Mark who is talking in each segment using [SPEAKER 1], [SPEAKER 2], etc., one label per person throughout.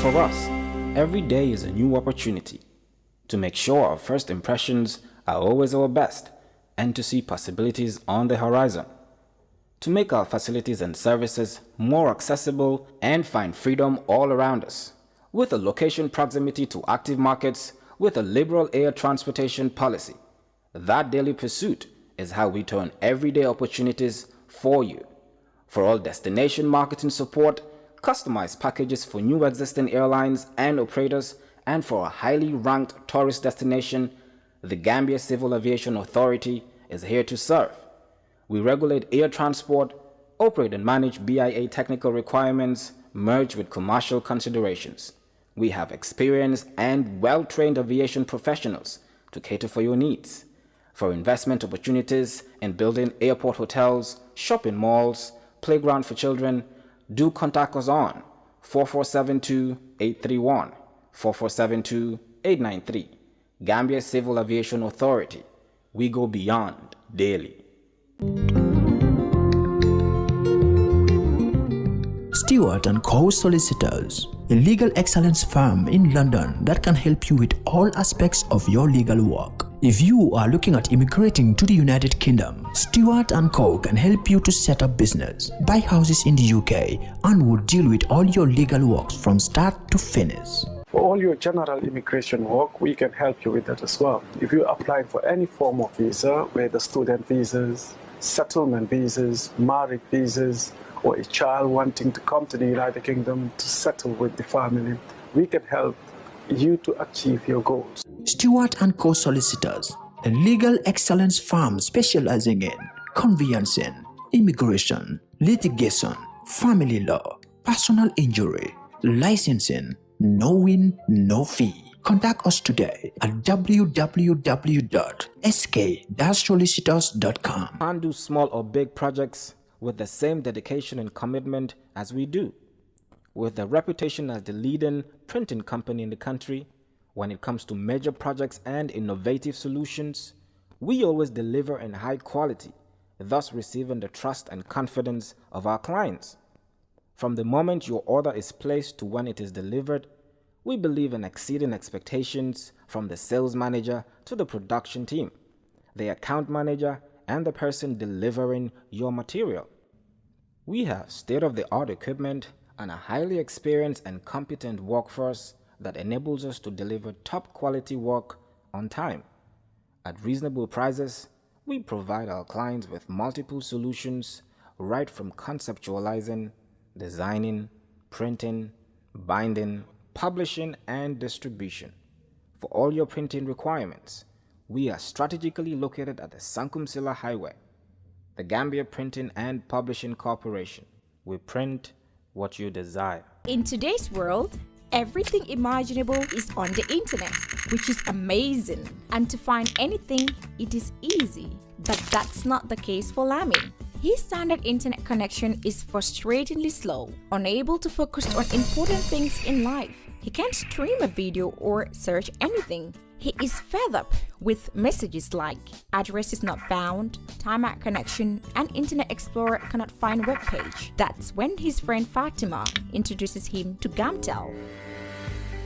[SPEAKER 1] For us, every day is a new opportunity to make sure our first impressions are always our best and to see possibilities on the horizon, to make our facilities and services more accessible and find freedom all around us. With a location proximity to active markets, with a liberal air transportation policy, that daily pursuit is how we turn everyday opportunities for you. For all destination marketing support, customized packages for new existing airlines and operators, and for a highly ranked tourist destination, the Gambia Civil Aviation Authority is here to serve. We regulate air transport, operate and manage BIA technical requirements merged with commercial considerations. We have experienced and well-trained aviation professionals to cater for your needs. For investment opportunities in building airport hotels, shopping malls, playground for children, do contact us on 4472-831, 4472-893. Gambia Civil Aviation Authority. We go beyond daily.
[SPEAKER 2] Stewart & Co. Solicitors, a legal excellence firm in London that can help you with all aspects of your legal work. If you are looking at immigrating to the United Kingdom, Stewart & Co. can help you to set up business, buy houses in the UK, and will deal with all your legal works from start to finish.
[SPEAKER 3] For all your general immigration work, we can help you with that as well. If you apply for any form of visa, whether student visas, settlement visas, marriage visas, or a child wanting to come to the United Kingdom to settle with the family, we can help you to achieve your goals.
[SPEAKER 2] Stewart & Co. Solicitors, a legal excellence firm specializing in conveyancing, immigration, litigation, family law, personal injury, licensing, no win, no fee. Contact us today at www.sk-solicitors.com.
[SPEAKER 1] Can't do small or big projects with the same dedication and commitment as we do. With a reputation as the leading printing company in the country, when it comes to major projects and innovative solutions, we always deliver in high quality, thus receiving the trust and confidence of our clients. From the moment your order is placed to when it is delivered, we believe in exceeding expectations from the sales manager to the production team, the account manager, and the person delivering your material. We have state-of-the-art equipment and a highly experienced and competent workforce that enables us to deliver top-quality work on time. At reasonable prices, we provide our clients with multiple solutions right from conceptualizing, designing, printing, binding, publishing, and distribution. For all your printing requirements, we are strategically located at the Sankumsila Highway, the Gambia Printing and Publishing Corporation. We print what you desire.
[SPEAKER 4] In today's world, everything imaginable is on the internet, which is amazing. And to find anything, it is easy. But that's not the case for Lami. His standard internet connection is frustratingly slow, unable to focus on important things in life. He can't stream a video or search anything. He is fed up with messages like address is not found, timeout connection, and Internet Explorer cannot find web page. That's when his friend Fatima introduces him to Gamtel.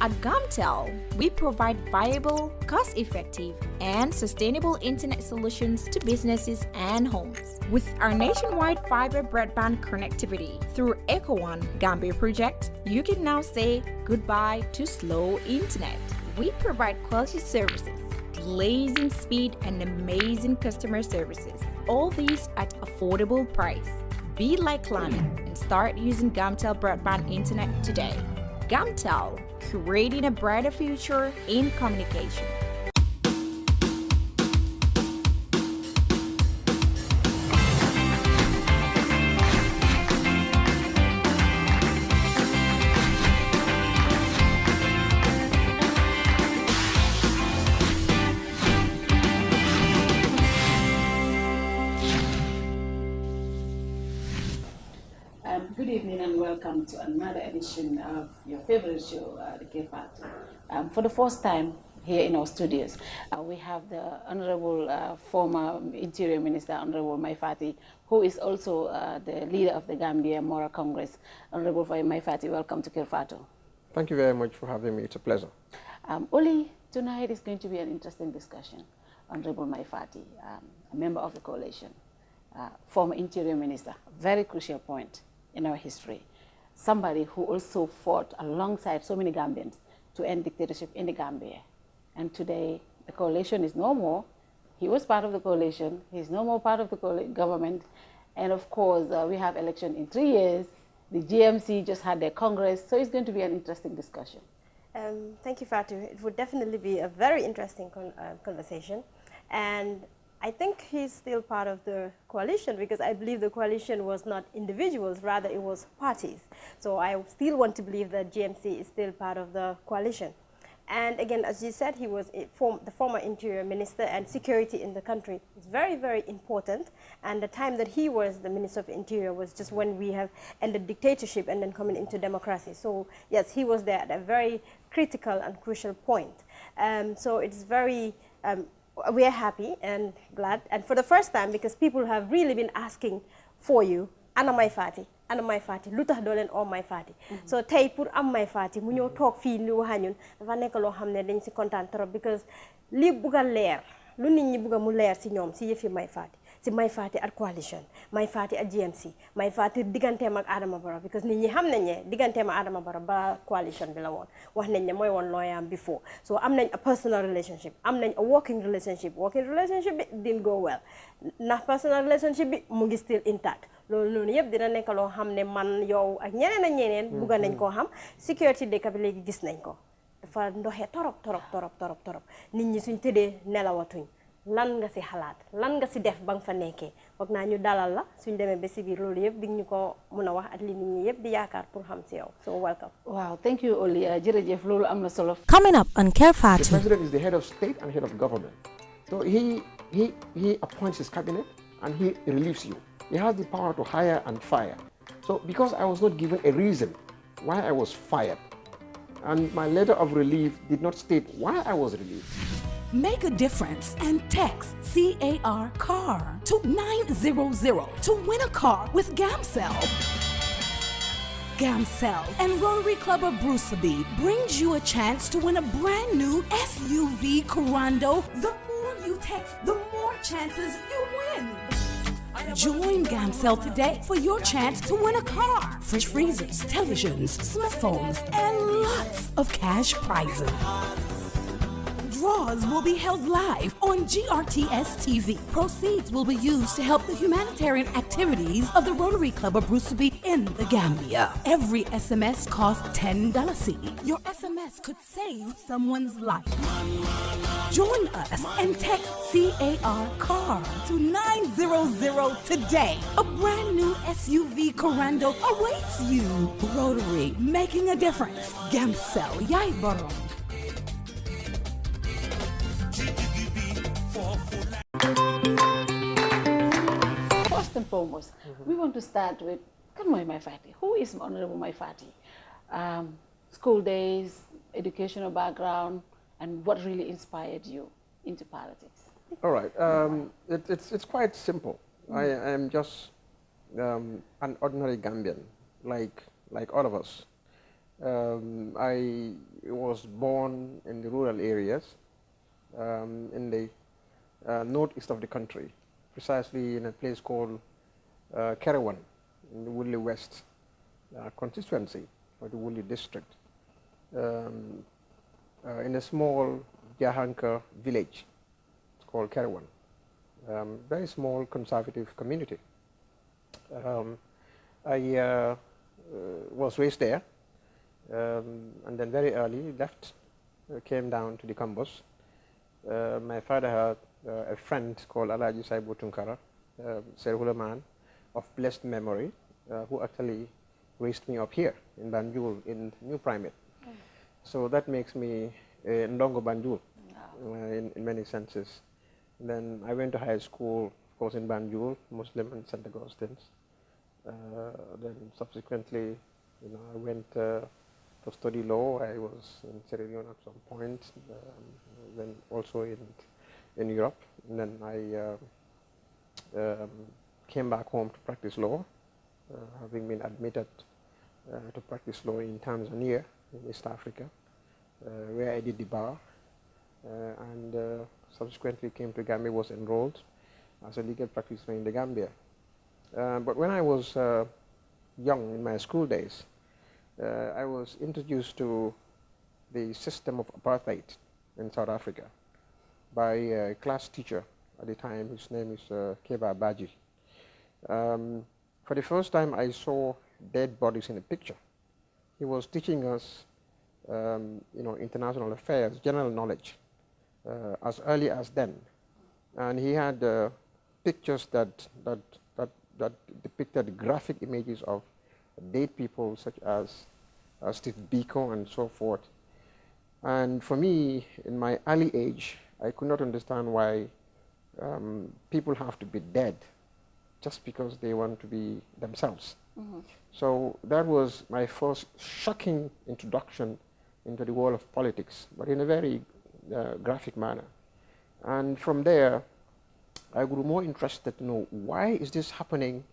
[SPEAKER 4] At Gamtel, we provide viable, cost-effective, and sustainable internet solutions to businesses and homes. With our nationwide fiber broadband connectivity through EcoOne Gambia project, you can now say goodbye to slow internet. We provide quality services, blazing speed, and amazing customer services. All these at affordable price. Be like Lami and start using Gamtel broadband internet today. Gamtel, creating a brighter future in communication.
[SPEAKER 5] Good evening and welcome to another edition of your favorite show, the KERR FATOU. For the first time here in our studios, we have the Honorable former Interior Minister, Honorable Maifati, who is also the leader of the Gambia Moral Congress. Honorable Maifati, welcome to KERR FATOU.
[SPEAKER 6] Thank you very much for having me. It's a pleasure.
[SPEAKER 5] Oli, tonight is going to be an interesting discussion. Honorable Maifati, a member of the coalition, former Interior Minister, very crucial point in our history. Somebody who also fought alongside so many Gambians to end dictatorship in the Gambia. And today, the coalition is no more. He was part of the coalition. He's no more part of the government. And of course, we have election in 3 years. The GMC just had their Congress. So it's going to be an interesting discussion.
[SPEAKER 7] Thank you, Fatou. It would definitely be a very interesting conversation. And I think he's still part of the coalition because I believe the coalition was not individuals, rather it was parties. So I still want to believe that GMC is still part of the coalition. And again, as you said, he was the former Interior Minister, and security in the country is very, very important. And the time that he was the Minister of Interior was just when we have ended dictatorship and then coming into democracy. So yes, he was there at a very critical and crucial point. So it's very, we are happy and glad. And for the first time, because people have really been asking for you, Ana Maifati, lutax doo leen oo Maifati. So tey pour am Maifati mu ñëw toog fii ni wax ñun dafa nekk loo xam ne dañ si kontaan trop because li bugg a leer lu nit ñi bugg a mu leer si ñoom si yëfi Maifati si Maifati ak coalition Maifati ak GMC Maifati digganteem ak Adama Barrow because nit ñi xam nañ ne digganteem ak Adama Barrow ba coalition bi la woon wax nañ ne mooy woon looyaam before so am nañ a personal relationship am nañ a working relationship bi didn't go well ndax personal relationship bi mu ngi still intact loolu noonu yëpp dina nekk loo xam ne man yow ak ñeneen ak ñeneen bugga nañ koo xam sécurité dëkk bi léegi gis nañ ko dafa ndoxee torop nit ñi suñ tëddee nelawatuñ lan nga si xalaat lan nga si def ba nga fa nekkee foog naa ñu dalal la suñ demee ba si biir loolu yëpp di ñu ko mun a wax at li nit ñi yëpp di yaakaar pour xam si yow so welcome.
[SPEAKER 5] Wow, thank you Oli jërëjëf loolu am na solo.
[SPEAKER 8] Coming up on KERR FATOU.
[SPEAKER 6] The president is the head of state and head of government. So he appoints his cabinet and he relieves you. He has the power to hire and fire. So because I was not given a reason why I was fired, and my letter of relief did not state why I was relieved.
[SPEAKER 8] Make a difference and text CAR CAR to 900 to win a car with Gamcell. Gamcell and Rotary Club of Bruceby brings you a chance to win a brand new SUV Corando. The more you text, the more chances you win. Join Gamcell today for your chance to win a car, fridge freezers, televisions, smartphones, and lots of cash prizes. Draws will be held live on GRTS TV. Proceeds will be used to help the humanitarian activities of the Rotary Club of Bruceby in the Gambia. Every SMS costs $10. Your SMS could save someone's life. Join us and text CAR CAR to 900 today. A brand new SUV Corando awaits you. Rotary, making a difference. Gamcell, Yai Borom.
[SPEAKER 5] First and foremost, we want to start with Kanmoy Maifati. Who is Honorable Maifati? School days, educational background, and what really inspired you into politics?
[SPEAKER 6] All right, it's quite simple. I am just an ordinary Gambian, like all of us. I was born in the rural areas, in the northeast of the country, precisely in a place called Kerewan, in the Woodley West constituency, or the Woodley district, in a small Jahanka village. It's called Kerewan. Very small conservative community. I was raised there, and then very early left, came down to the campus. My father had a friend called Alaji Saibu Tunkara, Serhula man of blessed memory, who actually raised me up here in Banjul in New Primate. So that makes me a Ndongo Banjul in many senses. Then I went to high school, of course, in Banjul, Muslim and St. Augustine's. Then subsequently, I went to study law. I was in Sierra Leone at some point, then also in Europe. And then I came back home to practice law, having been admitted to practice law in Tanzania in East Africa, where I did the bar, and subsequently came to Gambia, was enrolled as a legal practitioner in the Gambia. But when I was young, in my school days, I was introduced to the system of apartheid in South Africa by a class teacher at the time, whose name is KERR FATOU. For the first time, I saw dead bodies in a picture. He was teaching us, international affairs, general knowledge, as early as then, and he had pictures that depicted graphic images of dead people, such as Steve Biko and so forth. And for me, in my early age, I could not understand why people have to be dead just because they want to be themselves. Mm-hmm. So that was my first shocking introduction into the world of politics, but in a very graphic manner. And from there, I grew more interested to know, why is this happening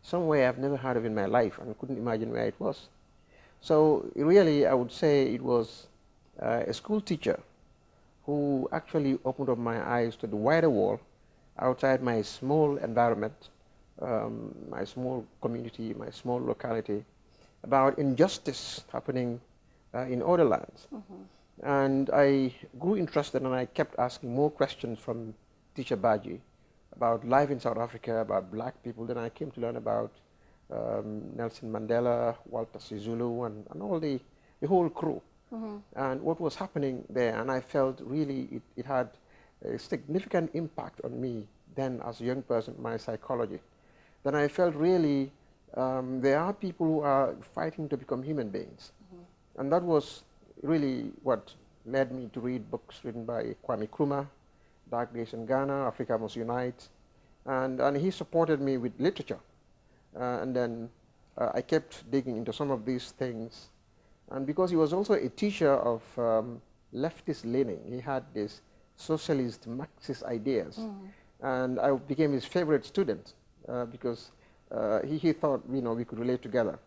[SPEAKER 6] somewhere I've never heard of in my life and couldn't imagine where it was. So really, I would say it was a school teacher who actually opened up my eyes to the wider world outside my small environment, my small community, my small locality, about injustice happening in other lands. Mm-hmm. And I grew interested, and I kept asking more questions from teacher Baji about life in South Africa, about black people. Then I came to learn about Nelson Mandela, Walter Sisulu, and all the whole crew. Mm-hmm. And what was happening there, and I felt really it had a significant impact on me then as a young person, my psychology. Then I felt really there are people who are fighting to become human beings. Mm-hmm. And that was really what led me to read books written by Kwame Nkrumah, Dark Days in Ghana, Africa Must Unite, and he supported me with literature. And then I kept digging into some of these things. And because he was also a teacher of leftist leaning, he had these socialist Marxist ideas. Mm. And I became his favorite student because he thought, we could relate together.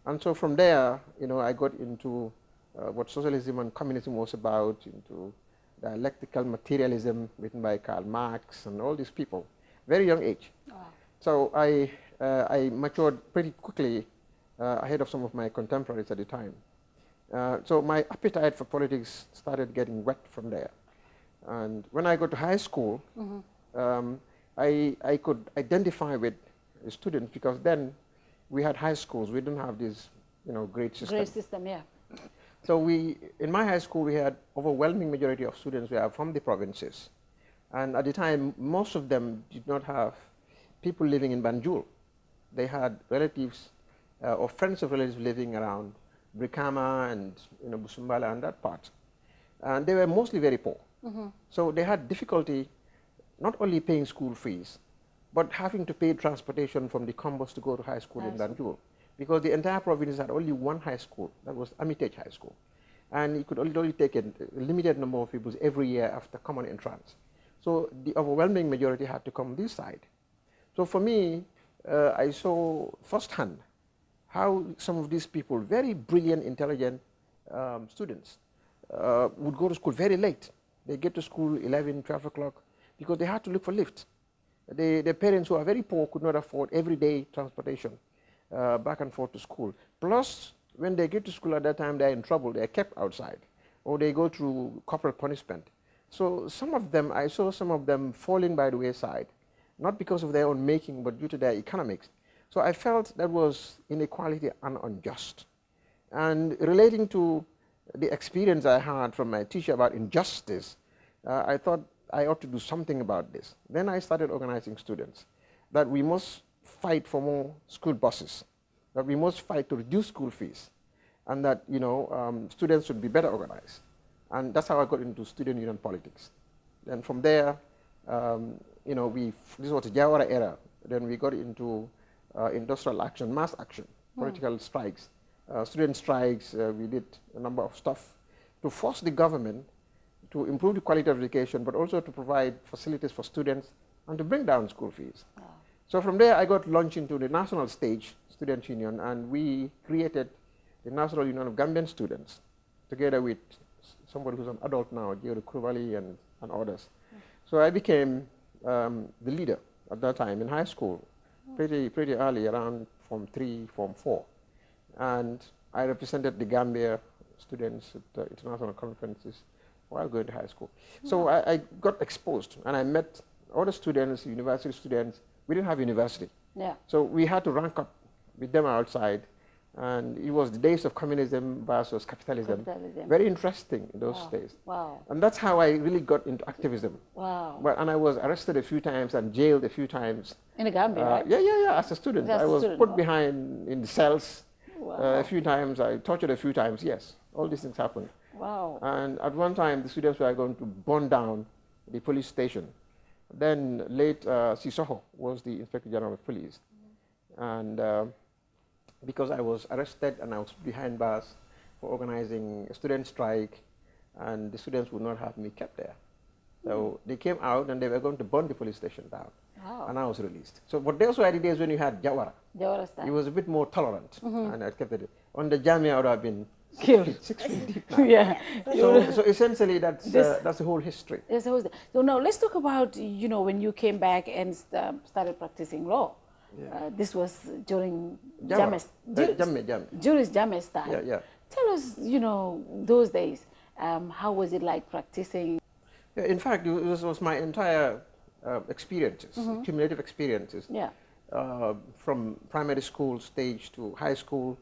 [SPEAKER 6] And so from there, I got into what socialism and communism was about, into dialectical materialism written by Karl Marx and all these people, very young age. Wow. So I matured pretty quickly ahead of some of my contemporaries at the time. So my appetite for politics started getting wet from there. And when I got to high school, mm-hmm. I could identify with students, because then we had high schools. We didn't have this, grade system.
[SPEAKER 5] Grade system, yeah.
[SPEAKER 6] So in my high school, we had overwhelming majority of students were from the provinces. And at the time, most of them did not have people living in Banjul. They had relatives or friends of relatives living around Brikama and Busumbala and that part. And they were mostly very poor. Mm-hmm. So they had difficulty not only paying school fees, but having to pay transportation from the Combos to go to high school in Banjul. Because the entire province had only one high school, that was Armitage High School. And it could only take a limited number of people every year after common entrance. So the overwhelming majority had to come this side. So for me, I saw firsthand how some of these people, very brilliant, intelligent students, would go to school very late. They get to school 11, 12 o'clock because they had to look for lifts. Their parents, who are very poor, could not afford everyday transportation back and forth to school. Plus, when they get to school at that time, they're in trouble. They're kept outside, or they go through corporal punishment. So some of them, I saw some of them falling by the wayside, not because of their own making, but due to their economics. So I felt that was inequality and unjust. And relating to the experience I had from my teacher about injustice, I thought I ought to do something about this. Then I started organizing students, that we must fight for more school buses, that we must fight to reduce school fees, and that students should be better organized. And that's how I got into student union politics. Then from there, this was the Jawara era. Then we got into industrial action, mass action, political strikes, student strikes. We did a number of stuff to force the government to improve the quality of education, but also to provide facilities for students and to bring down school fees. Wow. So from there, I got launched into the national stage, Student Union, and we created the National Union of Gambian Students, together with somebody who's an adult now, Jerry Kruvali and others. So I became the leader at that time in high school, pretty early, around Form 3, Form 4. And I represented the Gambia students at the international conferences while going to high school. So I got exposed, and I met other students, university students. We didn't have university.
[SPEAKER 5] Yeah.
[SPEAKER 6] So we had to rank up with them outside. And it was the days of communism versus capitalism. Very interesting in those days.
[SPEAKER 5] Wow.
[SPEAKER 6] And that's how I really got into activism.
[SPEAKER 5] Wow.
[SPEAKER 6] And I was arrested a few times and jailed a few times.
[SPEAKER 5] In the Gambia, right?
[SPEAKER 6] Yeah, as a student.
[SPEAKER 5] As
[SPEAKER 6] I
[SPEAKER 5] a
[SPEAKER 6] was
[SPEAKER 5] student,
[SPEAKER 6] put behind in the cells
[SPEAKER 5] Wow.
[SPEAKER 6] a few times. I tortured a few times, yes. All these things happened.
[SPEAKER 5] Wow.
[SPEAKER 6] And at one time, the students were going to burn down the police station. Then late Sissoko was the Inspector General of Police. And because I was arrested and I was behind bars for organizing a student strike, and the students would not have me kept there. So they came out and they were going to burn the police station down.
[SPEAKER 5] Wow.
[SPEAKER 6] And I was released. So, but those were the days when you had Jawara.
[SPEAKER 5] Jawara style.
[SPEAKER 6] He was a bit more tolerant, and I kept it. On the Jamia, I would have been
[SPEAKER 5] killed.
[SPEAKER 6] 6 feet deep now.
[SPEAKER 5] Yeah.
[SPEAKER 6] So essentially, that's the whole history.
[SPEAKER 5] Yes, so now let's talk about, you know, when you came back and started practicing law.
[SPEAKER 6] Yeah.
[SPEAKER 5] This was during
[SPEAKER 6] Jammeh.
[SPEAKER 5] During Jammeh's time.
[SPEAKER 6] Yeah, yeah.
[SPEAKER 5] Tell us, you know, those days, how was it like practicing?
[SPEAKER 6] Yeah, in fact, it was my entire experiences, cumulative experiences.
[SPEAKER 5] Yeah.
[SPEAKER 6] From primary school stage to high school,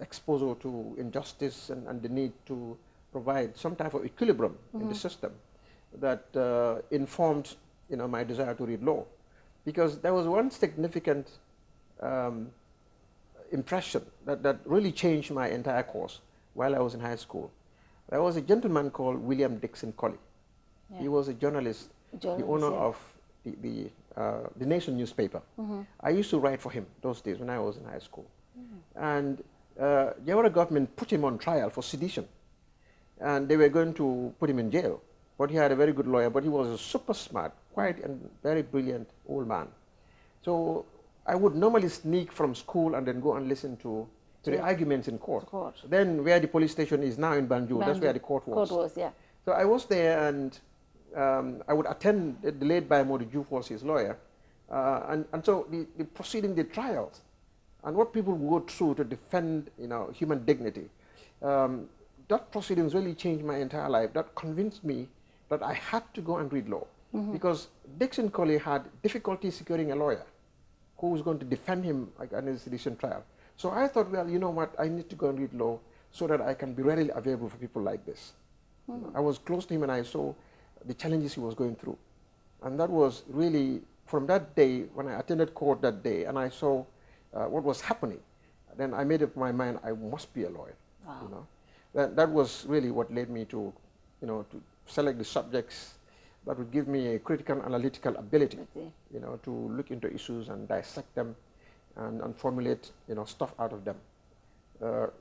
[SPEAKER 6] exposure to injustice and the need to provide some type of equilibrium in the system that informed, you know, my desire to read law. Because there was one significant impression that really changed my entire course while I was in high school. There was a gentleman called William Dixon Colley. Yeah. He was a journalist, the owner of the Nation newspaper. I used to write for him those days when I was in high school. And the Jawara government put him on trial for sedition. And they were going to put him in jail. But he had a very good lawyer, but he was a super smart, quiet and very brilliant old man. So I would normally sneak from school and then go and listen to the arguments in court. Then where the police station is now in Banjul, that's where the court was.
[SPEAKER 5] Yeah.
[SPEAKER 6] So I was there, and I would attend, the late by Modi Diouf was his lawyer. And so the proceeding, the trials, and what people would go through to defend, you know, human dignity, that proceedings really changed my entire life. That convinced me that I had to go and read law. Because Dixon Colley had difficulty securing a lawyer who was going to defend him in his sedition trial. So I thought, well, you know what, I need to go and read law so that I can be readily available for people like this. I was close to him and I saw the challenges he was going through. And that was really, from that day, when I attended court that day and I saw what was happening, then I made up my mind, I must be a lawyer. Wow. You know? That was really what led me to, you know, to select the subjects that would give me a critical analytical ability, you know, to look into issues and dissect them and formulate, you know, stuff out of them.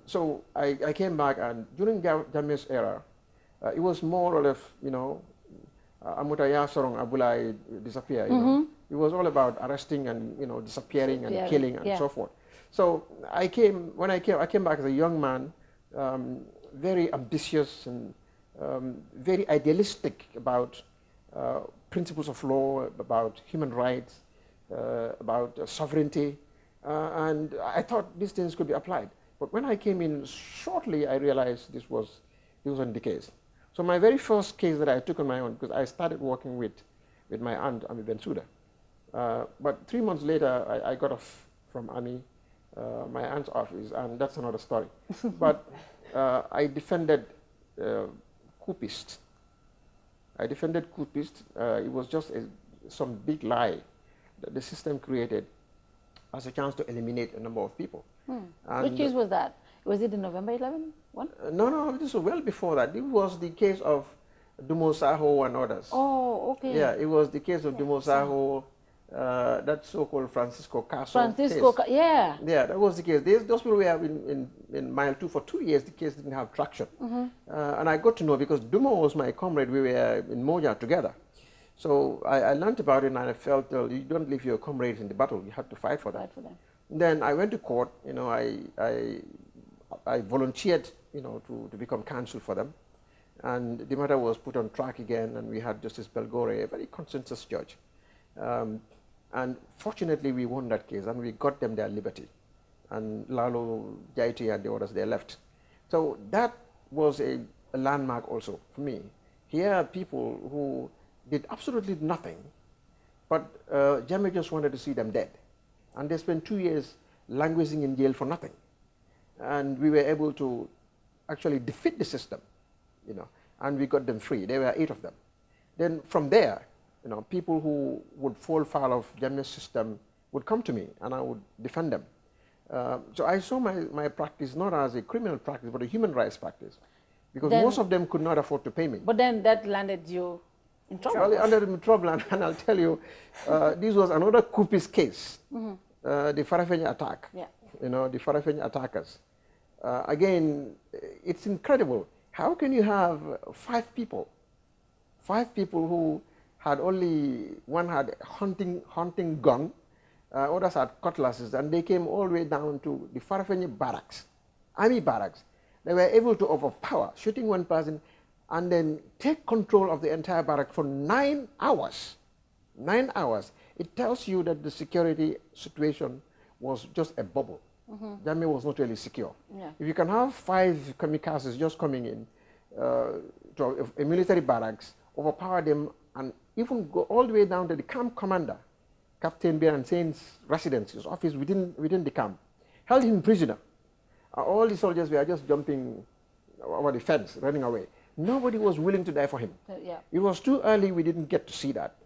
[SPEAKER 6] So I came back, and during Jammeh's era, it was more or less, you know, Amutaya Sorong Abulai disappear, you know. It was all about arresting and, you know, disappearing and killing and so forth. So when I came back as a young man, very ambitious and very idealistic about principles of law, about human rights, about sovereignty, and I thought these things could be applied. But when I came in shortly, I realized this wasn't the case. So my very first case that I took on my own, because I started working with my aunt, Ami Bensouda. But 3 months later, I got off from Ami, my aunt's office, and that's another story. But I defended coupists. I defended coupists. It was just some big lie that the system created as a chance to eliminate a number of people.
[SPEAKER 5] Which case was that? Was it the November 11 one?
[SPEAKER 6] No, this was well before that. It was the case of Dumo Saho and others.
[SPEAKER 5] Oh, okay.
[SPEAKER 6] Yeah, it was the case of Dumo Saho, that so-called Francisco Caso case.
[SPEAKER 5] Yeah.
[SPEAKER 6] Yeah, that was the case. Those people were in Mile 2 for 2 years. The case didn't have traction. And I got to know, because Dumo was my comrade. We were in Moja together. So I learned about it, and I felt, you don't leave your comrades in the battle. You have to fight for them. Then I went to court. You know, I volunteered to become counsel for them. And the matter was put on track again, and we had Justice Belgore, a very consensus judge. And fortunately, we won that case, and we got them their liberty. And Lalo, Jaiti, and the others, they left. So that was a landmark also for me. Here are people who did absolutely nothing, but Jammeh just wanted to see them dead. And they spent 2 years languishing in jail for nothing. And we were able to actually defeat the system, and we got them free. There were 8 of them. Then from there, people who would fall foul of Jammeh's system would come to me, and I would defend them. So I saw my practice not as a criminal practice, but a human rights practice, because then, most of them could not afford to pay me.
[SPEAKER 5] But then that landed you in trouble.
[SPEAKER 6] Well, it landed me in trouble, and I'll tell you, this was another Kupis case, the Farafenni attack, the Farafenni attackers. Again, it's incredible. How can you have 5 people who had one had hunting gun, others had cutlasses, and they came all the way down to the Farafenni barracks, army barracks. They were able to overpower, shooting one person, and then take control of the entire barrack for 9 hours. 9 hours. It tells you that the security situation was just a bubble. Jammeh was not really secure.
[SPEAKER 5] Yeah.
[SPEAKER 6] If you can have 5 kamikazes just coming in to a military barracks, overpower them, and even go all the way down to the camp commander, Captain Biran Sain's residence, his office within the camp, held him prisoner. All the soldiers were just jumping over the fence, running away. Nobody was willing to die for him.
[SPEAKER 5] Yeah.
[SPEAKER 6] It was too early, we didn't get to see that.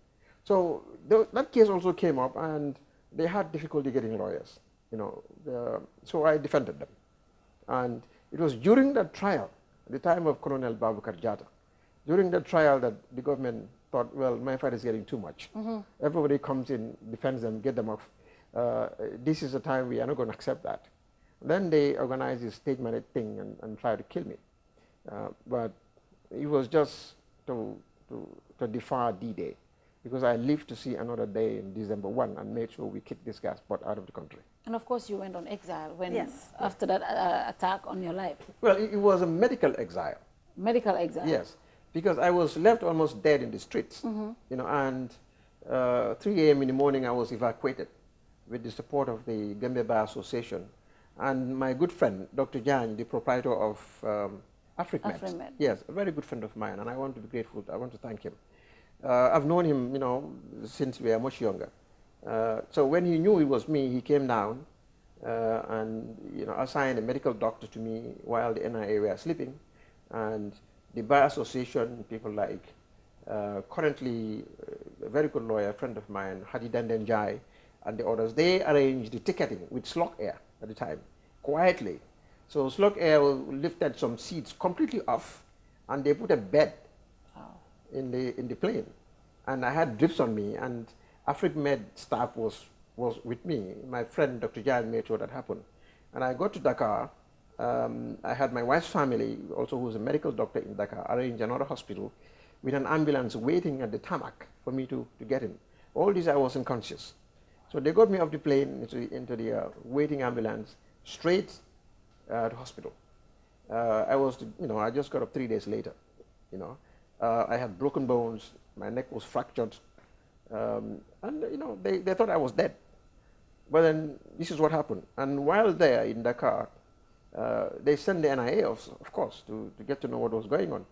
[SPEAKER 6] So that case also came up, and they had difficulty getting lawyers. So I defended them. And it was during that trial, at the time of Colonel Babukar Jatta, during that trial that the government thought, well, my fight is getting too much. Everybody comes in, defends them, get them off. This is the time we are not going to accept that. Then they organized this stage-managed thing and tried to kill me. But it was just to defer D-Day, because I lived to see another day in December 1 and made sure we kicked this guy's butt out of the country.
[SPEAKER 5] And of course you went on exile
[SPEAKER 7] Yes.
[SPEAKER 5] after that attack on your life.
[SPEAKER 6] Well, it was a medical exile.
[SPEAKER 5] Medical exile?
[SPEAKER 6] Yes, because I was left almost dead in the streets, and 3 a.m. in the morning I was evacuated with the support of the Gambia Bar Association and my good friend, Dr. Jan, the proprietor of AfricMed.
[SPEAKER 5] AfricMed.
[SPEAKER 6] Yes, a very good friend of mine, and I want to be grateful. I want to thank him. I've known him, since we were much younger. So when he knew it was me, he came down and assigned a medical doctor to me while the NIA were sleeping, and the Bar Association, people like currently a very good lawyer, a friend of mine, Hadi Dandenjai, and the others, they arranged the ticketing with Slok Air at the time, quietly. So Slok Air lifted some seats completely off, and they put a bed in the plane, and I had drips on me, and AfricMed staff was with me. My friend Dr. Jan made sure that happened, and I got to Dakar. I had my wife's family, also who's a medical doctor in Dakar, arrange another hospital with an ambulance waiting at the tarmac for me to get in. All this I was unconscious. So they got me off the plane into the waiting ambulance straight to hospital. I just got up 3 days later. I had broken bones, my neck was fractured, and they thought I was dead. But then this is what happened. And while there in Dakar, they sent the NIA, of course, to get to know what was going on.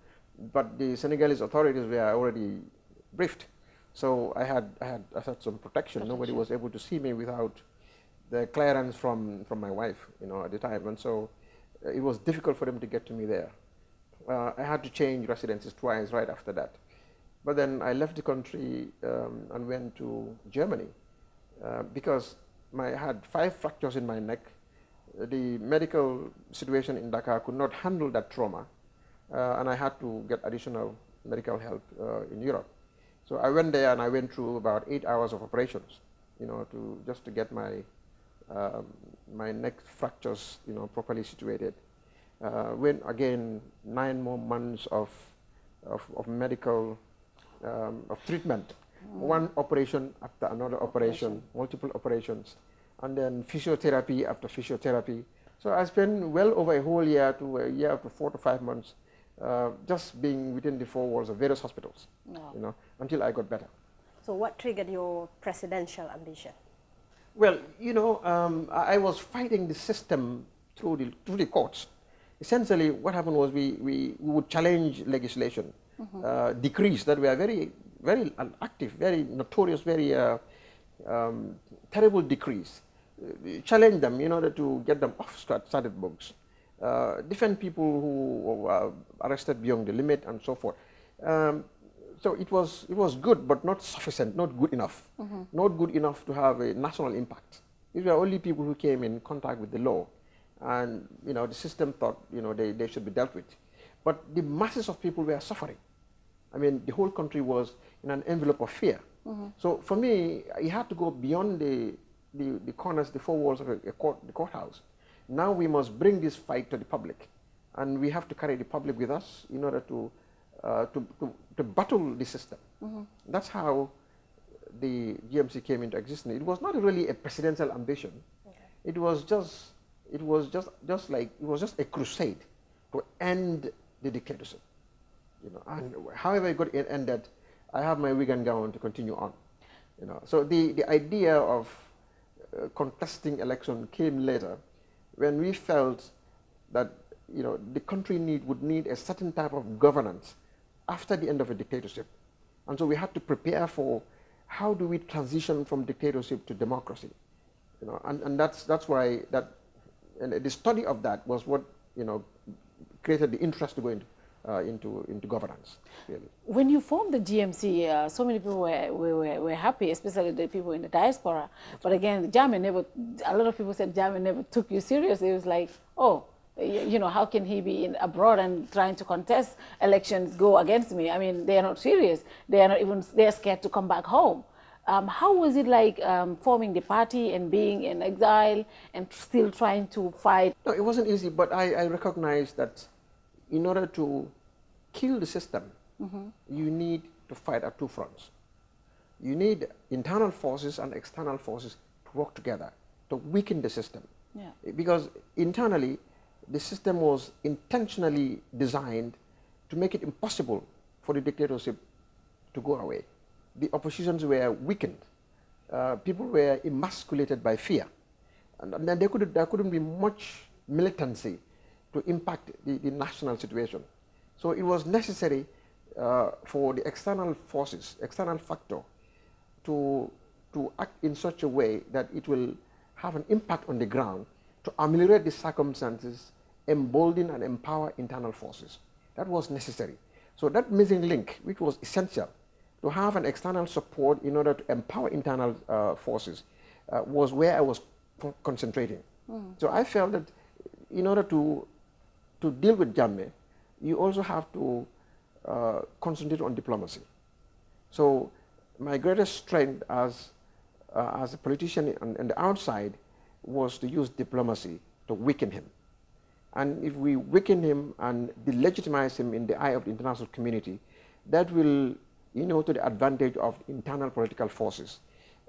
[SPEAKER 6] But the Senegalese authorities were already briefed. So I had some protection. Nobody was able to see me without the clearance from my wife, at the time. And so it was difficult for them to get to me there. I had to change residences twice right after that. But then I left the country and went to Germany because I had 5 fractures in my neck. The medical situation in Dakar could not handle that trauma, and I had to get additional medical help in Europe. So I went there and I went through about 8 hours of operations, just to get my my neck fractures, properly situated. Went again 9 more months of medical of treatment, one operation after another operation, multiple operations, and then physiotherapy after physiotherapy, So I spent well over a whole year to a year to 4 to 5 months just being within the four walls of various hospitals, you know, until I got better.
[SPEAKER 7] So what triggered your presidential ambition?
[SPEAKER 6] Well, you know, I was fighting the system through the courts. Essentially, what happened was we would challenge legislation, decrees that were very active, very notorious, very terrible decrees. Challenge them in order to get them off started books. Different people who were arrested beyond the limit and so forth. So it was good, but not sufficient, not good enough. Not good enough to have a national impact. These were only people who came in contact with the law, and you know the system thought they should be dealt with. But the masses of people were suffering. I mean, the whole country was in an envelope of fear. So for me, I had to go beyond the corners, the four walls of the courthouse. Now we must bring this fight to the public, and we have to carry the public with us in order to battle the system. That's how the GMC came into existence. It was not really a presidential ambition. It was just a crusade to end the dictatorship. You know, and however it got ended, I have my wig and gown to continue on. You know, so the idea of contesting election came later, when we felt that the country would need a certain type of governance after the end of a dictatorship, and so we had to prepare for how do we transition from dictatorship to democracy. You know, and that's why and the study of that was what created the interest to go into governance. Really.
[SPEAKER 5] When you formed the GMC, so many people were happy, especially the people in the diaspora. But again, a lot of people said Jammeh never took you seriously. It was like, oh, how can he be abroad and trying to contest elections, go against me? I mean, they are not serious. They're scared to come back home. How was it like forming the party and being in exile and still trying to fight?
[SPEAKER 6] No, it wasn't easy, but I recognized that in order to kill the system, you need to fight at two fronts. You need internal forces and external forces to work together to weaken the system.
[SPEAKER 5] Yeah.
[SPEAKER 6] Because internally, the system was intentionally designed to make it impossible for the dictatorship to go away. The oppositions were weakened. People were emasculated by fear. And there couldn't be much militancy to impact the national situation. So it was necessary for the external forces, external factor, to act in such a way that it will have an impact on the ground to ameliorate the circumstances, embolden and empower internal forces. That was necessary. So that missing link, which was essential to have an external support in order to empower internal forces, was where I was concentrating. So I felt that in order to deal with Jammeh, you also have to concentrate on diplomacy. So my greatest strength as a politician on the outside was to use diplomacy to weaken him. And if we weaken him and delegitimize him in the eye of the international community, that will, to the advantage of internal political forces.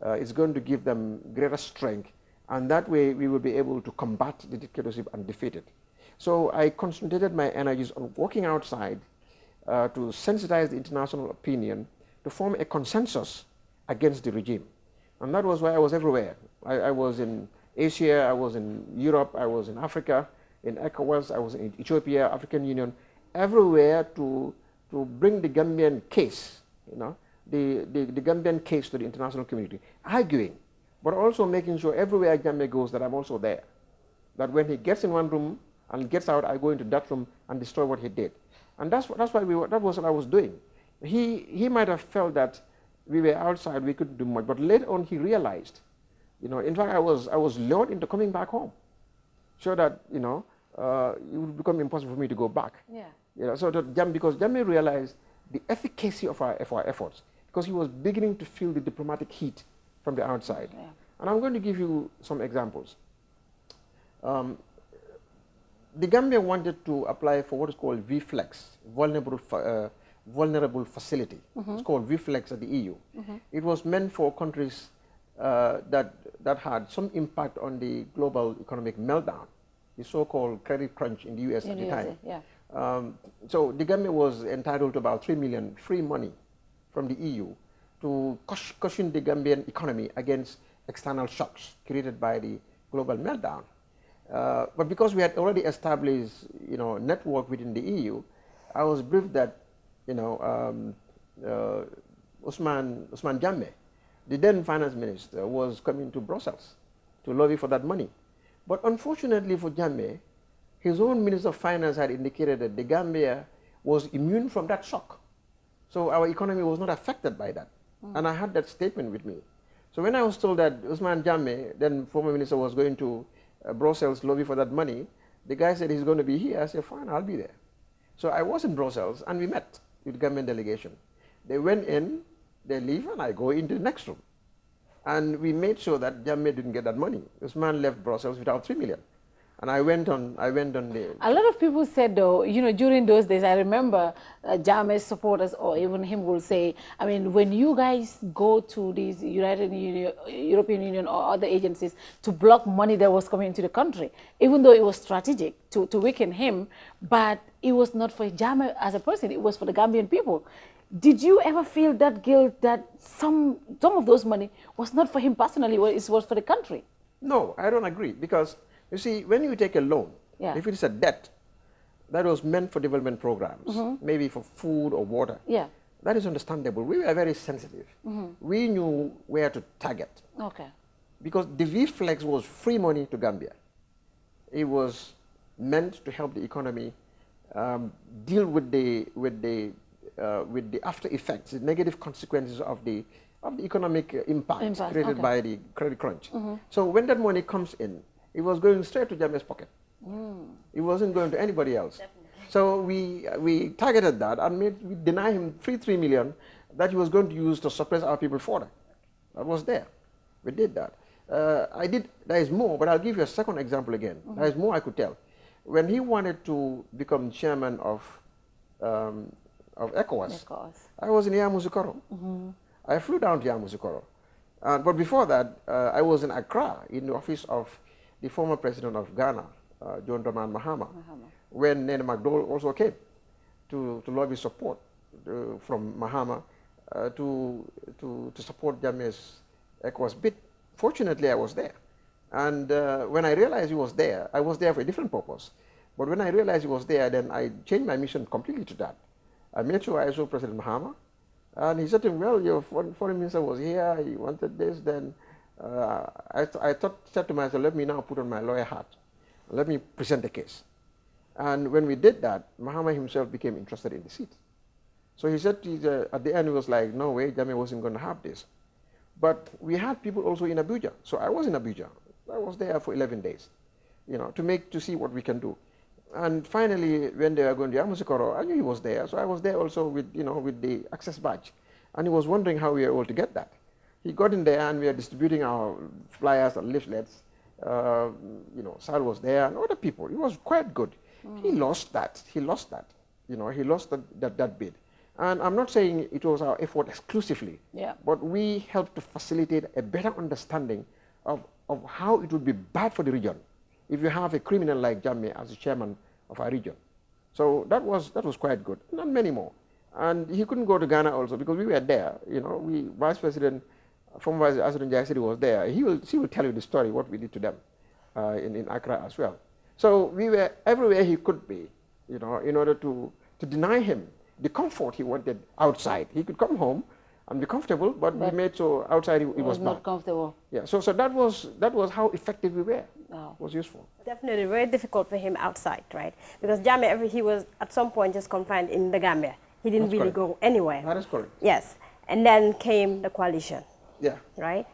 [SPEAKER 6] It's going to give them greater strength, and that way we will be able to combat the dictatorship and defeat it. So I concentrated my energies on working outside to sensitize the international opinion, to form a consensus against the regime. And that was why I was everywhere. I was in Asia, I was in Europe, I was in Africa, in ECOWAS, I was in Ethiopia, African Union, everywhere to bring the Gambian case, the Gambian case to the international community, arguing, but also making sure everywhere Jammeh goes that I'm also there. That when he gets in one room and gets out, I go into that room and destroy what he did. And that was what I was doing. He might have felt that we were outside, we couldn't do much, but later on he realized, in fact I was lured into coming back home, so that, it would become impossible for me to go back.
[SPEAKER 5] Yeah.
[SPEAKER 6] So because Jammeh realized the efficacy of our efforts, because he was beginning to feel the diplomatic heat from the outside.
[SPEAKER 5] Yeah.
[SPEAKER 6] And I'm going to give you some examples. The Gambia wanted to apply for what is called VFLEX, vulnerable facility. It's called VFLEX at the EU. It was meant for countries that had some impact on the global economic meltdown. the so-called credit crunch in the US at the time.
[SPEAKER 5] Yeah.
[SPEAKER 6] So the Gambia was entitled to about 3 million free money from the EU to cushion the Gambian economy against external shocks created by the global meltdown. But because we had already established, network within the EU, I was briefed that, Usman Jammeh, the then finance minister, was coming to Brussels to lobby for that money. But unfortunately for Jammeh, his own Minister of Finance had indicated that the Gambia was immune from that shock. So our economy was not affected by that. And I had that statement with me. So when I was told that Usman Jammeh, then former minister, was going to Brussels lobby for that money, the guy said he's going to be here. I said, fine, I'll be there. So I was in Brussels and we met with the Gambian delegation. They went in, they leave, and I go into the next room. And we made sure that Jammeh didn't get that money. Usman left Brussels without 3 million. And I went on the...
[SPEAKER 5] A lot of people said, though, during those days, I remember Jammeh's supporters, or even him, will say, I mean, when you guys go to these European Union or other agencies to block money that was coming into the country, even though it was strategic to weaken him, but it was not for Jammeh as a person, it was for the Gambian people. Did you ever feel that guilt that some of those money was not for him personally, it was for the country?
[SPEAKER 6] No, I don't agree, because you see, when you take a loan, if it is a debt that was meant for development programs, maybe for food or water, that is understandable. We were very sensitive. We knew where to target.
[SPEAKER 5] Okay.
[SPEAKER 6] Because the V-Flex was free money to Gambia. It was meant to help the economy deal with the after effects, the negative consequences of the economic impact created by the credit crunch. So when that money comes in, it was going straight to Jammeh's pocket. It wasn't going to anybody else. Definitely. So we targeted that and we denied him 3 million that he was going to use to suppress our people further. That was there. We did that. There is more, but I'll give you a second example again. There is more I could tell. When he wanted to become chairman of ECOWAS, I was in Yamoussoukro. I flew down to Yamoussoukro. But before that, I was in Accra in the office of the former president of Ghana, John Dramani Mahama, when Nene McDowell also came to lobby support from Mahama to support Jammeh's ECOWAS bid. Fortunately, I was there. And when I realized he was there, I was there for a different purpose. But when I realized he was there, then I changed my mission completely to that. I made sure I saw President Mahama, and he said to him, well, your foreign minister was here, he wanted this, then I said to myself, let me now put on my lawyer hat. Let me present the case. And when we did that, Mahama himself became interested in the seat. So he said at the end, he was like, no way, Jammeh wasn't going to have this. But we had people also in Abuja. So I was in Abuja. I was there for 11 days, to see what we can do. And finally, when they were going to Yamoussoukro, I knew he was there. So I was there also with the access badge. And he was wondering how we were able to get that. He got in there and we were distributing our flyers and leaflets. Sal was there and other people. It was quite good. He lost that. He lost that. He lost that bid. And I'm not saying it was our effort exclusively, but we helped to facilitate a better understanding of how it would be bad for the region if you have a criminal like Jammeh as the chairman of our region. So that was quite good. Not many more. And he couldn't go to Ghana also because we were there. Former Vice President Jaisiri was there. He will tell you the story, what we did to them in Accra as well. So we were everywhere he could be, in order to deny him the comfort he wanted outside. He could come home and be comfortable, but we made so outside he was
[SPEAKER 5] not comfortable.
[SPEAKER 6] Yeah, so that was how effective we were.
[SPEAKER 5] Wow.
[SPEAKER 6] It was useful.
[SPEAKER 7] Definitely very difficult for him outside, right? Because Jammeh, he was at some point just confined in the Gambia. He didn't really go anywhere.
[SPEAKER 6] That is correct.
[SPEAKER 7] Yes, and then came the coalition.
[SPEAKER 6] Yeah.
[SPEAKER 7] Right?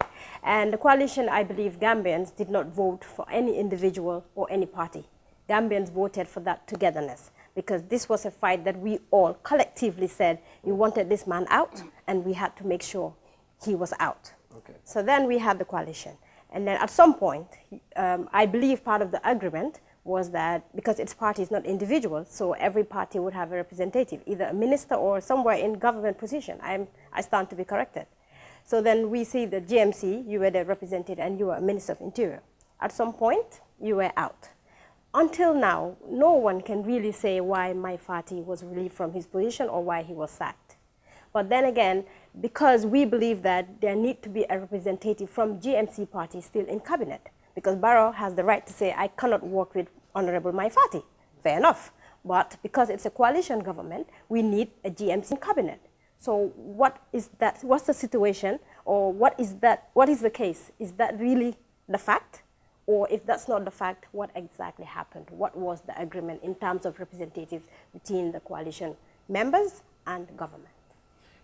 [SPEAKER 7] And the coalition, I believe Gambians did not vote for any individual or any party. Gambians voted for that togetherness because this was a fight that we all collectively said we wanted this man out and we had to make sure he was out.
[SPEAKER 6] Okay.
[SPEAKER 7] So then we had the coalition. And then at some point, I believe part of the agreement was that because it's parties, not individuals, so every party would have a representative, either a minister or somewhere in government position. I stand to be corrected. So then we see the GMC, you were the representative and you were a Minister of Interior. At some point, you were out. until now, no one can really say why Mai Fati was relieved from his position or why he was sacked. But then again, because we believe that there need to be a representative from GMC party still in cabinet, because Barrow has the right to say, I cannot work with Honorable Mai Fati. Fair enough. But because it's a coalition government, we need a GMC cabinet. So what is that? What's the situation? Or what is that? What is the case? Is that really the fact? Or if that's not the fact, what exactly happened? What was the agreement in terms of representatives between the coalition members and government?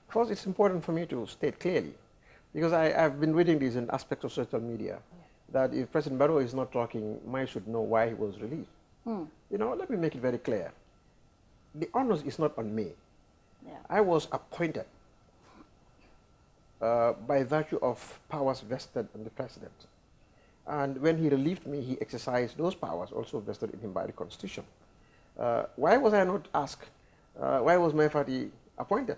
[SPEAKER 6] First, it's important for me to state clearly, because I've been reading this in aspects of social media, that if President Barrow is not talking, Mai should know why he was relieved. You know, let me make it very clear. The onus is not on me.
[SPEAKER 5] Yeah.
[SPEAKER 6] I was appointed by virtue of powers vested in the president. And when he relieved me, he exercised those powers also vested in him by the Constitution. Why was I not asked, why was Mai Fati appointed?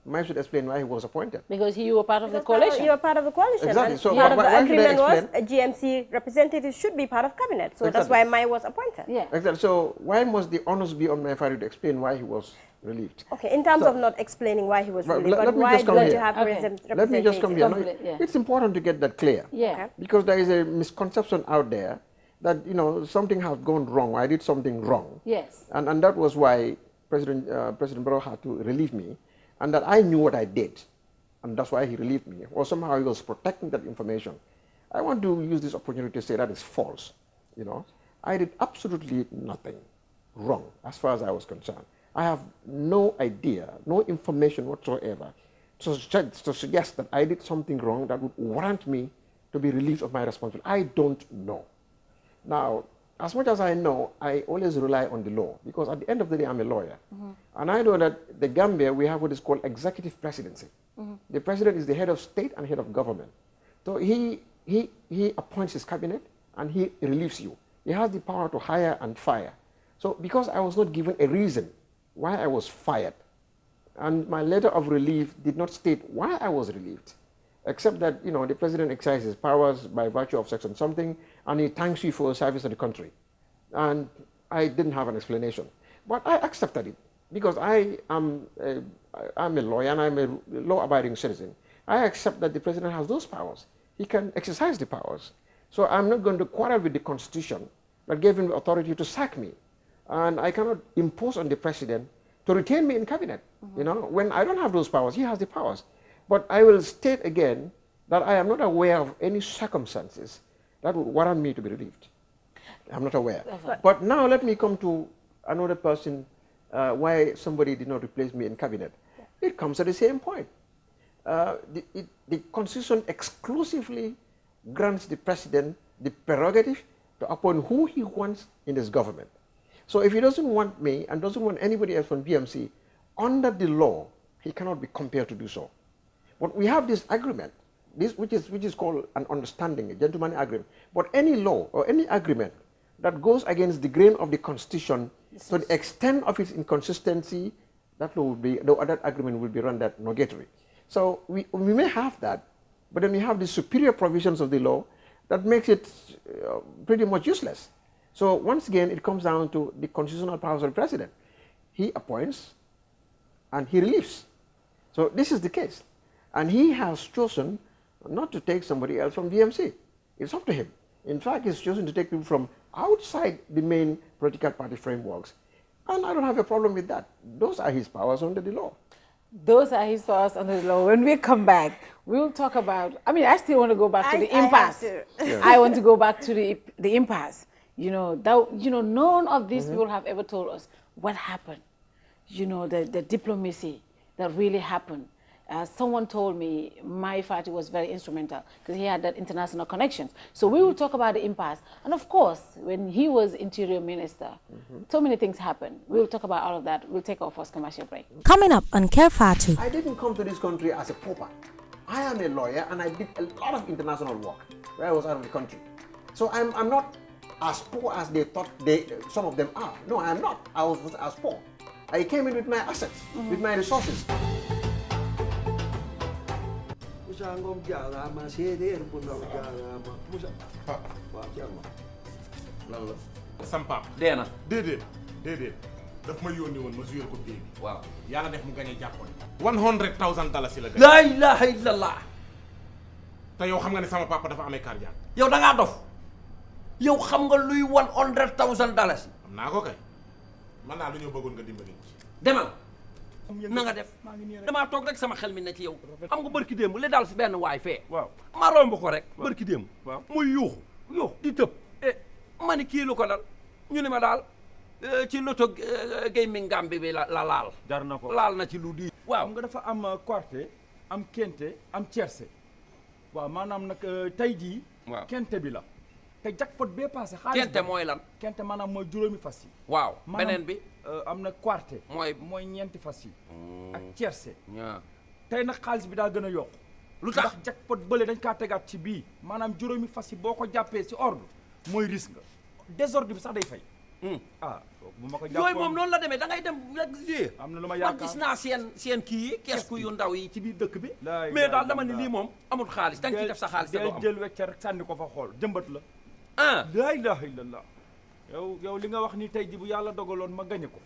[SPEAKER 6] Mai should explain why he was appointed.
[SPEAKER 5] Because you were part of the coalition.
[SPEAKER 7] You were part of the coalition.
[SPEAKER 6] Exactly.
[SPEAKER 7] And
[SPEAKER 6] So
[SPEAKER 7] part of
[SPEAKER 6] why
[SPEAKER 7] the
[SPEAKER 6] should I
[SPEAKER 7] agreement was
[SPEAKER 6] explain?
[SPEAKER 7] a GMC representative should be part of cabinet. So that's
[SPEAKER 6] Exactly.
[SPEAKER 7] why Mai was appointed.
[SPEAKER 5] Yeah.
[SPEAKER 6] Exactly. So why must the onus be on Mai Fati to explain why he was relieved?
[SPEAKER 7] Okay, in terms of not explaining why he was
[SPEAKER 6] But
[SPEAKER 7] relieved,
[SPEAKER 6] let
[SPEAKER 7] but
[SPEAKER 6] me
[SPEAKER 7] why
[SPEAKER 6] just come
[SPEAKER 7] did
[SPEAKER 6] here.
[SPEAKER 7] you have
[SPEAKER 5] Okay.
[SPEAKER 7] representatives?
[SPEAKER 6] Let me just come here.
[SPEAKER 5] Complete, yeah.
[SPEAKER 6] It's important to get that clear.
[SPEAKER 5] Yeah.
[SPEAKER 7] Okay.
[SPEAKER 6] Because there is a misconception out there that, you know, something has gone wrong. I did something wrong.
[SPEAKER 5] Yes.
[SPEAKER 6] And that was why President Barrow had to relieve me, and that I knew what I did, and that's why he relieved me. Or somehow he was protecting that information. I want to use this opportunity to say that is false. You know, I did absolutely nothing wrong as far as I was concerned. I have no idea, no information whatsoever to suggest that I did something wrong that would warrant me to be relieved of my responsibility. I don't know. Now, as much as I know, I always rely on the law, because at the end of the day, I'm a lawyer. And I know that the Gambia, we have what is called executive presidency. The president is the head of state and head of government. So he appoints his cabinet and he relieves you. He has the power to hire and fire. So because I was not given a reason why I was fired, and my letter of relief did not state why I was relieved, except that, you know, the president exercises powers by virtue of section something, and he thanks you for your service to the country. And I didn't have an explanation. But I accepted it, because I'm a lawyer and I'm a law-abiding citizen. I accept that the president has those powers. He can exercise the powers. So I'm not going to quarrel with the Constitution that gave him the authority to sack me. And I cannot impose on the president to retain me in cabinet. You know, when I don't have those powers, he has the powers. But I will state again that I am not aware of any circumstances that would warrant me to be relieved. I'm not aware. But now let me come to another person, why somebody did not replace me in cabinet. It comes at the same point. The Constitution exclusively grants the president the prerogative to appoint who he wants in his government. So if he doesn't want me and doesn't want anybody else from BMC, under the law, he cannot be compelled to do so. But we have this agreement, which is called an understanding, a gentleman's agreement. But any law or any agreement that goes against the grain of the Constitution, to the extent of its inconsistency, that law will be, that agreement will be rendered nugatory. So we may have that, but then we have the superior provisions of the law that makes it pretty much useless. So once again, it comes down to the constitutional powers of the president. He appoints and he relieves. So this is the case. And he has chosen not to take somebody else from VMC. It's up to him. In fact, he's chosen to take people from outside the main political party frameworks. And I don't have a problem with that. Those are his powers under the law.
[SPEAKER 5] Those are his powers under the law. When we come back, we'll talk about, I mean, I still want to go back to the impasse. I want to go back to the impasse. You know, none of these people have ever told us what happened. You know, the diplomacy that really happened. Someone told me Mai Fati was very instrumental because he had that international connections. So we will talk about the impasse. And of course, when he was Interior Minister, so many things happened. We'll talk about all of that. We'll take our first commercial break.
[SPEAKER 8] Coming up on KERR FATOU.
[SPEAKER 6] I didn't come to this country as a pauper. I am a lawyer and I did a lot of international work where I was out of the country. So I'm not as poor as they thought some of them are. No, I am not. I was as poor. I came in with my assets, with my resources.
[SPEAKER 9] sam papa
[SPEAKER 10] dee na.
[SPEAKER 9] déedéet daf ma yónni woon ma joué ko bii.
[SPEAKER 10] waaw
[SPEAKER 9] yàlla def mu gagné jàppoon. $100,000 la gagné.
[SPEAKER 10] laa ilaaha illallah.
[SPEAKER 9] te yow xam nga ne sama papa dafa amee cardiaque.
[SPEAKER 10] yow da ngaa dof. yow xam nga luy $100,000.
[SPEAKER 9] xam naa ko kay man naa lu ñu bëggoon nga dimbali ci.
[SPEAKER 10] demal. na nga def damaa toog rek sama xel mi ne ci yow. xam nga barki démb li daal si benn waay fee.
[SPEAKER 11] waaw
[SPEAKER 10] ma romb ko rek. barki démb.
[SPEAKER 11] waaw
[SPEAKER 10] muy yuux di tëb. ma ni kii lu ko dal ñu ne ma daal ci loto gaming Gambie bi la laal.
[SPEAKER 11] jar na ko
[SPEAKER 10] laal na ci lu di. waaw
[SPEAKER 11] xam nga dafa am quartier am kente am tiercé waaw maanaam nag tey jii.
[SPEAKER 10] waaw
[SPEAKER 11] kente bi la. te jackpot bee passé xaalis
[SPEAKER 10] kente mooy lan.
[SPEAKER 11] kente maanaam mooy juróomi fas yi.
[SPEAKER 10] waaw beneen bi.
[SPEAKER 11] am na quartier. mooy ñeenti fas yi. ak tiercé. tey nag xaalis bi daa gën a yokk.
[SPEAKER 10] lu tax
[SPEAKER 11] ndax jackpot bële dañ kaa tegaat ci bii maanaam juróomi fas yi boo ko jàppee ci ordre mooy risque nga désordre bi sax day fay. bu ma ko jàppoon
[SPEAKER 10] yooyu moom noonu la demee da ngay dem rek jouer.
[SPEAKER 11] am na lu ma yaakaar
[SPEAKER 10] man gis naa seen kii yi keesku yu ndaw yi ci biir dëkk bi. mais daal dama ni lii moom amul xaalis da nga ciy def sa xaalis. te doo am
[SPEAKER 11] jël wecce rek sànni ko fa xool jëmbat la. laa ilaaha illallah. yow li nga wax ni tey ji bu yàlla dogaloon ma gañe ko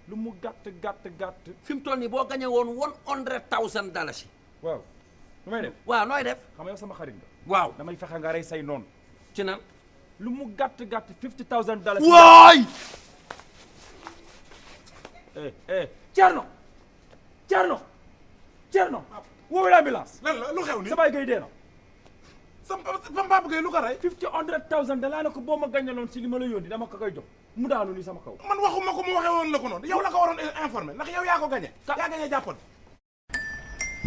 [SPEAKER 11] lu mu gàtt.
[SPEAKER 10] fi mu toll nii boo gañe woon $100,000.
[SPEAKER 11] waaw nu may def.
[SPEAKER 10] waaw nooy def.
[SPEAKER 11] xam nga yow sama xarit nga.
[SPEAKER 10] waaw
[SPEAKER 11] damay fexe nga rey say noonu.
[SPEAKER 10] ci nan.
[SPEAKER 11] lu mu gàtt $50,000.
[SPEAKER 10] waay.
[SPEAKER 11] Thierno. woowee l'ambulance.
[SPEAKER 9] lan la lu xew nii
[SPEAKER 11] sa baay gay dee na.
[SPEAKER 9] sama papa gay lu ko rey.
[SPEAKER 11] $100,000 ne ko boo ma gañaloon si li ma la yónni dama ko koy jox mu daanu ni sama kaw.
[SPEAKER 9] man waxuma ko mu waxee woon la ko noonu yow la ko waroon informé ndax yow yaa ko gañe. yaa gañe jàppoon.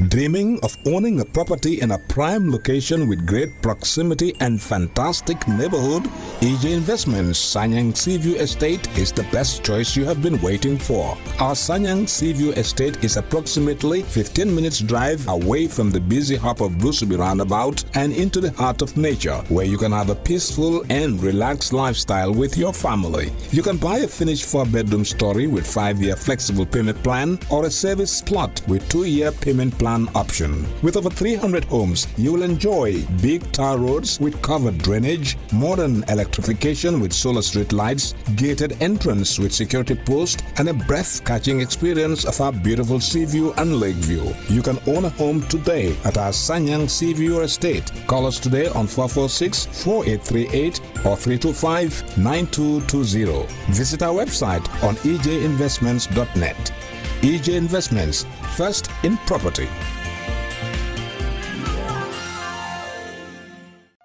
[SPEAKER 12] Dreaming of owning a property in a prime location with great proximity and fantastic neighborhood? EJ Investments Sanyang Seaview Estate is the best choice you have been waiting for. Our Sanyang Seaview Estate is approximately 15 minutes drive away from the busy hub of Brusubi roundabout and into the heart of nature, where you can have a peaceful and relaxed lifestyle with your family. You can buy a finished 4-bedroom story with 5-year flexible payment plan or a service plot with 2-year payment plan option. With over 300 homes, you will enjoy big tar roads with covered drainage, modern electrification with solar street lights, gated entrance with security post, and a breath-catching experience of our beautiful sea view and lake view. You can own a home today at our Sanyang Seaview Estate. Call us today on 446-4838 or 325-9220. Visit our website on ejinvestments.net. EJ Investments, first in property.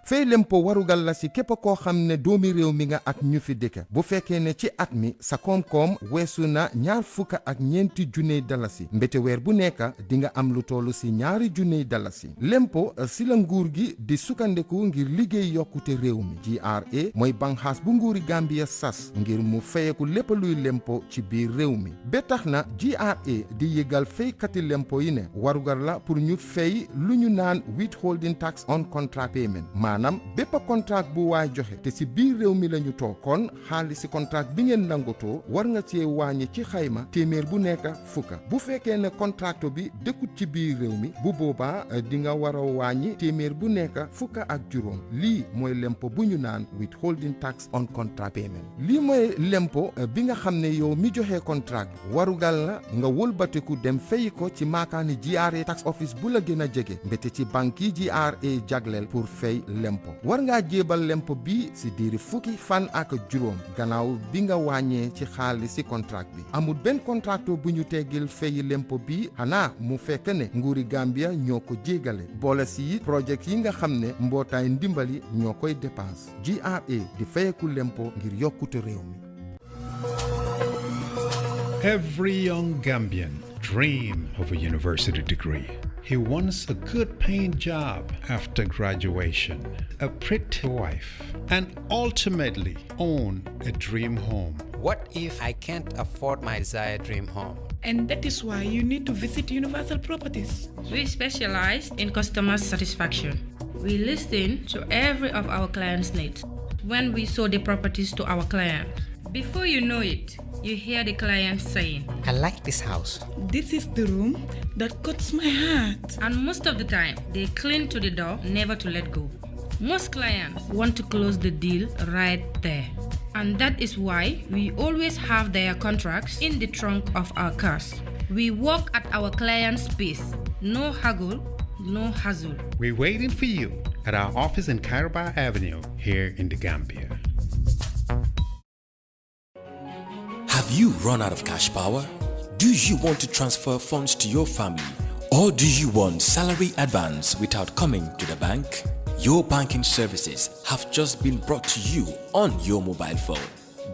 [SPEAKER 13] fay lempo warugal la si képp koo xam ne doomi réew mi nga ak ñu fi dëkk bu fekkee ne ci at mi sa koom-koom weesu na $2,000 mbete weer bu nekk di nga am lu tollu si $2,000 lempo si la nguur gi di sukkandiku ngir liggéey yokkute réew mi GRA mooy banxaas bu nguuri Gambia sas ngir mu fayeku lépp luy lempo ci biir réew mi ba tax na GRA di yëgal faykati lempo yi ne warugal la pour ñu fay lu ñu naan withholding tax on contract payment maanaam bépp contrat bu waay joxe te si biir réew mi lañu toog kon xaalis si contrat bi ngeen nangotoo war nga cee wàññi ci xayma téeméer bu nekk fukka bu fekkee ne contracto bi dëkkut ci biir réew mi bu boobaa di nga war a wàññi téeméer bu nekk fukka ak juróom lii mooy lempo bu ñu naan withholding tax on contract payment lii mooy lempo bi nga xam ne yow mi joxe contrat warugal la nga wëlbatiku dem fay ko ci maakaani GRA tax office bu la gën a jege mbete ci banque yi GRA jagleel pour fay lempo war ngaa jébal lempo bi si diiri fukki fan ak juróom gannaaw bi nga wàññee ci xaalis si contrat bi amul benn contracto bu ñu teggil fay lempo bi xanaa mu fekk ne nguuri Gambia ñoo ko jégale boole si projet yi nga xam ne mbootaay ndimbali ñoo koy dépense GRA di fayeku lempo ngir yokkute réew mi.
[SPEAKER 14] Every young Gambian dreams of a university degree. He wants a good paying job after graduation, a pretty wife, and ultimately own a dream home.
[SPEAKER 15] What if I can't afford my desired dream home?
[SPEAKER 16] And that is why you need to visit Universal Properties.
[SPEAKER 17] We specialize in customer satisfaction. We listen to every of our clients' needs when we show the properties to our clients. Before you know it, you hear the client saying,
[SPEAKER 15] I like this house.
[SPEAKER 16] This is the room that cuts my heart.
[SPEAKER 17] And most of the time, they cling to the door, never to let go. Most clients want to close the deal right there. And that is why we always have their contracts in the trunk of our cars. We work at our client's pace. No haggle, no hassle.
[SPEAKER 14] We're waiting for you at our office in Caraba Avenue here in the Gambia.
[SPEAKER 18] Have you run out of cash power? Do you want to transfer funds to your family? Or do you want salary advance without coming to the bank? Your banking services have just been brought to you on your mobile phone.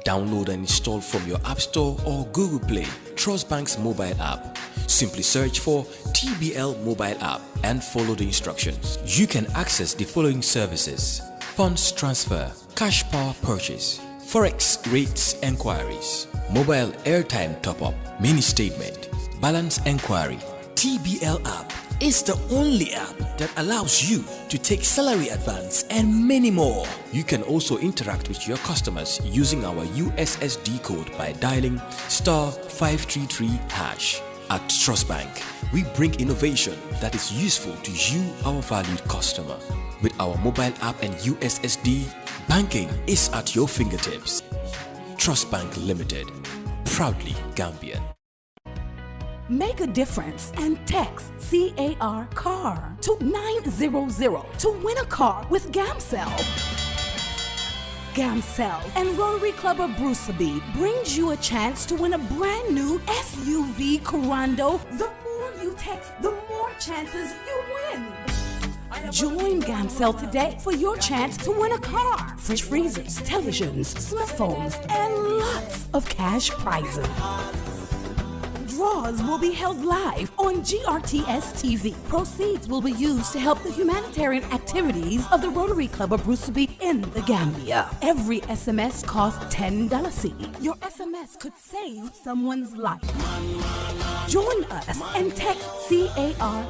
[SPEAKER 18] Download and install from your App Store or Google Play Trust Bank's mobile app. Simply search for TBL mobile app and follow the instructions. You can access the following services: funds transfer, cash power purchase, forex rates enquiries, mobile airtime top-up, mini statement, balance enquiry. TBL app is the only app that allows you to take salary advance and many more. You can also interact with your customers using our USSD code by dialing *533#. At Trust Bank, we bring innovation that is useful to you, our valued customer. With our mobile app and USSD, banking is at your fingertips. Trust Bank Limited, proudly Gambian.
[SPEAKER 8] Make a difference and text CAR to 900 to win a car with Gamcell. Gamcell and Rotary Club of Bruceby brings you a chance to win a brand new SUV Corando. The more you text, the more chances you win. Join Gamcell today for your chance to win a car, fridge freezers, televisions, smartphones, and lots of cash prizes. Draws will be held live on GRTS TV. Proceeds will be used to help the humanitarian activities of the Rotary Club of Bruceby in the Gambia. Every SMS costs $10. Your SMS could save someone's life. Join us and text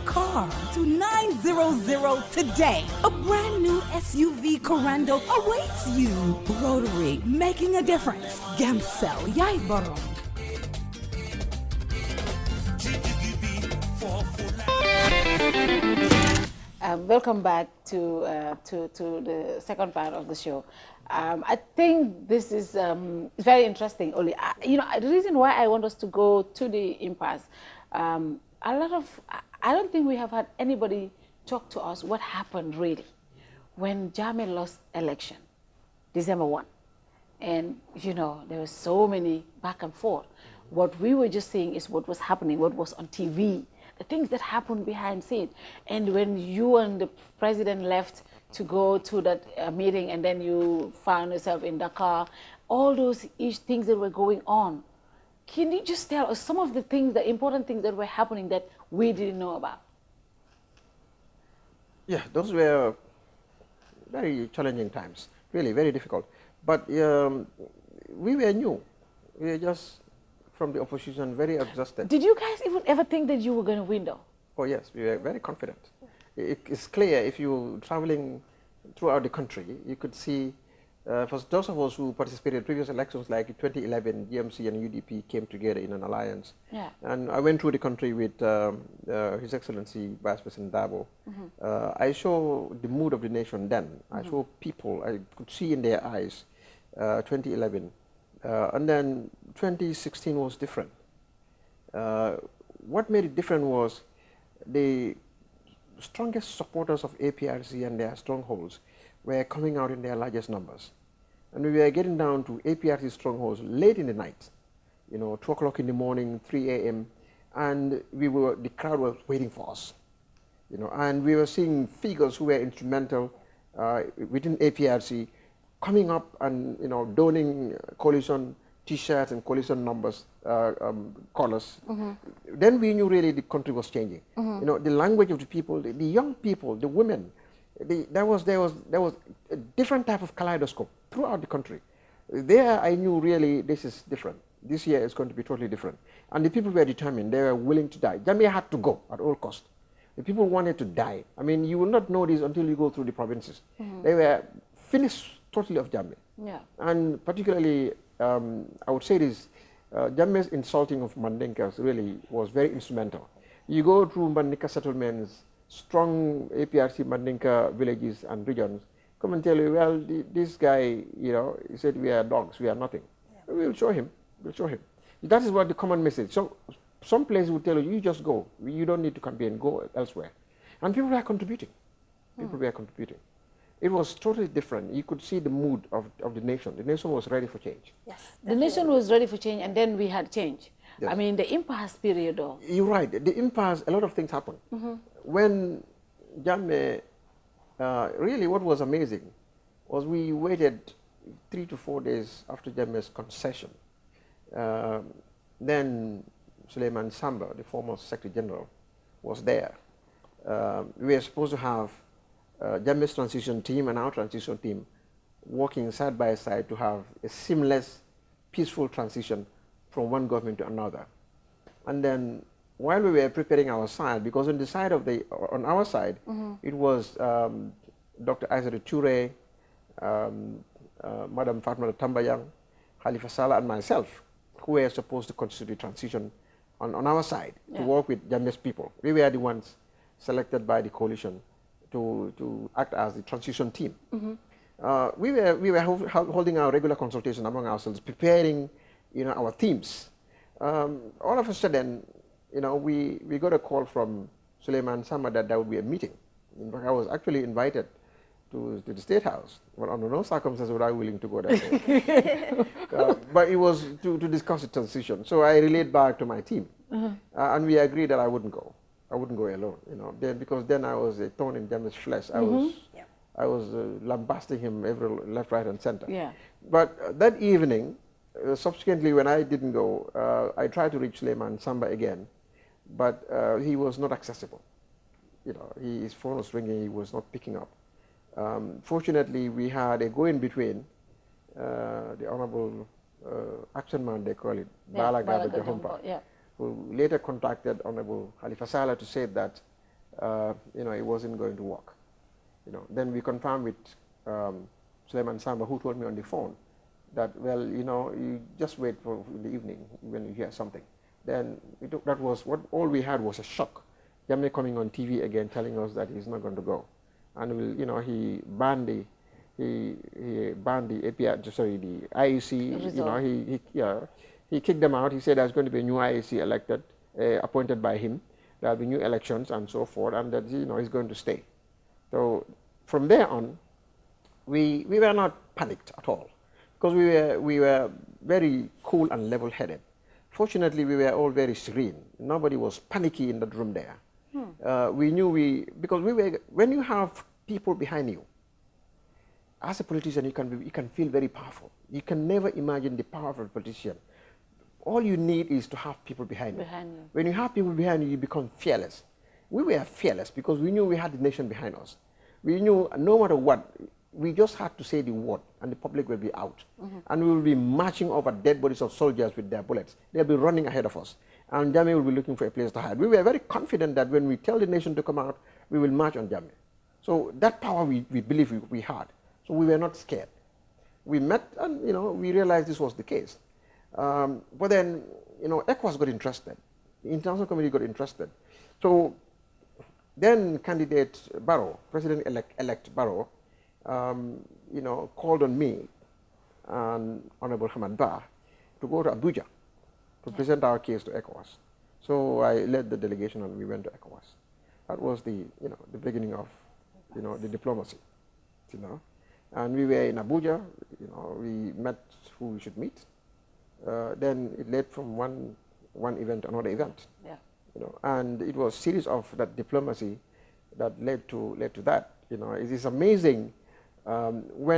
[SPEAKER 8] CAR to 900 today. A brand new SUV Corando awaits you. Rotary, making a difference. Gamcell, Yai Barong.
[SPEAKER 5] Welcome back to the second part of the show. I think this is very interesting, Oli. The reason why I want us to go to the impasse, I don't think we have had anybody talk to us what happened really when Jammeh lost election, December 1. And, there was so many back and forth. What we were just saying is what was happening, what was on TV, the things that happened behind scenes. And when you and the president left to go to that meeting and then you found yourself in Dakar, all those things that were going on. Can you just tell us some of the things, the important things that were happening that we didn't know about?
[SPEAKER 6] Yeah, those were very challenging times, really very difficult. But we were new. We were just from the opposition, very exhausted.
[SPEAKER 5] Did you guys even ever think that you were going to win though?
[SPEAKER 6] Oh yes, we were very confident. It's clear if you're traveling throughout the country, you could see, for those of us who participated in previous elections like 2011, GMC and UDP came together in an alliance.
[SPEAKER 5] Yeah.
[SPEAKER 6] And I went through the country with His Excellency Vice President Dabo. I saw the mood of the nation then. I saw people, I could see in their eyes, 2011. And then 2016 was different. What made it different was the strongest supporters of APRC and their strongholds were coming out in their largest numbers. And we were getting down to APRC strongholds late in the night, 2 o'clock in the morning, 3 a.m., and the crowd was waiting for us. And we were seeing figures who were instrumental within APRC coming up and donning coalition T-shirts and coalition numbers, colors. Then we knew really the country was changing. The language of the people, the young people, the women. There was a different type of kaleidoscope throughout the country. There I knew really this is different. This year is going to be totally different. And the people were determined. They were willing to die. Jammeh had to go at all cost. The people wanted to die. I mean, you will not know this until you go through the provinces. They were finished totally of Jammeh.
[SPEAKER 5] Yeah.
[SPEAKER 6] And particularly, I would say this, Jammeh's insulting of Mandinkas really was very instrumental. You go through Mandinka settlements, strong APRC Mandinka villages and regions, come and tell you, well, this guy, you know, he said we are dogs, we are nothing. Yeah. We'll show him. We'll show him. That is what the common message. So some places will tell you, you just go. You don't need to campaign, go elsewhere. And people were contributing. People were contributing. It was totally different. You could see the mood of the nation. The nation was ready for change.
[SPEAKER 5] Yes, the nation was ready for change, and then we had change. Yes. I mean, the impasse period, though.
[SPEAKER 6] You're right. The impasse, a lot of things happened. When Jammeh, really what was amazing was we waited 3 to 4 days after Jammeh's concession. Then Suleiman Samba, the former Secretary General, was there. We were supposed to have Jammeh's transition team and our transition team working side by side to have a seamless, peaceful transition from one government to another. And then while we were preparing our side, because on the side of on our side, it was Dr. Aissatou Touré, Madam Fatma Tambayang, Khalifa Sallah, and myself, who were supposed to constitute the transition on our side to work with Jammeh's people. We were the ones selected by the coalition to act as the transition team. We were holding our regular consultation among ourselves, preparing, you know, our themes. All of a sudden, you know, we got a call from Suleiman Samba that there would be a meeting. In fact, I was actually invited to the State House, but under no circumstances was I willing to go there. But it was to discuss the transition. So I relayed back to my team, and we agreed that I wouldn't go. I wouldn't go alone, you know, because then I was a thorn in Jammeh's flesh. I was lambasting him every left, right, and center. Yeah. But that evening, subsequently, when I didn't go, I tried to reach Suleiman Samba again, but he was not accessible. You know, his phone was ringing, he was not picking up. Fortunately, we had a go-in between the Honorable Action Man, they call it, Bala Gaba Jahompa, who later contacted Honorable Khalifa Sallah to say that, you know, it wasn't going to work. You know, then we confirmed with Suleiman Samba, who told me on the phone that, well, you know, you just wait for in the evening when you hear something. Then that was what all we had was a shock. Jammeh coming on TV again, telling us that he's not going to go, and you know, he banned the API, sorry, the IEC. You know, he kicked them out. He said there's going to be a new IEC elected, appointed by him. There'll be new elections and so forth, and that, you know, he's going to stay. So from there on, we were not panicked at all, because we were very cool and level-headed. Fortunately, we were all very serene. Nobody was panicky in that room there. We knew because when you have people behind you, as a politician, you can feel very powerful. You can never imagine the power of a politician. All you need is to have people behind you. When you have people behind you, you become fearless. We were fearless because we knew we had the nation behind us. We knew no matter what, we just had to say the word and the public will be out. And we will be marching over dead bodies of soldiers with their bullets. They'll be running ahead of us. And Jammeh will be looking for a place to hide. We were very confident that when we tell the nation to come out, we will march on Jammeh. So that power we believe we had. So we were not scared. We met and, you know, we realized this was the case. But then, you know, ECOWAS got interested. The international community got interested. So then candidate Barrow, President-elect Barrow, you know, called on me and Honorable Ahmad to go to Abuja to present our case to ECOWAS. So I led the delegation and we went to ECOWAS. That was the, you know, the beginning of, you know, the diplomacy, you know. And we were in Abuja, you know, we met who we should meet. Then it led from one event to another event. Yeah. You know, and it was a series of that diplomacy that led to that. You know, it is amazing what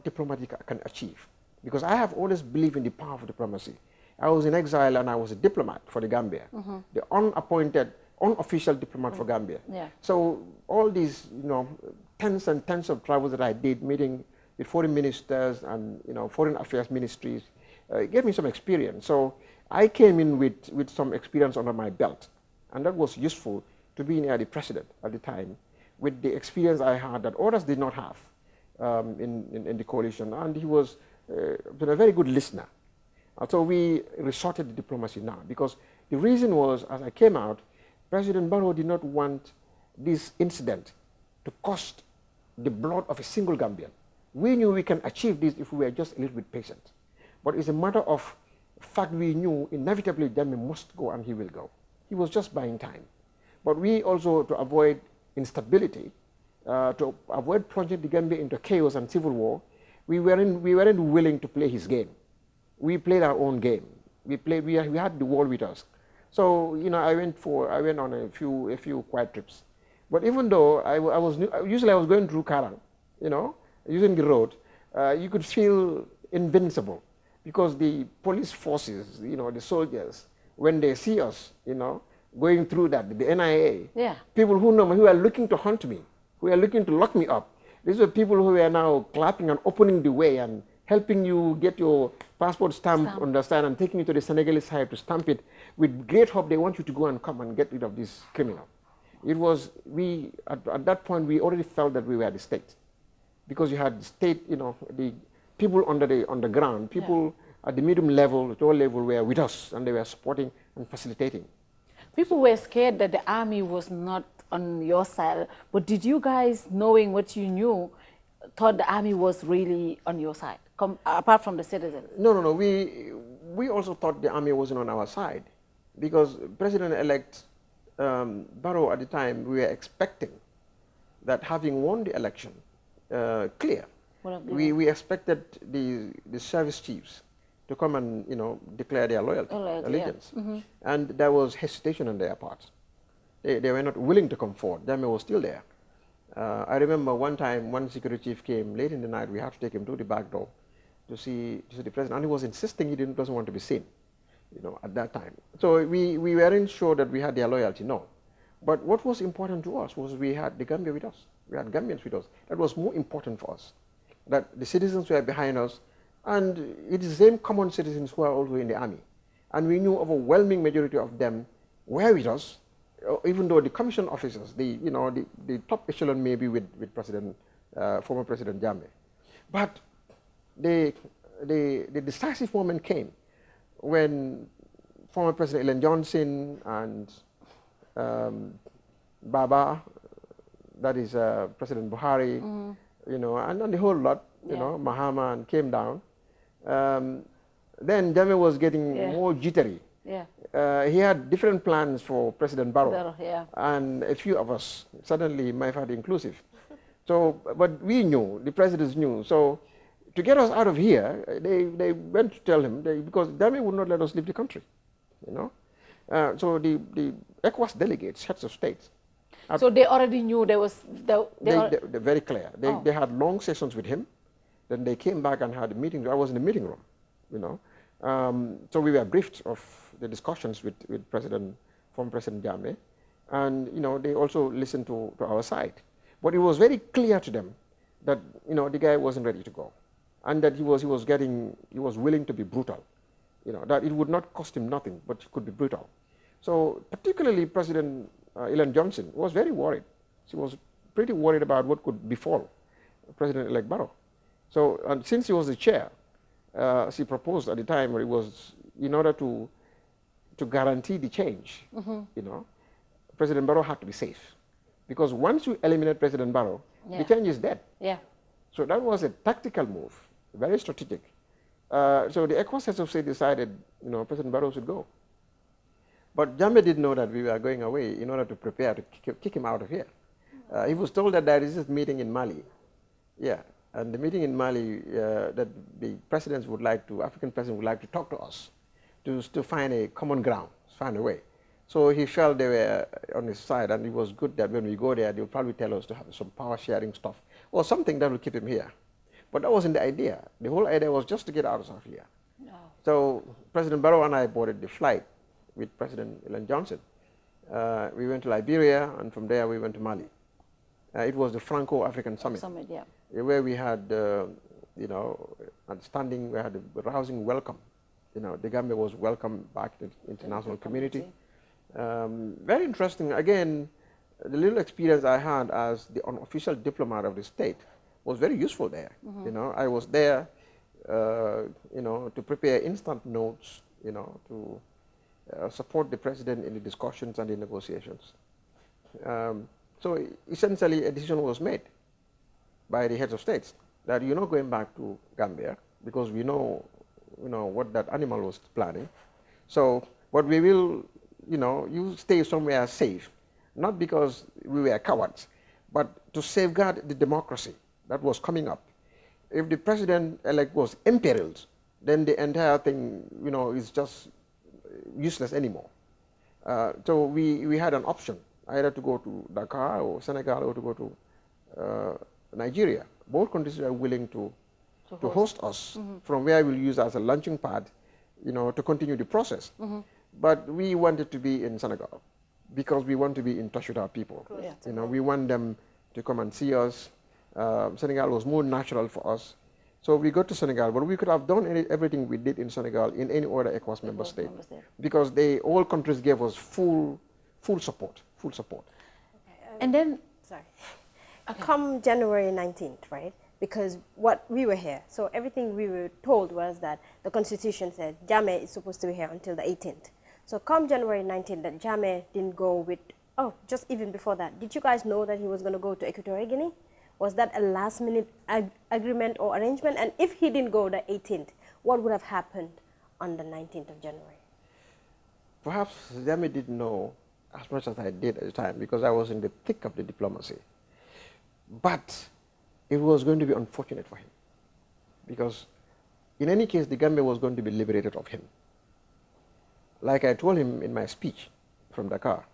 [SPEAKER 6] diplomacy can achieve. Because I have always believed in the power of diplomacy. I was in exile and I was a diplomat for the Gambia, the unappointed, unofficial diplomat for Gambia. Yeah. So all these, you know, tens and tens of travels that I did, meeting with foreign ministers and, you know, foreign affairs ministries, gave me some experience. So I came in with some experience under my belt, and that was useful to be near the president at the time, with the experience I had that others did not have in the coalition, and he was been a very good listener. So we resorted to diplomacy now, because the reason was, as I came out, President Barrow did not want this incident to cost the blood of a single Gambian. We knew we can achieve this if we were just a little bit patient. But it's a matter of fact we knew inevitably Jammeh must go and he will go. He was just buying time. But we also, to avoid instability, to avoid plunging the Gambia into chaos and civil war, we weren't willing to play his game. We played our own game. We had the world with us. So, you know, I went on a few quiet trips. But even though usually I was going through Karang, you know, using the road, you could feel invincible because the police forces, you know, the soldiers, when they see us, you know, going through that, the NIA, people who know me, who are looking to hunt me, who are looking to lock me up. These are people who are now clapping and opening the way and helping you get your passport stamp, understand, and taking you to the Senegalese side to stamp it with great hope they want you to go and come and get rid of this criminal. It was, at that point, we already felt that we were the state. Because you had the state, you know, the people on the ground, people at the medium level, at all level were with us, and they were supporting and facilitating.
[SPEAKER 5] People were scared that the army was not on your side, but did you guys, knowing what you knew, thought the army was really on your side, apart from the citizens?
[SPEAKER 6] No. We also thought the army wasn't on our side, because President-elect Barrow at the time, we were expecting that having won the election, clear, we expected the service chiefs to come and, you know, declare their allegiance. And there was hesitation on their part. They were not willing to come forward. Jammeh was still there. I remember one time, one security chief came late in the night. We had to take him to the back door to see the president, and he was insisting he doesn't want to be seen, you know, at that time. So we weren't sure that we had their loyalty, no. But what was important to us was we had the Gambia with us. We had Gambians with us. That was more important for us, that the citizens were behind us, and it is the same common citizens who are also in the army. And we knew overwhelming majority of them were with us, even though the commission officers, the top echelon may be with former President Jammeh. But the decisive moment came when former President Ellen Johnson and Baba, that is President Buhari, you know, and the whole lot, you know, Mahama, and came down. Then Jammeh was getting more jittery. He had different plans for President Barrow, and a few of us, suddenly my father inclusive. So, but we knew, the presidents knew. So, to get us out of here, they went to tell him, because Jammeh would not let us leave the country, you know. So the ECOWAS delegates, heads of states.
[SPEAKER 5] So they already knew there was...
[SPEAKER 6] They're very clear. They had long sessions with him. Then they came back and had a meeting. I was in the meeting room, you know. So we were briefed of the discussions with former President Jammeh. And, you know, they also listened to our side. But it was very clear to them that, you know, the guy wasn't ready to go. And that he was willing to be brutal. You know, that it would not cost him nothing, but he could be brutal. So particularly President Ellen Johnson was very worried. She was pretty worried about what could befall President-elect Barrow. So, and since he was the chair, she proposed at the time where it was in order to guarantee the change, you know, President Barrow had to be safe. Because once you eliminate President Barrow, the change is dead. So that was a tactical move, very strategic. So the ECOWAS heads of state decided, you know, President Barrow should go. But Jammeh didn't know that we were going away in order to prepare to kick him out of here. He was told that there is this meeting in Mali. And the meeting in Mali, that the presidents would like to, African presidents would like to talk to us to find a common ground, find a way. So he felt they were on his side, and it was good that when we go there, they'll probably tell us to have some power sharing stuff or something that will keep him here. But that wasn't the idea. The whole idea was just to get out of here. So President Barrow and I boarded the flight with President Ellen Johnson. We went to Liberia, and from there we went to Mali. It was the Franco-African Summit, where we had, you know, understanding, we had a rousing welcome. You know, the Gambia was welcomed back to the international community. Very interesting. Again, the little experience I had as the unofficial diplomat of the state was very useful there. You know, I was there, you know, to prepare instant notes, you know, to support the president in the discussions and the negotiations. So essentially a decision was made. by the heads of states that you're not going back to Gambia because we know, what that animal was planning. So, but we will, you stay somewhere safe, not because we were cowards, but to safeguard the democracy that was coming up. If the president-elect was imperiled, then the entire thing, is just useless anymore. So we had an option, either to go to Dakar or Senegal or to go to Nigeria. Both countries were willing to host us from where we'll use as a launching pad, to continue the process. But we wanted to be in Senegal because we want to be in touch with our people. We want them to come and see us. Senegal was more natural for us. So we got to Senegal, but we could have done everything we did in Senegal in any other ECOWAS member state because all countries gave us full support.
[SPEAKER 7] And then, come January 19th, right? Because what we were here, so everything we were told was that the Constitution said Jammeh is supposed to be here until the 18th. So come January 19th, that Jammeh didn't go with, just even before that, did you guys know that he was going to go to Equatorial Guinea? Was that a last-minute agreement or arrangement? And if he didn't go the 18th, what would have happened on the 19th of January?
[SPEAKER 6] Perhaps Jammeh didn't know as much as I did at the time because I was in the thick of the diplomacy. But it was going to be unfortunate for him because in any case, the Gambia was going to be liberated of him. Like I told him in my speech from Dakar,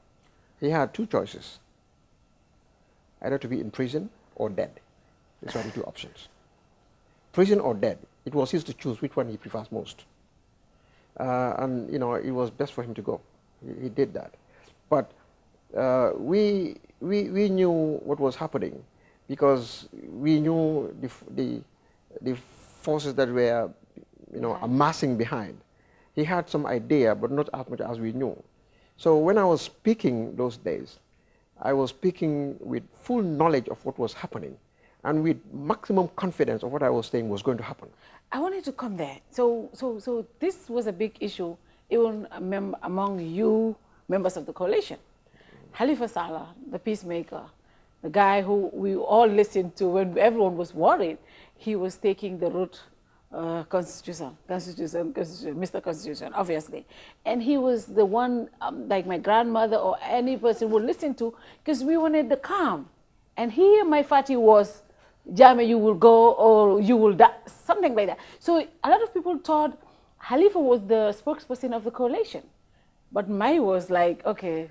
[SPEAKER 6] he had two choices, either to be in prison or dead. These are the two options. Prison or dead. It was his to choose which one he prefers most. And it was best for him to go. He did that. But we knew what was happening because we knew the forces that were amassing behind. He had some idea, but not as much as we knew. So when I was speaking those days, I was speaking with full knowledge of what was happening and with maximum confidence of what I was saying was going to happen.
[SPEAKER 5] I wanted to come there. So this was a big issue even among you members of the coalition. Halifa Sallah, the peacemaker, the guy who we all listened to when everyone was worried, he was taking the route Constitution, Mr. Constitution, obviously. And he was the one, like my grandmother or any person would listen to, because we wanted the calm. And here my Fati was, Jammeh, you will go or you will die, something like that. So a lot of people thought Halifa was the spokesperson of the coalition. But Mai was like, okay,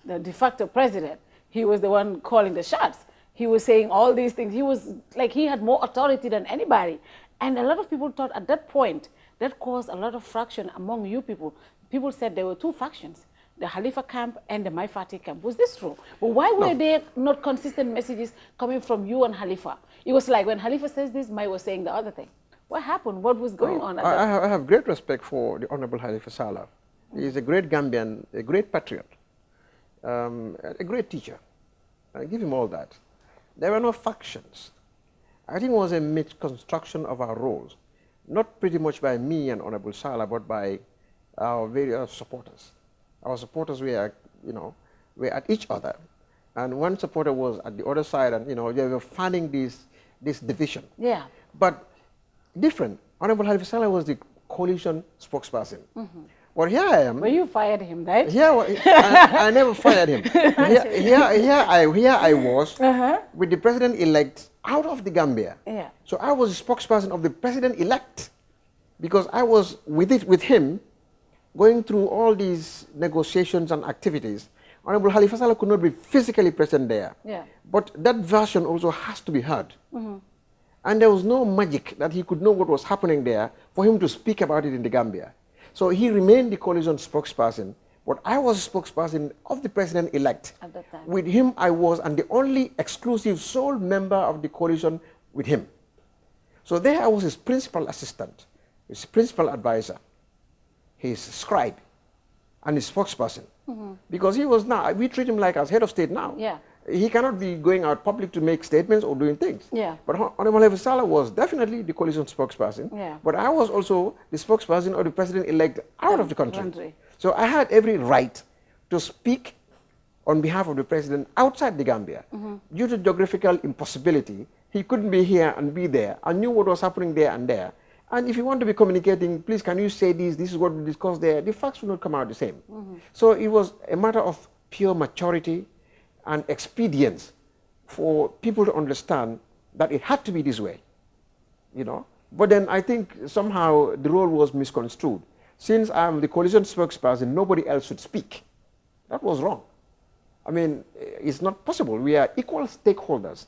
[SPEAKER 5] the de facto president. He was the one calling the shots. He was saying all these things. He was like, he had more authority than anybody. And a lot of people thought at that point, that caused a lot of fraction among you people. People said there were two factions, the Halifa camp and the Mai Fati camp. Was this true? But why were there not consistent messages coming from you and Halifa? It was like when Halifa says this, Mai was saying the other thing. What happened? What was going on at that time?
[SPEAKER 6] I have great respect for the Honorable Halifa Sallah. He is a great Gambian, a great patriot, a great teacher. I give him all that. There were no factions. I think it was a misconstruction of our roles, not pretty much by me and Honorable Sallah, but by our various supporters. Our supporters were, were at each other. And one supporter was at the other side, and, they were finding this division.
[SPEAKER 5] Yeah.
[SPEAKER 6] But different. Honorable Halifa Sallah was the coalition spokesperson. Well, here I am.
[SPEAKER 5] Well, you fired him, right?
[SPEAKER 6] Here, I never fired him. Here I was with the president-elect out of the Gambia.
[SPEAKER 5] Yeah.
[SPEAKER 6] So I was the spokesperson of the president-elect because I was with him going through all these negotiations and activities. Honorable Halifa Sallah could not be physically present there.
[SPEAKER 5] Yeah.
[SPEAKER 6] But that version also has to be heard. And there was no magic that he could know what was happening there for him to speak about it in the Gambia. So he remained the coalition spokesperson, but I was a spokesperson of the president-elect.
[SPEAKER 5] At that time.
[SPEAKER 6] With him, I was, and the only exclusive sole member of the coalition with him. So there I was his principal assistant, his principal advisor, his scribe, and his spokesperson. Because he was now, we treat him like as head of state now.
[SPEAKER 5] Yeah.
[SPEAKER 6] He cannot be going out public to make statements or doing things.
[SPEAKER 5] Yeah.
[SPEAKER 6] But Honorable Halifa Sallah was definitely the coalition spokesperson.
[SPEAKER 5] Yeah.
[SPEAKER 6] But I was also the spokesperson of the president-elect out of the country. So I had every right to speak on behalf of the president outside the Gambia. Due to geographical impossibility, He couldn't be here and be there. I knew what was happening there and there. And if you want to be communicating, please, can you say this? This is what we discussed there. The facts will not come out the same. So it was a matter of pure maturity and expedience for people to understand that it had to be this way, you know. But then I think somehow the role was misconstrued. Since I'm the coalition spokesperson, nobody else should speak. That was wrong. I mean, it's not possible. We are equal stakeholders.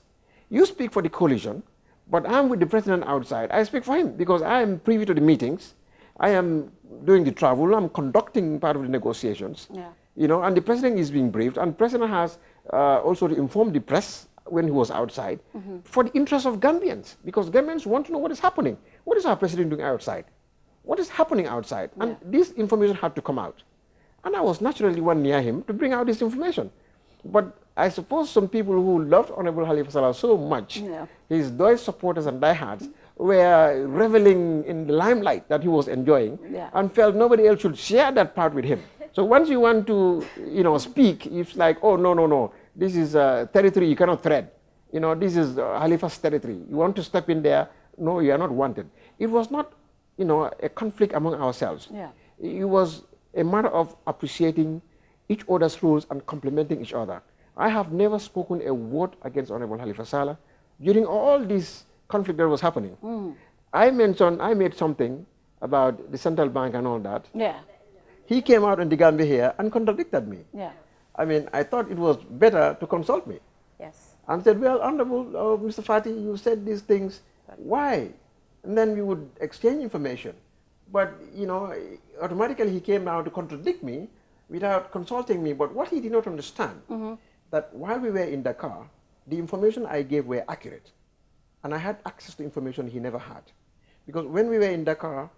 [SPEAKER 6] You speak for the coalition, but I'm with the president outside. I speak for him because I am privy to the meetings. I am doing the travel. I'm conducting part of the negotiations. Yeah. You know, and the president is being briefed, and the president has also informed the press when he was outside for the interest of Gambians, because Gambians want to know what is happening. What is our president doing outside? What is happening outside? And this information had to come out. And I was naturally one near him to bring out this information. But I suppose some people who loved Honorable Halifa Sallah so much, his Deutsch supporters and diehards, were reveling in the limelight that he was enjoying and felt nobody else should share that part with him. So once you want to, you know, speak, it's like, oh, no, no, no. This is territory you cannot tread. You know, this is Halifa's territory. You want to step in there? No, you are not wanted. It was not, you know, a conflict among ourselves. It was a matter of appreciating each other's rules and complementing each other. I have never spoken a word against Honorable Halifa Sallah during all this conflict that was happening. I made something about the central bank and all that. He came out in the Gambia here and contradicted me. I mean, I thought it was better to consult me. And said, well, Honorable Mr. Fati, you said these things. Why? And then we would exchange information. But, you know, automatically he came now to contradict me without consulting me. But what he did not understand, that while we were in Dakar, the information I gave were accurate. And I had access to information he never had. Because when we were in Dakar,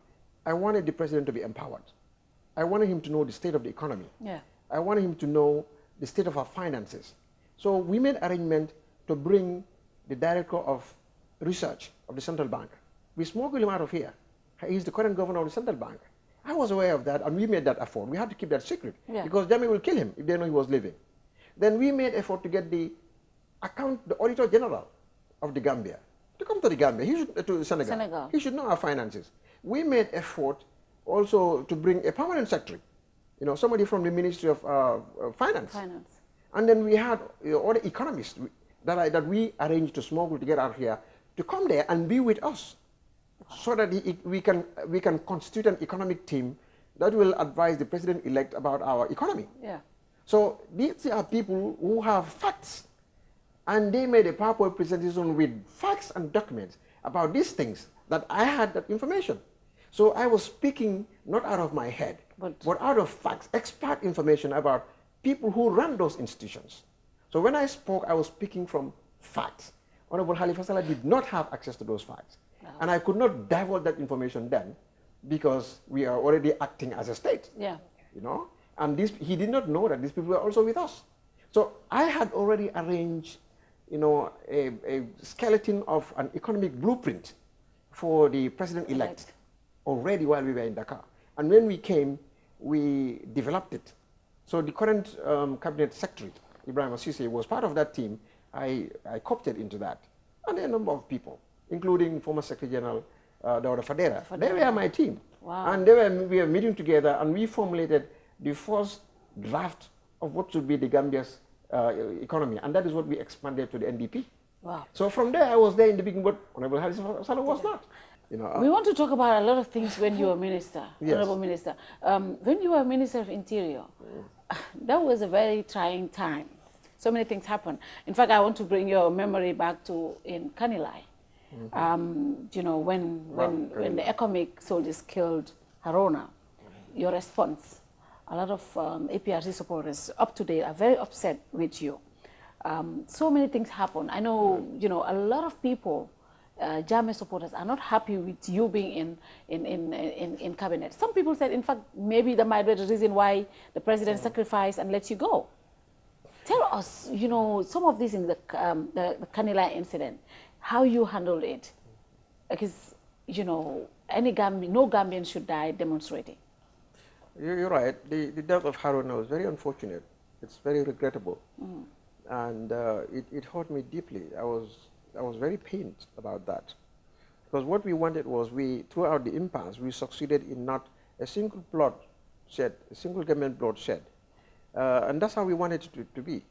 [SPEAKER 6] I wanted the president to be empowered. I wanted him to know the state of the economy. I wanted him to know the state of our finances. So we made arrangement to bring the director of research of the central bank. We smuggled him out of here. He's the current governor of the central bank. I was aware of that, and we made that effort. We had to keep that secret because Jami will kill him if they know he was leaving. Then we made effort to get the auditor general of the Gambia to come to the Gambia. He should to Senegal. He should know our finances. We made effort also to bring a permanent secretary, you know, somebody from the Ministry of Finance. And then we had other economists that we arranged to smuggle to get out of here to come there and be with us, so that we can constitute an economic team that will advise the president-elect about our economy. So these are people who have facts, and they made a PowerPoint presentation with facts and documents about these things that I had that information. So I was speaking not out of my head, but out of facts, expert information about people who run those institutions. So when I spoke, I was speaking from facts. Honorable Halifa Sallah did not have access to those facts. And I could not divulge that information then because we are already acting as a state. You know? And he did not know that these people were also with us. So I had already arranged, you know, a skeleton of an economic blueprint for the president-elect already while we were in Dakar. And when we came, we developed it. So the current cabinet secretary, Ibrahim Assisi, was part of that team. I co-opted into that. And a number of people, including former Secretary General Dr. Fadera. They were my team. And we were meeting together, and we formulated the first draft of what should be the Gambia's economy. And that is what we expanded to the NDP. So from there, I was there in the beginning, but Honorable Halifa Sallah was not. You know,
[SPEAKER 5] we want to talk about a lot of things when you were minister, Honorable Minister. When you were Minister of Interior, that was a very trying time. So many things happened. In fact, I want to bring your memory back to in Kanilai. You know, when the economic soldiers killed Harona, your response, a lot of APRC supporters up to date are very upset with you. So many things happen. I know, you know, a lot of people, Jammeh supporters, are not happy with you being in cabinet. Some people said, in fact, maybe that might be the reason why the president sacrificed and let you go. Tell us, you know, some of these in the Kanilai incident, how you handled it. Because, you know, no Gambian should die demonstrating.
[SPEAKER 6] You're right. The death of Haruna was very unfortunate. It's very regrettable. And it hurt me deeply. I was I was very pained about that. Because what we wanted was throughout the impasse, we succeeded in not a single blood shed, a single government blood shed. And that's how we wanted it to be.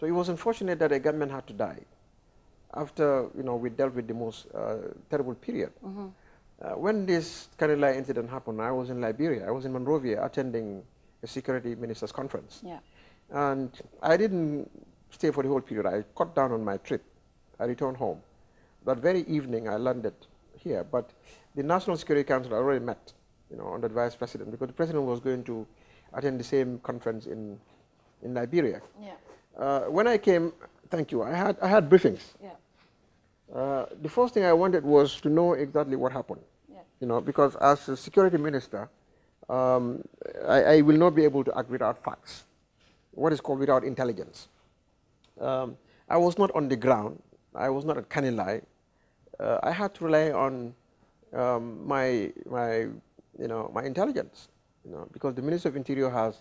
[SPEAKER 6] So it was unfortunate that a government had to die after, we dealt with the most terrible period. When this Kanilai incident happened, I was in Liberia. I was in Monrovia attending a security ministers conference.
[SPEAKER 5] Yeah.
[SPEAKER 6] And I didn't stay for the whole period. I cut down on my trip. I returned home. That very evening, I landed here. But the National Security Council already met, under the vice president, because the president was going to attend the same conference in Liberia.
[SPEAKER 5] Yeah.
[SPEAKER 6] When I came, thank you, I had briefings.
[SPEAKER 5] Yeah.
[SPEAKER 6] The first thing I wanted was to know exactly what happened. Yeah. Because as a security minister, I will not be able to act without facts, what is called without intelligence. I was not on the ground. I was not at Kanilai. I had to rely on my intelligence, because the Minister of Interior has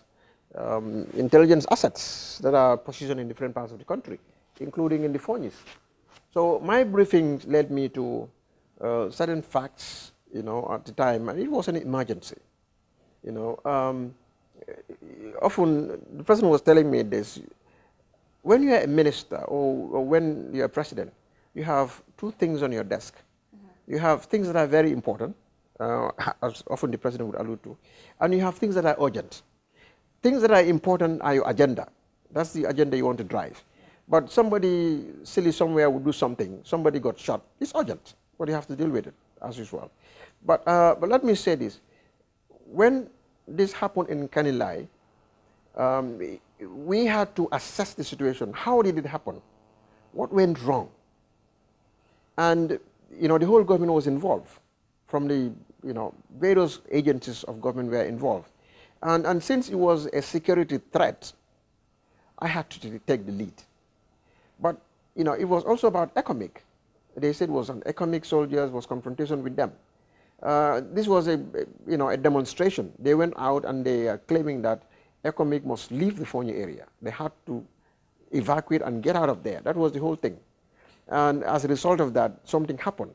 [SPEAKER 6] intelligence assets that are positioned in different parts of the country, including in the Fonies. So my briefings led me to certain facts, at the time, and it was an emergency. Often the president was telling me this: when you are a minister or when you are president, you have two things on your desk. You have things that are very important, as often the president would allude to, and you have things that are urgent. Things that are important are your agenda. That's the agenda you want to drive. But somebody silly somewhere would do something, somebody got shot, it's urgent, but you have to deal with it, as usual. But let me say this. When this happened in Kanilai, we had to assess the situation. How did it happen? What went wrong? And the whole government was involved. From the various agencies of government were involved. And since it was a security threat, I had to take the lead. But it was also about economic. They said it was an economic soldiers, was confrontation with them. This was a demonstration. They went out and they are claiming that economic must leave the Fonya area. They had to evacuate and get out of there. That was the whole thing. And as a result of that, something happened.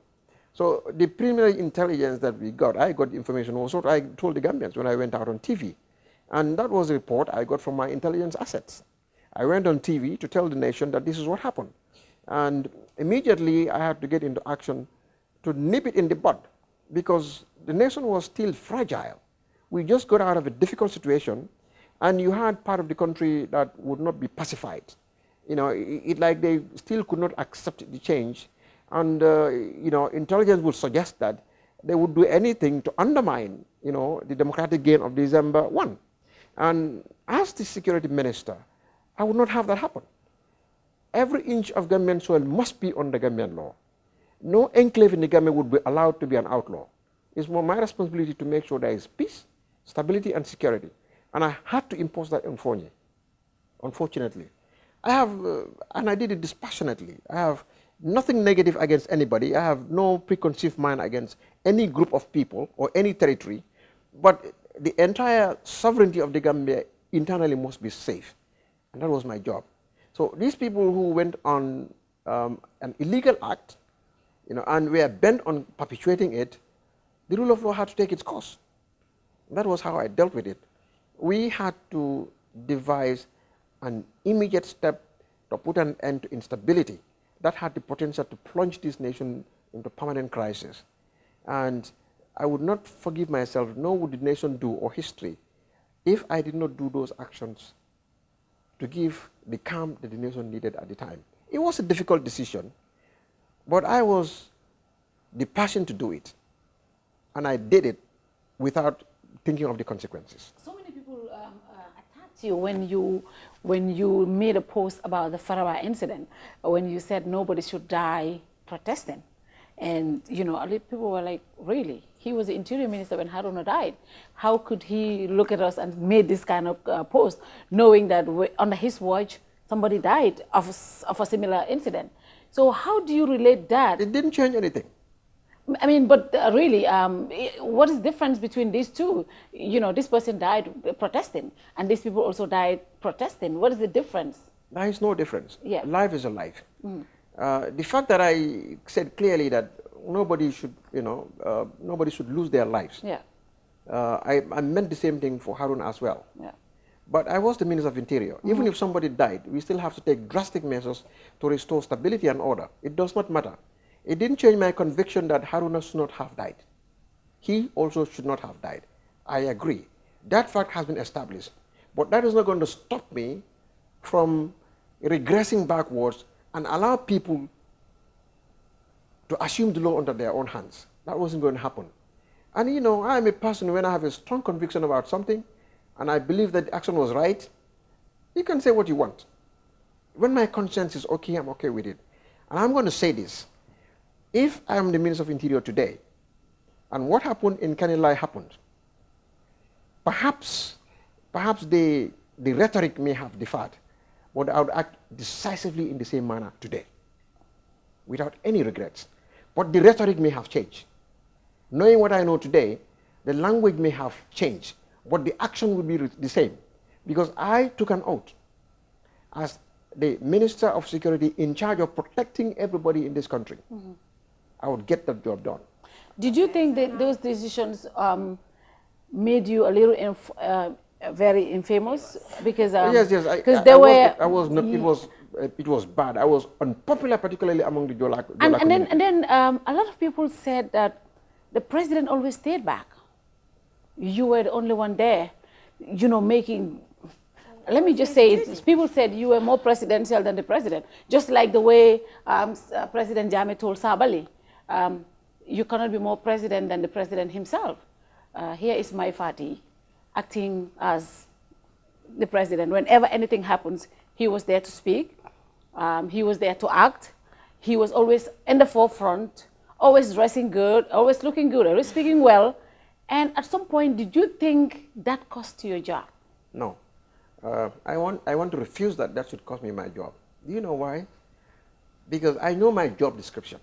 [SPEAKER 6] So the preliminary intelligence that we got, I got the information also, I told the Gambians when I went out on TV. And that was a report I got from my intelligence assets. I went on TV to tell the nation that this is what happened. And immediately I had to get into action to nip it in the bud, because the nation was still fragile. We just got out of a difficult situation, and you had part of the country that would not be pacified. It like they still could not accept the change. And, intelligence would suggest that they would do anything to undermine, the democratic gain of December 1. And as the security minister, I would not have that happen. Every inch of Gambian soil must be under Gambian law. No enclave in the Gambia would be allowed to be an outlaw. It's more my responsibility to make sure there is peace, stability, and security. And I had to impose that on Fonye, unfortunately. I have, and I did it dispassionately. I have nothing negative against anybody. I have no preconceived mind against any group of people or any territory. But the entire sovereignty of the Gambia internally must be safe. And that was my job. So these people who went on an illegal act, and were bent on perpetuating it, the rule of law had to take its course. That was how I dealt with it. We had to devise an immediate step to put an end to instability that had the potential to plunge this nation into permanent crisis. And I would not forgive myself, nor would the nation do, or history, if I did not do those actions to give the calm that the nation needed at the time. It was a difficult decision, but I was the passion to do it. And I did it without thinking of the consequences.
[SPEAKER 5] So many people attacked you when you made a post about the Farawa incident, when you said nobody should die protesting. And, people were like, really? He was the interior minister when Haruna died. How could he look at us and made this kind of post, knowing that under his watch, somebody died of a similar incident? So how do you relate that?
[SPEAKER 6] It didn't change anything.
[SPEAKER 5] I mean, but really, what is the difference between these two? This person died protesting, and these people also died protesting. What is the difference?
[SPEAKER 6] There is no difference.
[SPEAKER 5] Yeah.
[SPEAKER 6] Life is a life. The fact that I said clearly that nobody should, nobody should lose their lives.
[SPEAKER 5] Yeah.
[SPEAKER 6] I meant the same thing for Harun as well.
[SPEAKER 5] Yeah.
[SPEAKER 6] But I was the Minister of Interior. Even if somebody died, we still have to take drastic measures to restore stability and order. It does not matter. It didn't change my conviction that Haruna should not have died. He also should not have died. I agree. That fact has been established. But that is not going to stop me from regressing backwards and allow people to assume the law under their own hands. That wasn't going to happen. And I'm a person, when I have a strong conviction about something, and I believe that the action was right, you can say what you want. When my conscience is okay, I'm okay with it. And I'm going to say this. If I'm the Minister of Interior today, and what happened in Kanilai happened, perhaps the rhetoric may have differed, but I would act decisively in the same manner today, without any regrets. But the rhetoric may have changed. Knowing what I know today, the language may have changed, but the action would be the same. Because I took an oath as the Minister of Security in charge of protecting everybody in this country. I would get that job done.
[SPEAKER 5] Did you think that those decisions made you a little very infamous? Because
[SPEAKER 6] yes,
[SPEAKER 5] because they were.
[SPEAKER 6] It was bad. I was unpopular, particularly among the Jola
[SPEAKER 5] community. And then a lot of people said that the president always stayed back. You were the only one there, making. Let me just say it. People said you were more presidential than the president, just like the way President Jammeh told Sabali. You cannot be more president than the president himself. Here is my Fati acting as the president. Whenever anything happens, he was there to speak. He was there to act. He was always in the forefront, always dressing good, always looking good, always speaking well. And at some point, did you think that cost you your job?
[SPEAKER 6] No. I want to refuse that should cost me my job. Do you know why? Because I know my job description.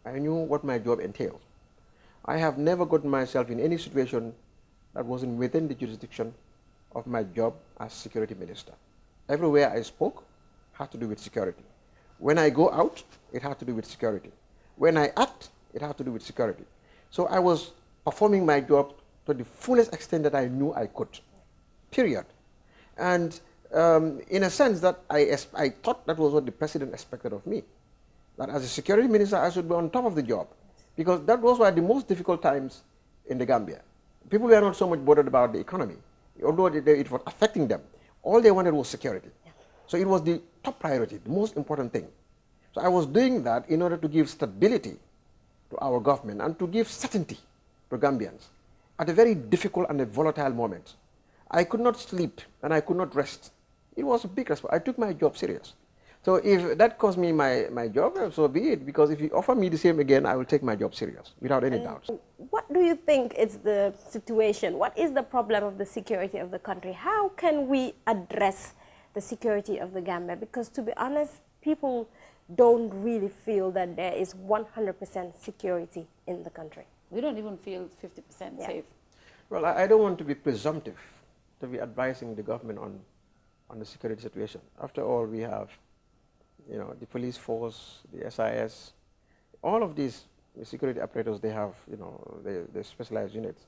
[SPEAKER 6] I knew what my job entailed. I have never gotten myself in any situation that wasn't within the jurisdiction of my job as security minister. Everywhere I spoke had to do with security. When I go out, it had to do with security. When I act, it had to do with security. So I was performing my job to the fullest extent that I knew I could, period. And in a sense that I thought that was what the president expected of me. That as a security minister, I should be on top of the job. Because that was one of the most difficult times in the Gambia. People were not so much bothered about the economy, although it was affecting them. All they wanted was security. So it was the top priority, the most important thing. So I was doing that in order to give stability to our government and to give certainty to Gambians at a very difficult and a volatile moment. I could not sleep and I could not rest. It was a big responsibility. I took my job serious. So if that cost me my job, so be it. Because if you offer me the same again, I will take my job serious, without any doubt.
[SPEAKER 7] What do you think is the situation? What is the problem of the security of the country? How can we address the security of the Gambia? Because to be honest, people don't really feel that there is 100% security in the country.
[SPEAKER 5] We don't even feel 50% safe.
[SPEAKER 6] Well, I don't want to be presumptive to be advising the government on the security situation. After all, we have the police force, the SIS, all of these security operators, they have, they specialized units.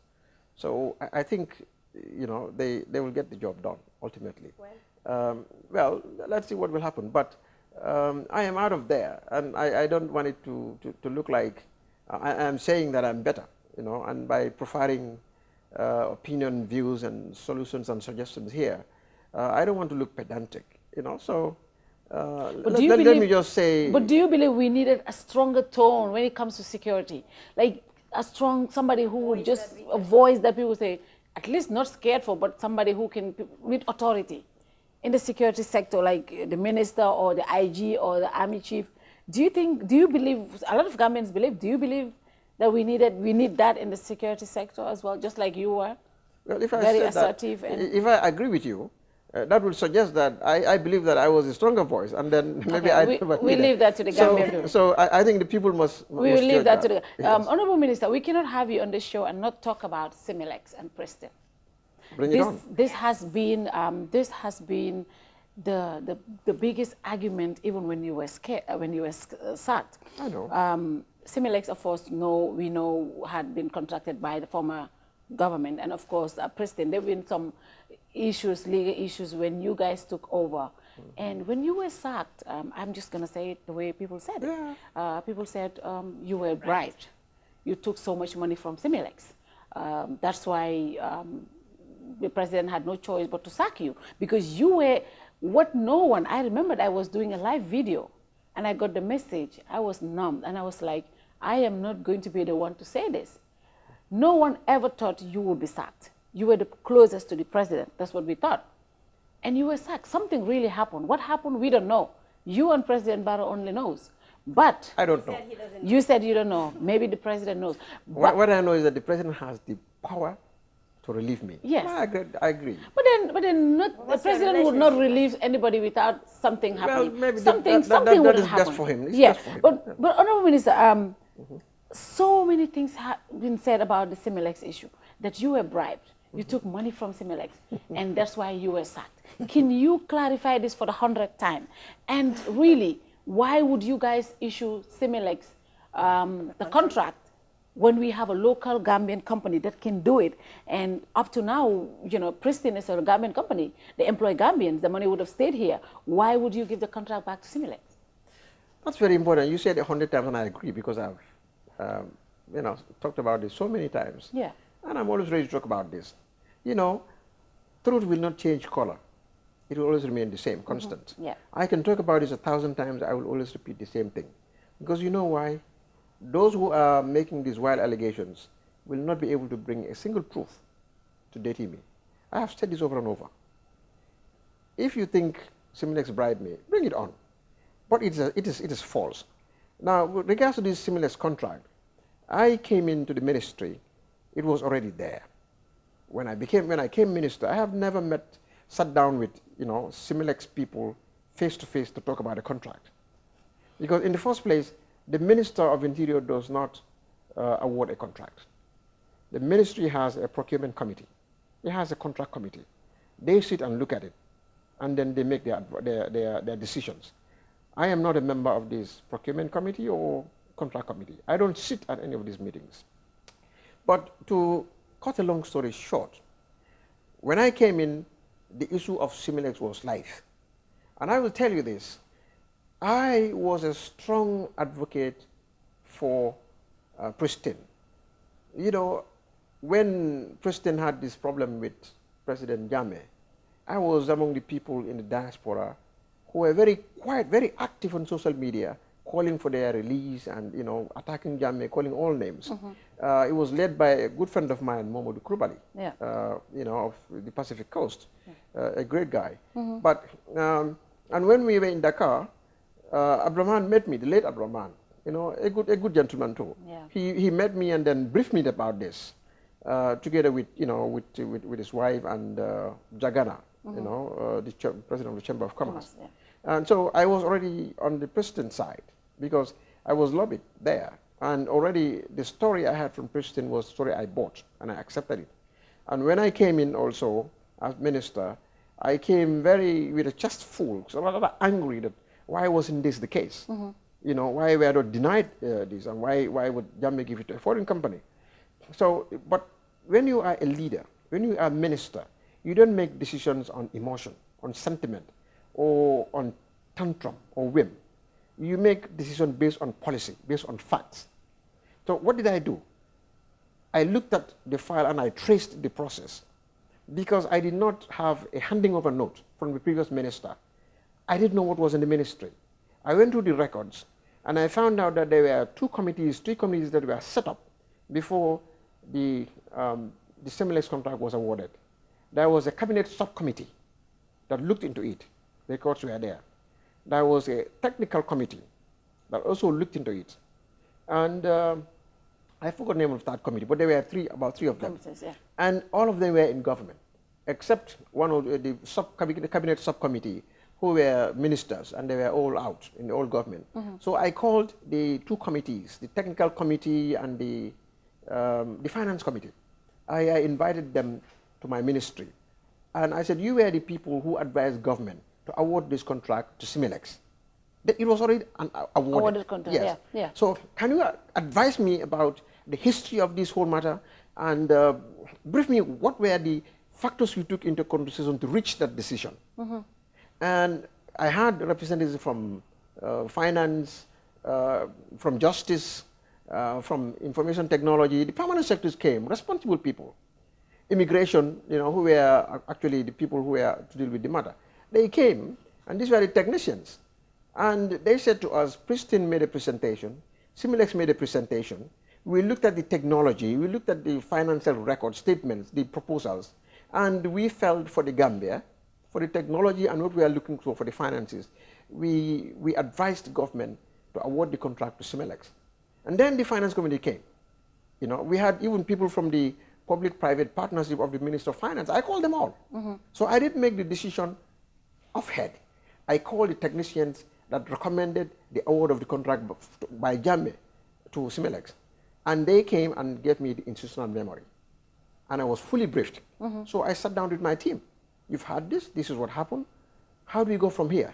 [SPEAKER 6] So I think, they will get the job done ultimately. Well, let's see what will happen. But I am out of there, and I don't want it to look like I am saying that I'm better, and by providing opinion, views, and solutions and suggestions here, I don't want to look pedantic, so let me just say...
[SPEAKER 5] But do you believe we needed a stronger tone when it comes to security? Like somebody who would just, a voice that people say, at least not scared for, but somebody who can, with authority in the security sector, like the minister or the IG or the army chief. Do you believe, a lot of Gambians believe, do you believe that we need that in the security sector as well, just like you were?
[SPEAKER 6] Well, if I
[SPEAKER 5] very
[SPEAKER 6] said
[SPEAKER 5] assertive.
[SPEAKER 6] That, if I agree with you, that would suggest that I believe that I was a stronger voice, and then maybe
[SPEAKER 5] we leave that to the Gambian.
[SPEAKER 6] So I think the people must.
[SPEAKER 5] We will leave that to the. Yes. Honorable Minister, we cannot have you on this show and not talk about Semlex and Preston.
[SPEAKER 6] Bring it on.
[SPEAKER 5] This has been the biggest argument, even when you were scared, when you were sacked.
[SPEAKER 6] I know.
[SPEAKER 5] Semlex, of course, we know had been contracted by the former government, and of course, President. There have been some issues, legal issues, when you guys took over. And when you were sacked, I'm just going to say it the way people said it. People said you were bribed. You took so much money from Semlex. That's why the president had no choice but to sack you, because you were what no one, I remembered I was doing a live video and I got the message. I was numb and I was like, I am not going to be the one to say this. No one ever thought you would be sacked. You were the closest to the president. That's what we thought. And you were sacked. Something really happened. What happened, we don't know. You and President Barrow only knows. But
[SPEAKER 6] I don't know.
[SPEAKER 5] You said you don't know. Maybe the president knows.
[SPEAKER 6] What I know is that the president has the power to relieve me.
[SPEAKER 5] Yes.
[SPEAKER 6] I agree.
[SPEAKER 5] But then the president would not relieve anybody without something happening.
[SPEAKER 6] Well, maybe
[SPEAKER 5] something
[SPEAKER 6] that
[SPEAKER 5] would
[SPEAKER 6] is
[SPEAKER 5] happen.
[SPEAKER 6] just for him. It's
[SPEAKER 5] Yeah.
[SPEAKER 6] just for him.
[SPEAKER 5] But Honorable Minister, so many things have been said about the Semlex issue, that you were bribed. You took money from Semlex, and that's why you were sacked. Can you clarify this for the 100th time? And really, why would you guys issue Semlex the contract when we have a local Gambian company that can do it? And up to now, you know, Pristine is a Gambian company. They employ Gambians. The money would have stayed here. Why would you give the contract back to Semlex?
[SPEAKER 6] That's very important. You said 100 times, and I agree, because I've you know, talked about this so many times.
[SPEAKER 5] Yeah.
[SPEAKER 6] And I'm always ready to talk about this. You know, truth will not change color. It will always remain the same, constant.
[SPEAKER 5] Yeah.
[SPEAKER 6] I can talk about this 1,000 times. I will always repeat the same thing. Because you know why? Those who are making these wild allegations will not be able to bring a single proof to dirty me. I have said this over and over. If you think Semlex bribed me, bring it on. But it is false. Now, with regards to this Semlex contract, I came into the ministry, it was already there. When I came minister, I have never sat down with, you know, Semlex people face to face to talk about a contract. Because in the first place, the Minister of Interior does not award a contract. The ministry has a procurement committee. It has a contract committee. They sit and look at it, and then they make their decisions. I am not a member of this procurement committee or contract committee. I don't sit at any of these meetings. But to cut a long story short, when I came in, the issue of Semlex was live. And I will tell you this, I was a strong advocate for Pristine. You know, when Pristine had this problem with President Jammeh, I was among the people in the diaspora who were very quiet, very active on social media, calling for their release and, you know, attacking Jammeh, calling all names. It was led by a good friend of mine, Momodu Krubali, you know, of the Pacific Coast, a great guy. But, and when we were in Dakar, Abdurrahman met me, the late Abdurrahman, you know, a good gentleman too. He met me and then briefed me about this, together with, you know, with his wife and Jagana, you know, the president of the Chamber of Commerce. And so I was already on the Pristine side because I was lobbied there. And already the story I had from Pristine was the story I bought, and I accepted it. And when I came in also as minister, I came with a chest full, because I was a little angry that why wasn't this the case? You know, why were not denied this, and why would Jammeh give it to a foreign company? So, but when you are a leader, when you are a minister, you don't make decisions on emotion, on sentiment, or on tantrum or whim. You make decisions based on policy, based on facts. So what did I do? I looked at the file and I traced the process. Because I did not have a handing over note from the previous minister, I didn't know what was in the ministry. I went through the records and I found out that there were three committees that were set up before the Semlex contract was awarded. There was a cabinet subcommittee that looked into it. Records were there. There was a technical committee that also looked into it. And I forgot the name of that committee, but there were about three of them. And all of them were in government, except one of the cabinet subcommittee, who were ministers, and they were all out in the old government. So I called the two committees, the technical committee and the finance committee. I invited them to my ministry. And I said, you were the people who advised government to award this contract to Semlex. It was already awarded contract. Yes.
[SPEAKER 5] Yeah.
[SPEAKER 6] So can you advise me about the history of this whole matter and brief me what were the factors you took into consideration to reach that decision? And I had representatives from finance, from justice, from information technology. The permanent sectors came, responsible people. Immigration, who were actually the people who were to deal with the matter. They came, and these were the technicians. And they said to us, Pristine made a presentation, Semlex made a presentation. We looked at the technology, we looked at the financial record statements, the proposals, and we felt for the Gambia, for the technology and what we are looking for the finances, we advised the government to award the contract to Semlex. And then the finance committee came. We had even people from the public-private partnership of the Minister of Finance. I called them all. So I didn't make the decision off-head. I called the technicians that recommended the award of the contract by Jammeh to Semlex. And they came and gave me the institutional memory. And I was fully briefed. So I sat down with my team. You've had this is what happened. How do we go from here?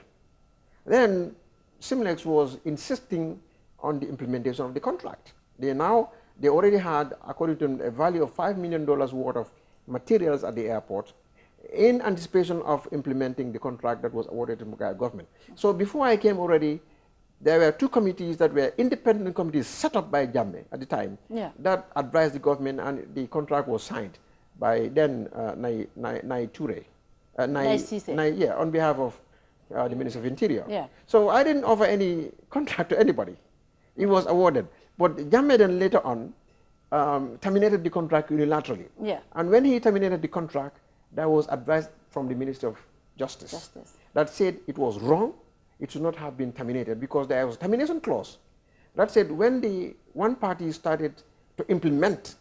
[SPEAKER 6] Then Semlex was insisting on the implementation of the contract. They already had, according to them, a value of $5 million worth of materials at the airport in anticipation of implementing the contract that was awarded to the government. So before I came already, there were two committees that were independent committees set up by Jammeh at the time that advised the government, and the contract was signed by then Nai Toure. On behalf of the Minister of Interior. So I didn't offer any contract to anybody. It was awarded. But Jammeh then later on terminated the contract unilaterally. And when he terminated the contract, there was advice from the Minister of Justice that said it was wrong, it should not have been terminated because there was a termination clause that said when the one party started to implement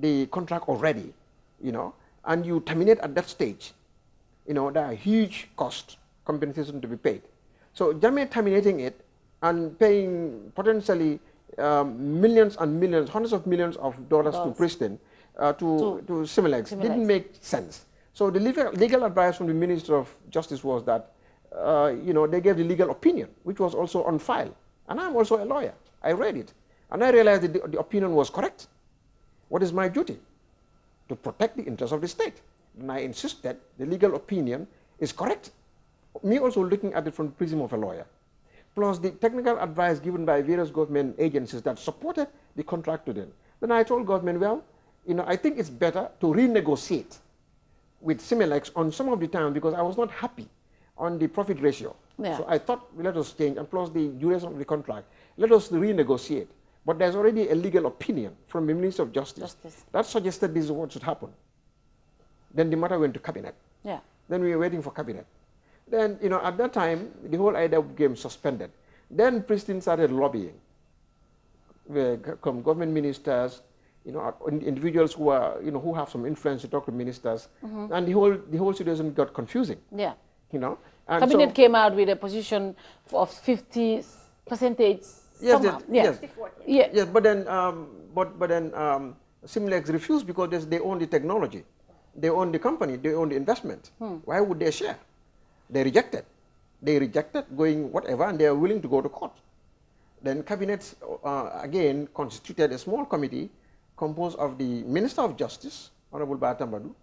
[SPEAKER 6] the contract already, and you terminate at that stage, there are huge cost compensation to be paid. So Jammeh terminating it and paying potentially millions and millions, hundreds of millions of dollars to Pristine, to Semlex didn't make sense. So the legal advice from the Minister of Justice was that, they gave the legal opinion, which was also on file. And I'm also a lawyer. I read it. And I realized that the opinion was correct. What is my duty? To protect the interests of the state. And I insisted the legal opinion is correct. Me also looking at it from the prism of a lawyer. Plus the technical advice given by various government agencies that supported the contract to them. Then I told government, well, I think it's better to renegotiate with Semlex on some of the time because I was not happy on the profit ratio. So I thought, let us change, and plus the duration of the contract, let us renegotiate. But there's already a legal opinion from the Minister of Justice that suggested this is what should happen. Then the matter went to cabinet. Then we were waiting for cabinet. Then, at that time, the whole idea became suspended. Then Pristine started lobbying. Government ministers, individuals who are, who have some influence to talk to ministers, and the whole situation got confusing. And
[SPEAKER 5] Cabinet came out with a position of 50%.
[SPEAKER 6] Yes, but then Semlex refused because they own the technology, they own the company, they own the investment. Why would they share? They rejected. They rejected going whatever, and they are willing to go to court. Then cabinet again constituted a small committee composed of the Minister of Justice, Honorable Batambadu,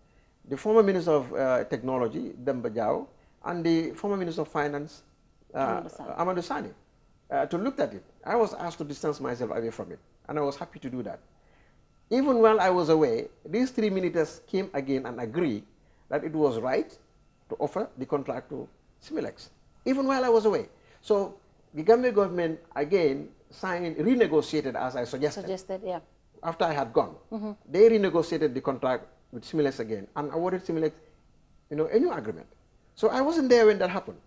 [SPEAKER 6] the former Minister of Technology, Demba Jao, and the former Minister of Finance, Ahmad Sani, to look at it. I was asked to distance myself away from it, and I was happy to do that. Even while I was away, these three ministers came again and agreed that it was right to offer the contract to Semlex, even while I was away. So the Gambia government again renegotiated as I suggested. After I had gone, they renegotiated the contract with Semlex again and awarded Semlex, a new agreement. So I wasn't there when that happened.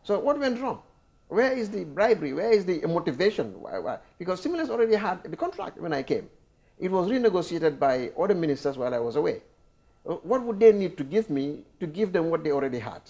[SPEAKER 6] So what went wrong? Where is the bribery? Where is the motivation? Why? Because Semlex already had the contract when I came. It was renegotiated by other ministers while I was away. What would they need to give me to give them what they already had?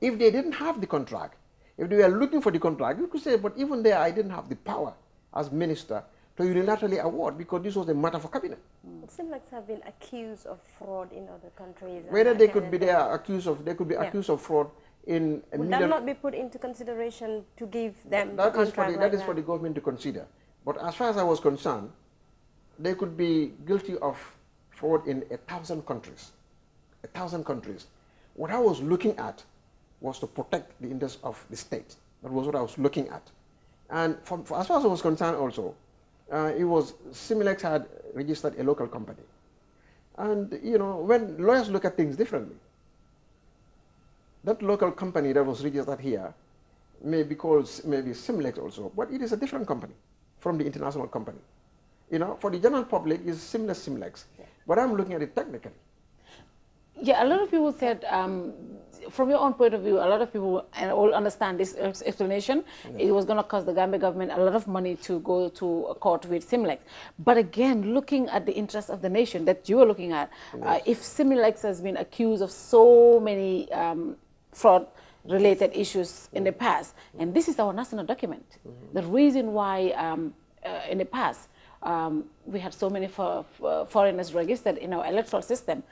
[SPEAKER 6] If they didn't have the contract, if they were looking for the contract, you could say, but even there I didn't have the power as minister to unilaterally award because this was a matter for cabinet.
[SPEAKER 7] Semlex have been accused of fraud in other countries.
[SPEAKER 6] Whether they could be accused of, accused of fraud in a
[SPEAKER 7] Would
[SPEAKER 6] million...
[SPEAKER 7] that not be put into consideration to give them
[SPEAKER 6] that
[SPEAKER 7] the
[SPEAKER 6] is for
[SPEAKER 7] contract
[SPEAKER 6] that is for the government to consider. But as far as I was concerned, they could be guilty of fraud in 1,000 countries. 1,000 countries. What I was looking at was to protect the interests of the state. That was what I was looking at. And as far as I was concerned also, it was Semlex had registered a local company. And, you know, when lawyers look at things differently, that local company that was registered here may be called maybe Semlex also, but it is a different company from the international company. You know, for the general public, it's Semlex. Yeah. But I'm looking at it technically.
[SPEAKER 5] Yeah, a lot of people said, from your own point of view, a lot of people all understand this explanation. Yes. It was going to cost the Gambia government a lot of money to go to a court with Semlex. But again, looking at the interests of the nation that you are looking at, yes. If Semlex has been accused of so many fraud-related issues in the past, and this is our national document, the reason why in the past we had so many foreigners registered in our electoral system,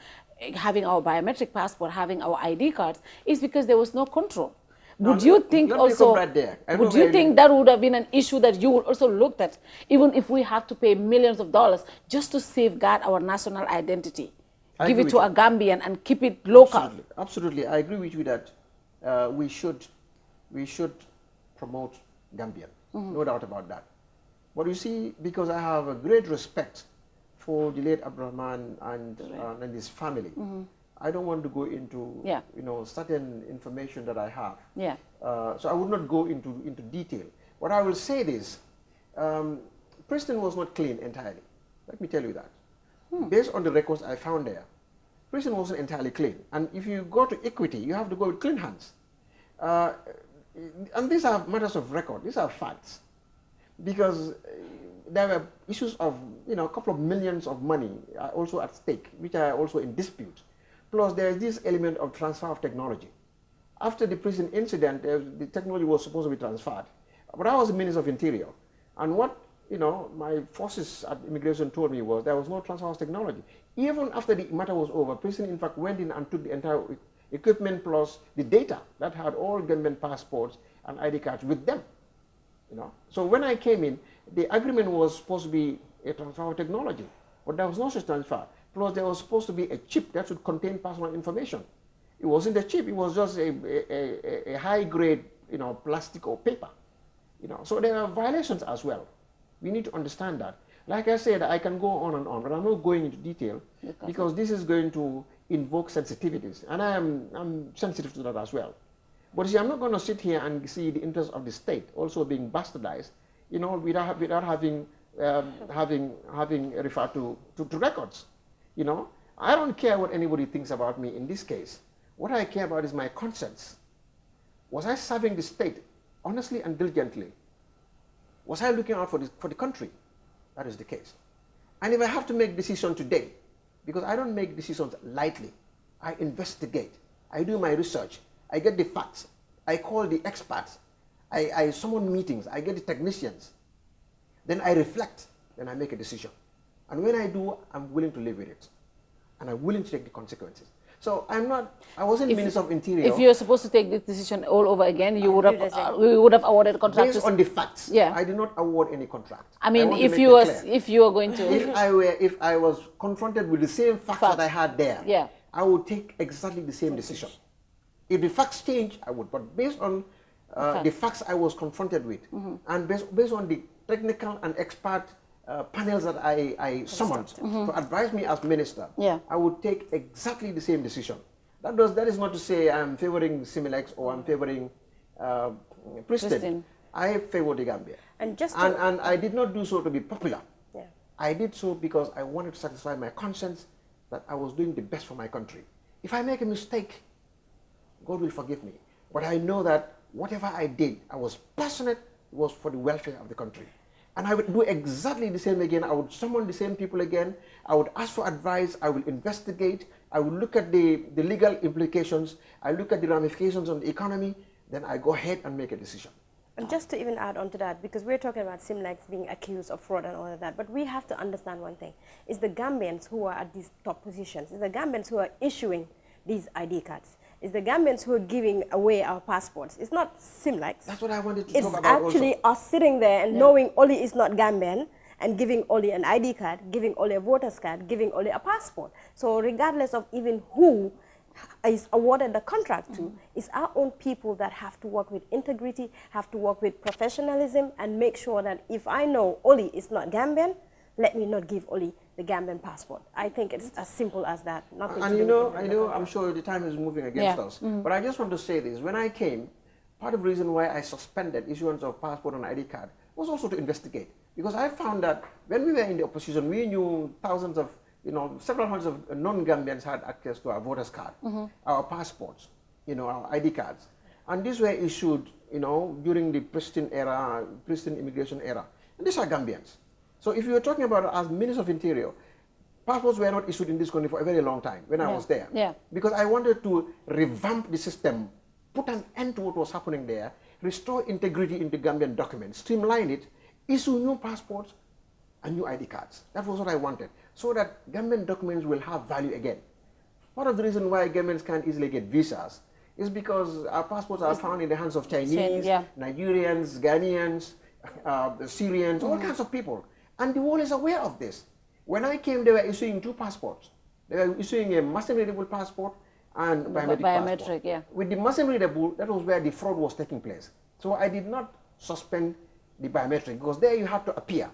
[SPEAKER 5] having our biometric passport, having our ID cards, is because there was no control. Would you think also, would you think that would have been an issue that you would also look at, even if we have to pay millions of dollars just to safeguard our national identity? Give it to a Gambian and keep it local.
[SPEAKER 6] Absolutely, absolutely. I agree with you that we should promote Gambian, no doubt about that. But you see, because I have a great respect for the late Abrahman and his family, I don't want to go into you know, certain information that I have.
[SPEAKER 5] Yeah.
[SPEAKER 6] So I would not go into detail. What I will say is, Preston was not clean entirely. Let me tell you that. Based on the records I found there, Preston wasn't entirely clean. And if you go to equity, you have to go with clean hands. And these are matters of record. These are facts. Because there were issues of, you know, a couple of millions of money also at stake, which are also in dispute. Plus, there is this element of transfer of technology. After the prison incident, the technology was supposed to be transferred. But I was the Minister of Interior. And what, you know, my forces at immigration told me was there was no transfer of technology. Even after the matter was over, prison in fact went in and took the entire equipment plus the data that had all government passports and ID cards with them. You know? So when I came in, the agreement was supposed to be a transfer of technology, but there was no such transfer. Plus, there was supposed to be a chip that should contain personal information. It wasn't a chip; it was just a high-grade, you know, plastic or paper. You know, so there are violations as well. We need to understand that. Like I said, I can go on and on, but I'm not going into detail because this is going to invoke sensitivities, and I'm sensitive to that as well. But see, I'm not going to sit here and see the interests of the state also being bastardized, you know, without having referred to records. You know, I don't care what anybody thinks about me in this case. What I care about is my conscience. Was I serving the state honestly and diligently? Was I looking out for the country? That is the case. And if I have to make decisions today, because I don't make decisions lightly, I investigate, I do my research, I get the facts, I call the experts, I summon meetings, I get the technicians, then I reflect, then I make a decision. And when I do, I'm willing to live with it. And I'm willing to take the consequences. So I wasn't Minister of Interior.
[SPEAKER 5] If you're supposed to take this decision all over again, you would have awarded a contract.
[SPEAKER 6] Based on the facts,
[SPEAKER 5] yeah.
[SPEAKER 6] I did not award any contract.
[SPEAKER 5] I mean, if you were going to...
[SPEAKER 6] If I was confronted with the same facts that I had there,
[SPEAKER 5] yeah.
[SPEAKER 6] I would take exactly the same decision. If the facts change, I would. But based on the facts I was confronted with, and based on the technical and expert panels that I summoned to advise me as minister, I would take exactly the same decision. That is not to say I'm favoring Semlex or I'm favoring Preston. I favor the Gambia. And I did not do so to be popular. Yeah. I did so because I wanted to satisfy my conscience that I was doing the best for my country. If I make a mistake, God will forgive me. But I know that whatever I did, I was passionate, was for the welfare of the country. And I would do exactly the same again. I would summon the same people again. I would ask for advice. I will investigate. I will look at the legal implications. I look at the ramifications on the economy. Then I go ahead and make a decision.
[SPEAKER 7] And just to even add on to that, because we're talking about Semlex being accused of fraud and all of that, but we have to understand one thing. It's the Gambians who are at these top positions. It's the Gambians who are issuing these ID cards. It's the Gambians who are giving away our passports. It's not Semlex.
[SPEAKER 6] That's what I wanted to
[SPEAKER 7] It's
[SPEAKER 6] talk about
[SPEAKER 7] actually
[SPEAKER 6] also.
[SPEAKER 7] us sitting there and knowing Oli is not Gambian and giving Oli an ID card, giving Oli a voter's card, giving Oli a passport. So regardless of even who is awarded the contract to, it's our own people that have to work with integrity, have to work with professionalism, and make sure that if I know Oli is not Gambian, let me not give Oli the Gambian passport. I think it's as simple as that. Nothing
[SPEAKER 6] And
[SPEAKER 7] to
[SPEAKER 6] you
[SPEAKER 7] do
[SPEAKER 6] know,
[SPEAKER 7] with
[SPEAKER 6] I
[SPEAKER 7] the
[SPEAKER 6] know,
[SPEAKER 7] contract.
[SPEAKER 6] I'm sure the time is moving against us, but I just want to say this. When I came, part of the reason why I suspended issuance of passport and ID card was also to investigate. Because I found that when we were in the opposition, we knew thousands of, several hundreds of non-Gambians had access to our voters card, our passports, our ID cards. And these were issued, during the Pristine era, Pristine immigration era. And these are Gambians. So if you were talking about as Minister of Interior, passports were not issued in this country for a very long time when I was there. Because I wanted to revamp the system, put an end to what was happening there, restore integrity into Gambian documents, streamline it, issue new passports and new ID cards. That was what I wanted, so that Gambian documents will have value again. Part of the reason why Gambians can't easily get visas is because our passports are found in the hands of Chinese, Nigerians, Ghanaians, Syrians, all kinds of people. And the world is aware of this. When I came, they were issuing two passports. They were issuing a machine-readable passport and biometric passport. With the machine-readable, that was where the fraud was taking place. So I did not suspend the biometric, because there you have to appear,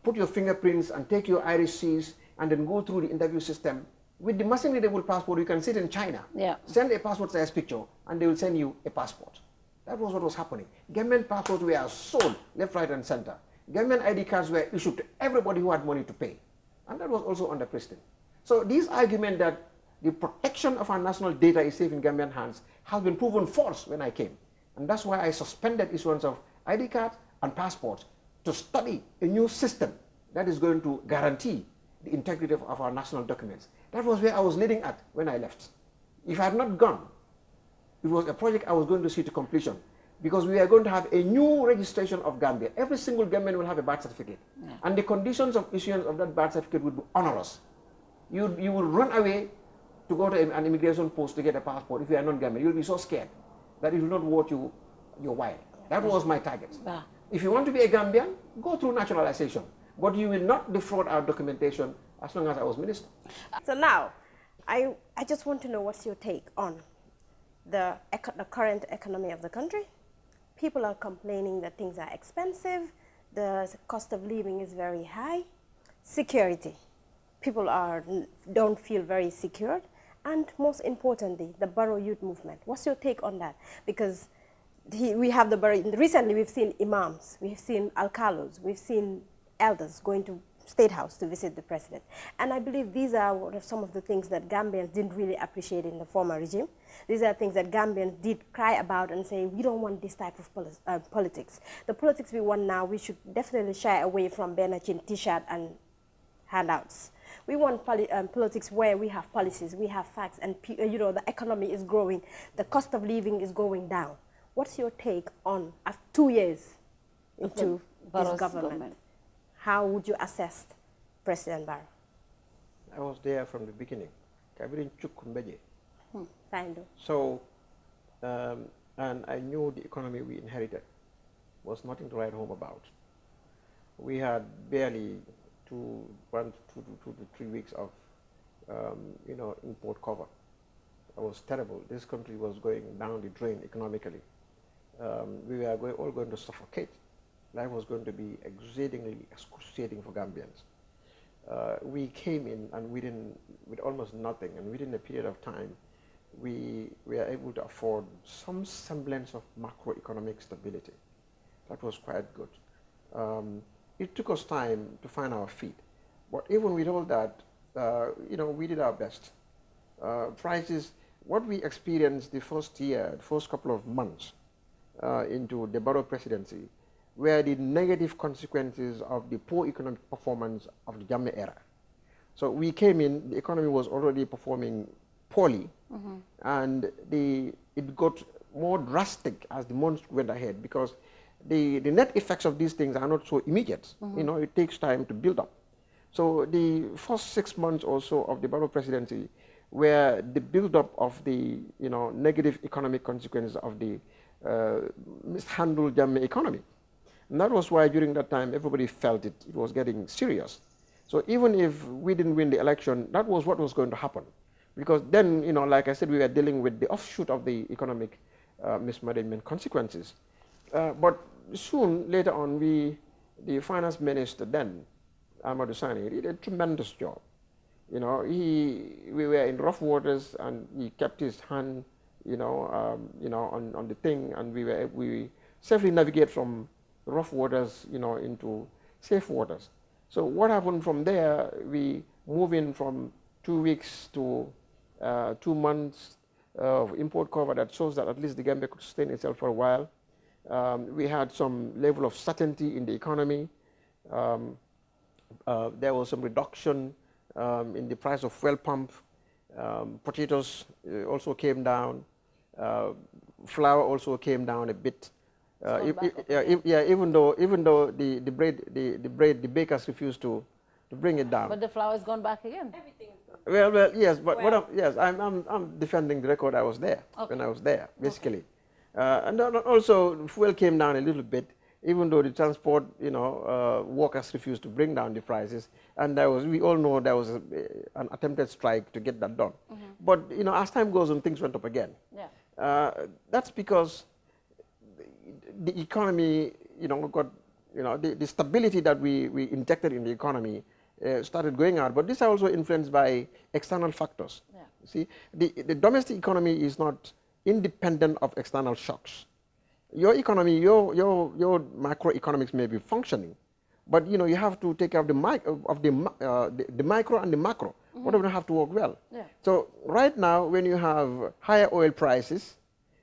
[SPEAKER 6] put your fingerprints and take your irises and then go through the interview system. With the machine-readable passport, you can sit in China, send a passport-size picture, and they will send you a passport. That was what was happening. Gambian passports were sold left, right, and center. Gambian ID cards were issued to everybody who had money to pay. And that was also under Pristine. So this argument that the protection of our national data is safe in Gambian hands has been proven false when I came. And that's why I suspended issuance of ID cards and passports to study a new system that is going to guarantee the integrity of our national documents. That was where I was leading at when I left. If I had not gone, it was a project I was going to see to completion, because we are going to have a new registration of Gambia. Every single Gambian will have a birth certificate. And the conditions of issuance of that birth certificate would be onerous. You will run away to go to an immigration post to get a passport if you are non-Gambian. You'll be so scared that it will not worth your while. That was my target. If you want to be a Gambian, go through naturalization. But you will not defraud our documentation as long as I was minister.
[SPEAKER 7] So now, I just want to know what's your take on the current economy of the country. People are complaining that things are expensive, the cost of living is very high, security. People don't feel very secured, and most importantly, the Borough Youth Movement. What's your take on that? Because we have the Borough, recently we've seen imams, we've seen alcalos, we've seen elders going to State House to visit the president. And I believe these are some of the things that Gambians didn't really appreciate in the former regime. These are things that Gambians did cry about and say, we don't want this type of politics. The politics we want now, we should definitely shy away from Bernachin T-shirt and handouts. We want politics where we have policies, we have facts, and the economy is growing, the cost of living is going down. What's your take on, after 2 years into this government? How would you assess President Barrow?
[SPEAKER 6] I was there from the beginning. So, and I knew the economy we inherited was nothing to write home about. We had barely 1 to 3 weeks of, import cover. It was terrible. This country was going down the drain economically. We were all going to suffocate. Life was going to be exceedingly excruciating for Gambians. We came in and with almost nothing, and within a period of time, we were able to afford some semblance of macroeconomic stability. That was quite good. It took us time to find our feet, but even with all that, we did our best. Prices, what we experienced the first couple of months into the Barrow presidency, were the negative consequences of the poor economic performance of the Jammeh era. So we came in, the economy was already performing poorly, and it got more drastic as the months went ahead, because the net effects of these things are not so immediate. It takes time to build up. So the first 6 months or so of the Barrow presidency were the build-up of the negative economic consequences of the mishandled Gambia economy. And that was why during that time everybody felt it was getting serious. So even if we didn't win the election, that was what was going to happen. Because then, like I said, we were dealing with the offshoot of the economic mismanagement consequences. But soon, later on, the finance minister then, Ahmad, did a tremendous job. We were in rough waters, and he kept his hand, on the thing, and we safely navigate from rough waters, into safe waters. So what happened from there? We move in from 2 weeks to 2 months of import cover that shows that at least the Gambia could sustain itself for a while. We had some level of certainty in the economy. There was some reduction in the price of fuel pump. Potatoes also came down. Flour also came down a bit. Even though the bakers refused to bring it down.
[SPEAKER 5] But the flour has gone back again.
[SPEAKER 6] Well, yes, but I'm defending the record. I was there when I was there, basically, and also fuel came down a little bit, even though the transport, workers refused to bring down the prices, and we all know there was an attempted strike to get that done. But as time goes on, things went up again. Yeah. That's because the economy, got, the stability that we injected in the economy started going out, but this is also influenced by external factors. Yeah. See, the domestic economy is not independent of external shocks. Your economy, your macroeconomics may be functioning, but you have to take care of the micro and the macro. Both of them have to work well. Yeah. So right now, when you have higher oil prices,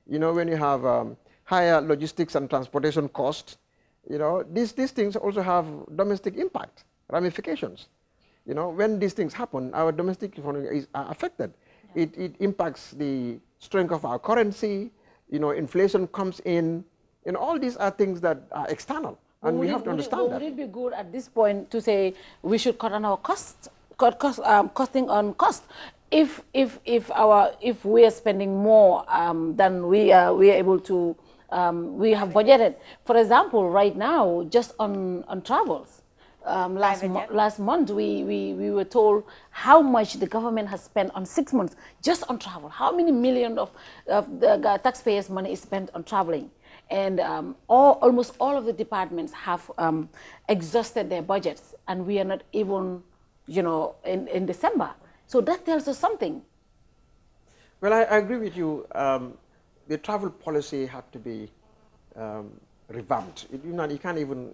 [SPEAKER 6] when you have higher logistics and transportation costs, these things also have domestic impact, ramifications. When these things happen, our domestic economy is affected. Yeah. It impacts the strength of our currency. Inflation comes in. All these are things that are external, and we have to understand that.
[SPEAKER 5] Would it be good at this point to say we should cut on our costing on cost? If we are spending more than we are able to, we have budgeted. For example, right now, just on travels. Last month, we were told how much the government has spent on 6 months just on travel. How many million of the taxpayers' money is spent on traveling? And almost all of the departments have exhausted their budgets, and we are not even, in December. So that tells us something.
[SPEAKER 6] Well, I agree with you. The travel policy had to be revamped. You can't even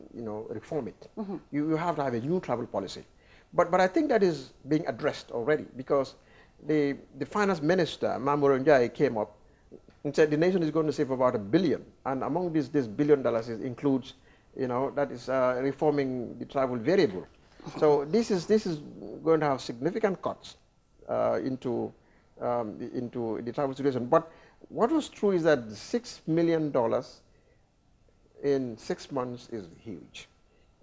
[SPEAKER 6] reform it. You have to have a new travel policy. But I think that is being addressed already, because the finance minister, Mamuro Njai, came up and said the nation is going to save about $1 billion, and among this $1 billion includes that is reforming the travel variable. So this is going to have significant cuts into the travel situation. But what was true is that $6 million in 6 months is huge.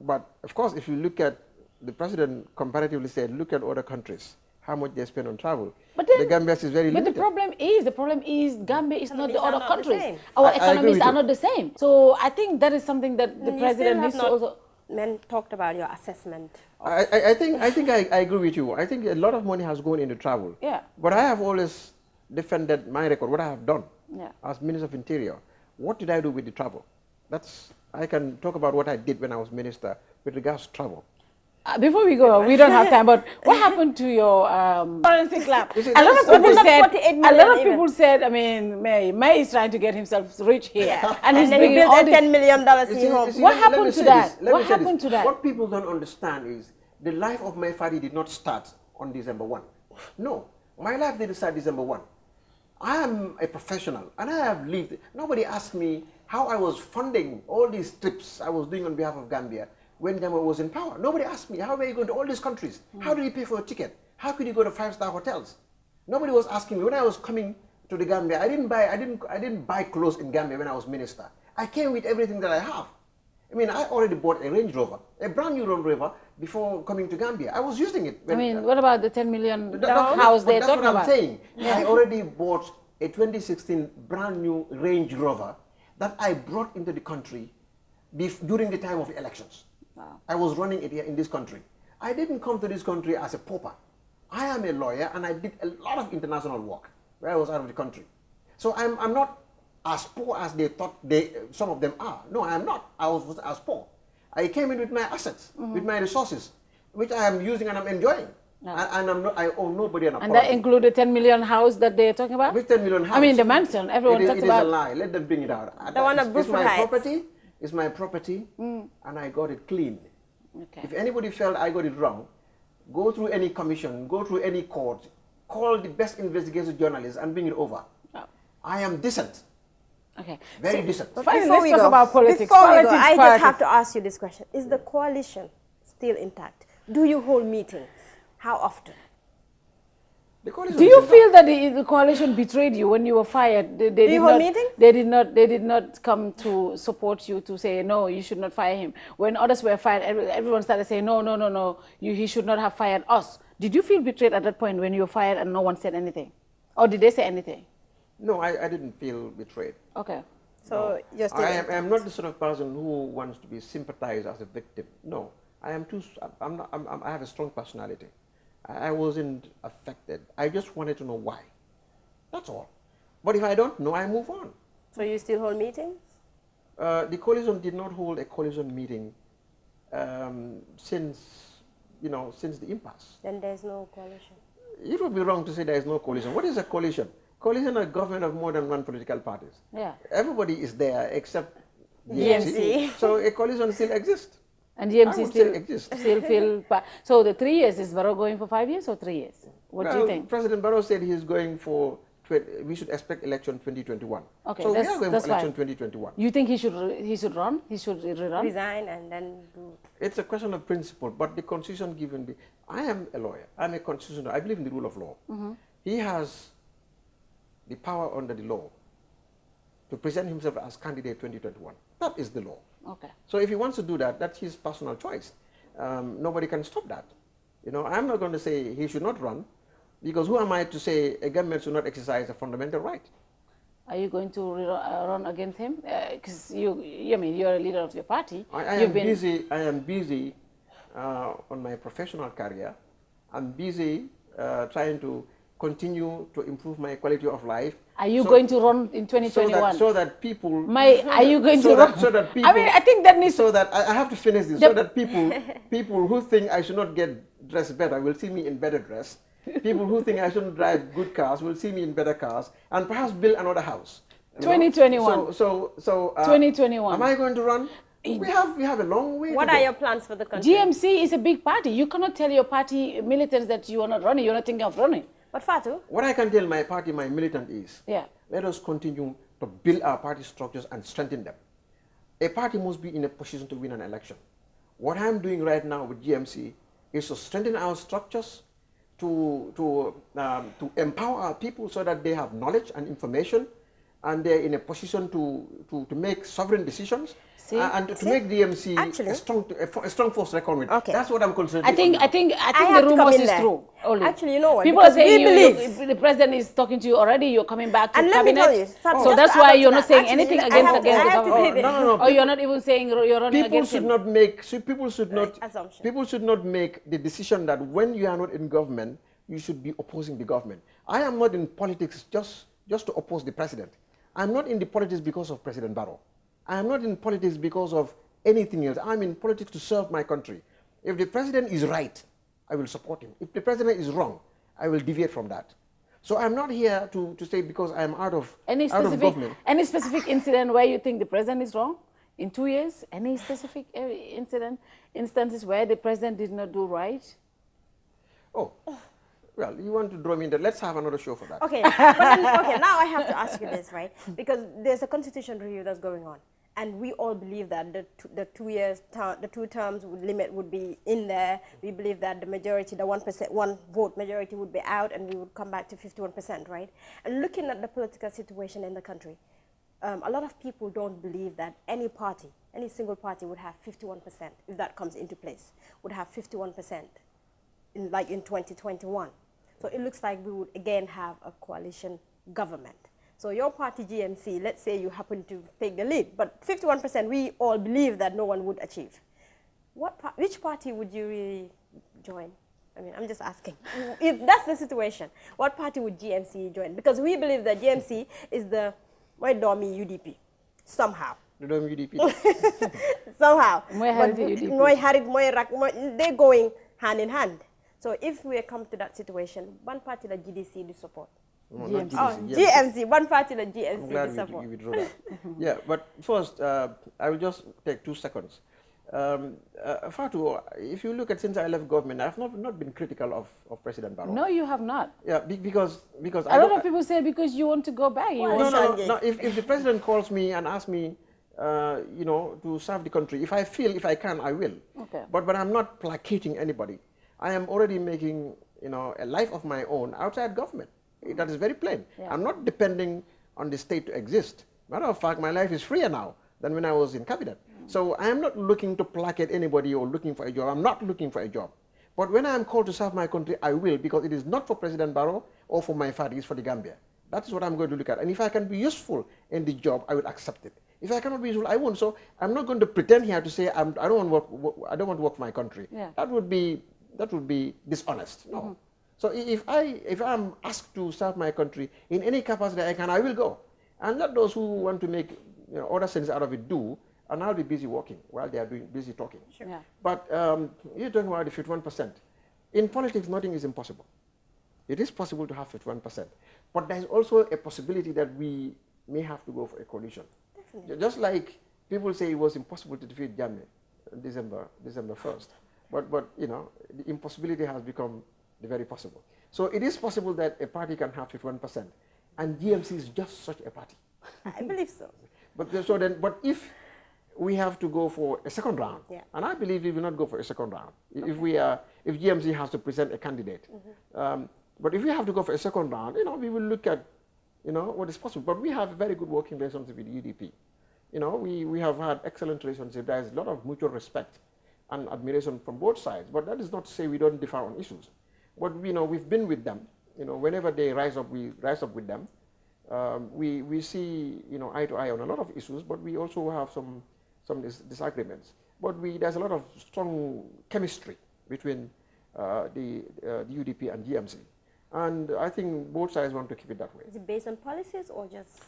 [SPEAKER 6] But of course, if you look at, the president comparatively said, look at other countries, how much they spend on travel. But then, the Gambia is very limited.
[SPEAKER 5] But the problem is Gambia is not the other countries. Our economies are not the same. So I think that is something that the president needs to also...
[SPEAKER 7] Men talked about your assessment.
[SPEAKER 6] I think I agree with you. I think a lot of money has gone into travel.
[SPEAKER 5] Yeah.
[SPEAKER 6] But I have always defended my record, what I have done as Minister of Interior. What did I do with the travel? I can talk about what I did when I was minister with regards to travel.
[SPEAKER 5] Before we go, we don't have time, but what happened to your forensic lab? A lot of people said, I mean, May is trying to get himself rich here.
[SPEAKER 7] Yeah. And he's bringing all $10 million in home.
[SPEAKER 5] What happened to that? What happened to that?
[SPEAKER 6] What people don't understand is the life of my father did not start on December 1. No, my life didn't start December 1. I am a professional, and I have lived. Nobody asked me how I was funding all these trips I was doing on behalf of Gambia when Gambia was in power. Nobody asked me, how were you going to all these countries? How did you pay for a ticket? How could you go to 5-star hotels? Nobody was asking me. When I was coming to the Gambia, I didn't buy clothes in Gambia when I was minister. I came with everything that I have. I mean, I already bought a Range Rover, a brand new Range Rover, before coming to Gambia. I was using it.
[SPEAKER 5] I mean, what about the 10 million house they're talking about?
[SPEAKER 6] That's what I'm saying. Yeah. I already bought a 2016 brand new Range Rover that I brought into the country during the time of the elections.
[SPEAKER 5] Wow.
[SPEAKER 6] I was running it here in this country. I didn't come to this country as a pauper. I am a lawyer and I did a lot of international work where I was out of the country. So I'm not as poor as they thought some of them are. No, I am not. I was as poor. I came in with my assets, with my resources, which I am using and I'm enjoying. And I owe nobody an apology.
[SPEAKER 5] And that included 10 million house that they're talking about?
[SPEAKER 6] With 10 million house.
[SPEAKER 5] I mean, the mansion, everyone talks about.
[SPEAKER 6] It is a lie. Let them bring it out.
[SPEAKER 7] The one at
[SPEAKER 6] It's my
[SPEAKER 7] Heights.
[SPEAKER 6] property. It's my property, and I got it clean.
[SPEAKER 5] Okay.
[SPEAKER 6] If anybody felt I got it wrong, go through any commission, go through any court, call the best investigative journalists and bring it over.
[SPEAKER 5] Oh.
[SPEAKER 6] I am decent.
[SPEAKER 5] Okay.
[SPEAKER 6] Very decent.
[SPEAKER 7] But
[SPEAKER 5] Fine,
[SPEAKER 7] before
[SPEAKER 5] let's
[SPEAKER 7] we
[SPEAKER 5] talk
[SPEAKER 7] go,
[SPEAKER 5] about politics.
[SPEAKER 7] Before we go,
[SPEAKER 5] Politics,
[SPEAKER 7] I just
[SPEAKER 5] politics.
[SPEAKER 7] have to ask you this question. Is the coalition still intact? Do you hold meetings? How often?
[SPEAKER 5] Do you feel that the coalition betrayed you when you were fired? They
[SPEAKER 7] Do you hold meetings?
[SPEAKER 5] They did not come to support you to say, no, you should not fire him. When others were fired, everyone started saying, no, he should not have fired us. Did you feel betrayed at that point when you were fired and no one said anything? Or did they say anything?
[SPEAKER 6] No, I didn't feel betrayed.
[SPEAKER 5] Okay.
[SPEAKER 7] So you're still
[SPEAKER 6] I am not the sort of person who wants to be sympathized as a victim. No, I have a strong personality. I wasn't affected. I just wanted to know why. That's all. But if I don't know, I move on.
[SPEAKER 7] So you still hold meetings?
[SPEAKER 6] The coalition did not hold a coalition meeting since the impasse.
[SPEAKER 7] Then there's no coalition.
[SPEAKER 6] It would be wrong to say there is no coalition. What is a coalition? Coalition is a government of more than one political parties.
[SPEAKER 5] Yeah.
[SPEAKER 6] Everybody is there except
[SPEAKER 5] GMC.
[SPEAKER 6] So a coalition still exists.
[SPEAKER 5] And GMC
[SPEAKER 6] still exists.
[SPEAKER 5] Still feel. So the 3 years, is Barrow going for 5 years or 3 years? What do you think?
[SPEAKER 6] President Barrow said he is going for. We should expect election 2021.
[SPEAKER 5] Okay,
[SPEAKER 6] so we are going for
[SPEAKER 5] fine.
[SPEAKER 6] election 2021.
[SPEAKER 5] You think he should run? He should rerun?
[SPEAKER 7] Resign and then do.
[SPEAKER 6] It's a question of principle, but the constitution given me. I am a lawyer. I'm a constitutional. I believe in the rule of law. He has the power under the law to present himself as candidate 2021. That is the law.
[SPEAKER 5] Okay.
[SPEAKER 6] So if he wants to do that, that's his personal choice. Nobody can stop that. I'm not going to say he should not run, because who am I to say a government should not exercise a fundamental right?
[SPEAKER 5] Are you going to run against him? Because you're a leader of your party.
[SPEAKER 6] I am busy on my professional career. I'm busy trying to continue to improve my quality of life.
[SPEAKER 5] Are you going to run in 2021?
[SPEAKER 6] So that people...
[SPEAKER 5] Are you going to run?
[SPEAKER 6] So that people...
[SPEAKER 5] I think that needs...
[SPEAKER 6] So that, I have to finish this, so that people who think I should not get dressed better will see me in better dress. People who think I shouldn't drive good cars will see me in better cars, and perhaps build another house.
[SPEAKER 5] 2021.
[SPEAKER 6] So
[SPEAKER 5] 2021.
[SPEAKER 6] Am I going to run? We have a long way.
[SPEAKER 7] What are your plans for the country?
[SPEAKER 5] GMC is a big party. You cannot tell your party militants that you are not running. You're not thinking of running.
[SPEAKER 7] But Fatou?
[SPEAKER 6] What I can tell my party, my militant is, let us continue to build our party structures and strengthen them. A party must be in a position to win an election. What I'm doing right now with GMC is to strengthen our structures, to empower our people so that they have knowledge and information, and they're in a position to make sovereign decisions, and to make DMC a strong force to reckon with.
[SPEAKER 7] Okay.
[SPEAKER 6] That's what I'm concerned.
[SPEAKER 5] I think the rumors is true. Only.
[SPEAKER 7] Actually, you know what?
[SPEAKER 5] People are saying the president is talking to you already. You're coming back to cabinet.
[SPEAKER 7] Let me tell you,
[SPEAKER 5] so that's why you're not saying anything against the government.
[SPEAKER 6] No.
[SPEAKER 5] Or you're not even saying you're running against him.
[SPEAKER 6] People should not make the decision that when you are not in government, you should be opposing the government. I am not in politics just to oppose the president. I'm not in the politics because of President Barrow. I am not in politics because of anything else. I'm in politics to serve my country. If the president is right, I will support him. If the president is wrong, I will deviate from that. So I'm not here to say because I'm out of government.
[SPEAKER 5] Any specific incident where you think the president is wrong in 2 years? Any specific instances where the president did not do right?
[SPEAKER 6] Oh. Well, you want to draw me in that. Let's have another show for that.
[SPEAKER 7] Okay, now I have to ask you this, right? Because there's a constitution review that's going on. And we all believe that the 2 terms limit would be in there. We believe that the majority, the 1% one vote majority would be out, and we would come back to 51%, right? And looking at the political situation in the country, a lot of people don't believe that any party, any single party would have 51%, if that comes into place, would have 51% in 2021. So it looks like we would again have a coalition government. So your party GMC, let's say you happen to take the lead, but 51% we all believe that no one would achieve. Which party would you really join? I mean, I'm just asking. If that's the situation, what party would GMC join? Because we believe that GMC is the Domi UDP, somehow.
[SPEAKER 6] The Domi UDP.
[SPEAKER 7] Somehow.
[SPEAKER 5] UDP.
[SPEAKER 7] They're going hand in hand. So if we come to that situation, one party like GDC do support.
[SPEAKER 6] No,
[SPEAKER 7] GMC.
[SPEAKER 6] GMC.
[SPEAKER 7] GMC, one party like GMC
[SPEAKER 6] I'm glad
[SPEAKER 7] do support.
[SPEAKER 6] you withdraw that. Yeah, but first, I will just take 2 seconds. Fatou, if you look at since I left government, I have not been critical of President Barrow.
[SPEAKER 5] No, you have not.
[SPEAKER 6] Yeah, because
[SPEAKER 5] a lot of people say because you want to go back.
[SPEAKER 6] No. If the president calls me and asks me, you know, to serve the country, if I can, I will.
[SPEAKER 5] Okay.
[SPEAKER 6] But I'm not placating anybody. I am already making, you know, a life of my own outside government. That is very plain.
[SPEAKER 5] Yeah.
[SPEAKER 6] I'm not depending on the state to exist. Matter of fact, my life is freer now than when I was in cabinet. So I am not looking to placate anybody or looking for a job. I'm not looking for a job. But when I am called to serve my country, I will, because it is not for President Barrow or for my party, it's for the Gambia. That is what I'm going to look at. And if I can be useful in the job, I will accept it. If I cannot be useful, I won't. So I'm not going to pretend here to say I don't want to work for my country.
[SPEAKER 5] Yeah.
[SPEAKER 6] That would be dishonest. No. So if I'm asked to serve my country in any capacity I can, I will go. And let those who want to make other sense out of it do. And I'll be busy working while they are busy talking.
[SPEAKER 5] Sure. Yeah.
[SPEAKER 6] But you don't worry, the 51%. In politics, nothing is impossible. It is possible to have 51%. But there's also a possibility that we may have to go for a coalition.
[SPEAKER 7] Definitely.
[SPEAKER 6] Just like people say it was impossible to defeat Jammeh December 1st. But you know, the impossibility has become the very possible. So it is possible that a party can have 51%. And GMC is just such a party.
[SPEAKER 7] I believe so.
[SPEAKER 6] But if we have to go for a second round, and I believe we will not go for a second round. Okay. If GMC has to present a candidate, but if we have to go for a second round, you know, we will look at, you know, what is possible. But we have a very good working relationship with UDP. You know, we have had excellent relationship. There is a lot of mutual respect and admiration from both sides. But that is not to say we don't differ on issues. But you know, we've been with them. You know, whenever they rise up, we rise up with them. We see, you know, eye to eye on a lot of issues, but we also have some disagreements. But there's a lot of strong chemistry between the UDP and GMC. And I think both sides want to keep it that way.
[SPEAKER 7] Is it based on policies or just?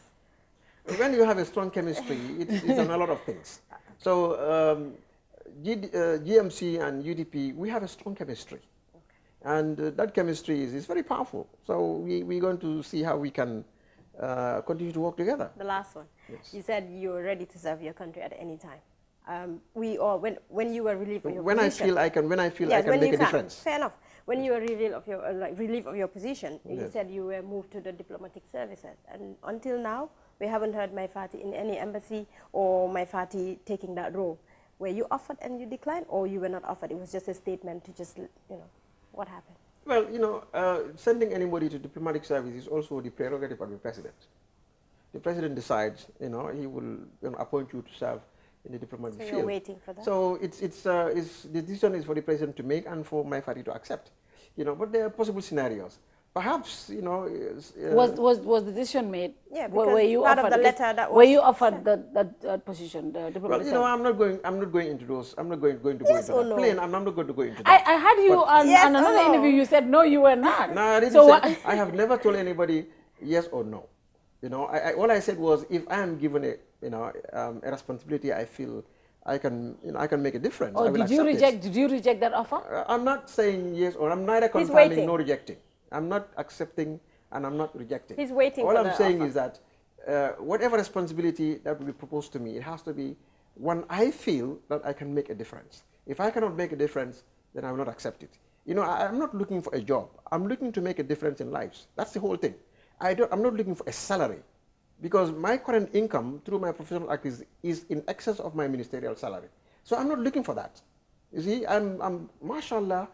[SPEAKER 6] When you have a strong chemistry, it's on a lot of things. So GMC and UDP, we have a strong chemistry. Okay. And that chemistry is very powerful. So we're going to see how we can continue to work together.
[SPEAKER 7] The last one.
[SPEAKER 6] Yes.
[SPEAKER 7] You said you're ready to serve your country at any time. When you were relieved of your
[SPEAKER 6] when
[SPEAKER 7] position.
[SPEAKER 6] I feel I can make a difference.
[SPEAKER 7] Fair enough. When you were relieved of your relief of your position, you
[SPEAKER 6] Yes.
[SPEAKER 7] said you were moved to the diplomatic services, and until now we haven't heard my party in any embassy or my party taking that role. Were you offered and you declined, or you were not offered? It was just a statement to just, you know, what happened?
[SPEAKER 6] Well, you know, sending anybody to diplomatic service is also the prerogative of the president. The president decides, you know, he will appoint you to serve in the diplomatic field.
[SPEAKER 7] So you're waiting for that?
[SPEAKER 6] So the decision is for the president to make and for my party to accept. You know, but there are possible scenarios. Perhaps, you know,
[SPEAKER 5] was the decision made?
[SPEAKER 7] Yeah,
[SPEAKER 5] Were
[SPEAKER 7] because
[SPEAKER 5] you
[SPEAKER 7] part
[SPEAKER 5] offered
[SPEAKER 7] of the letter that was
[SPEAKER 5] were you offered that position, the diplomatic?
[SPEAKER 6] Well, you know, I'm not going into those. I'm not going to go into that.
[SPEAKER 7] No?
[SPEAKER 6] Plain, I'm not going to go into that.
[SPEAKER 5] I had you on another interview. You said no, you were not.
[SPEAKER 6] No, I didn't
[SPEAKER 5] so
[SPEAKER 6] say, I have never told anybody yes or no. You know, all I said was if I am given a responsibility, I feel I can make a difference.
[SPEAKER 5] Oh, did you reject that offer?
[SPEAKER 6] I'm not saying yes or I'm neither confirming nor rejecting. I'm not accepting and I'm not rejecting.
[SPEAKER 7] He's waiting.
[SPEAKER 6] All
[SPEAKER 7] for
[SPEAKER 6] I'm
[SPEAKER 7] the
[SPEAKER 6] saying
[SPEAKER 7] offer.
[SPEAKER 6] is that whatever responsibility that will be proposed to me, it has to be one I feel that I can make a difference. If I cannot make a difference, then I will not accept it. You know, I'm not looking for a job. I'm looking to make a difference in lives. That's the whole thing. I'm not looking for a salary, because my current income through my professional act is in excess of my ministerial salary. So I'm not looking for that. You see, I'm mashallah,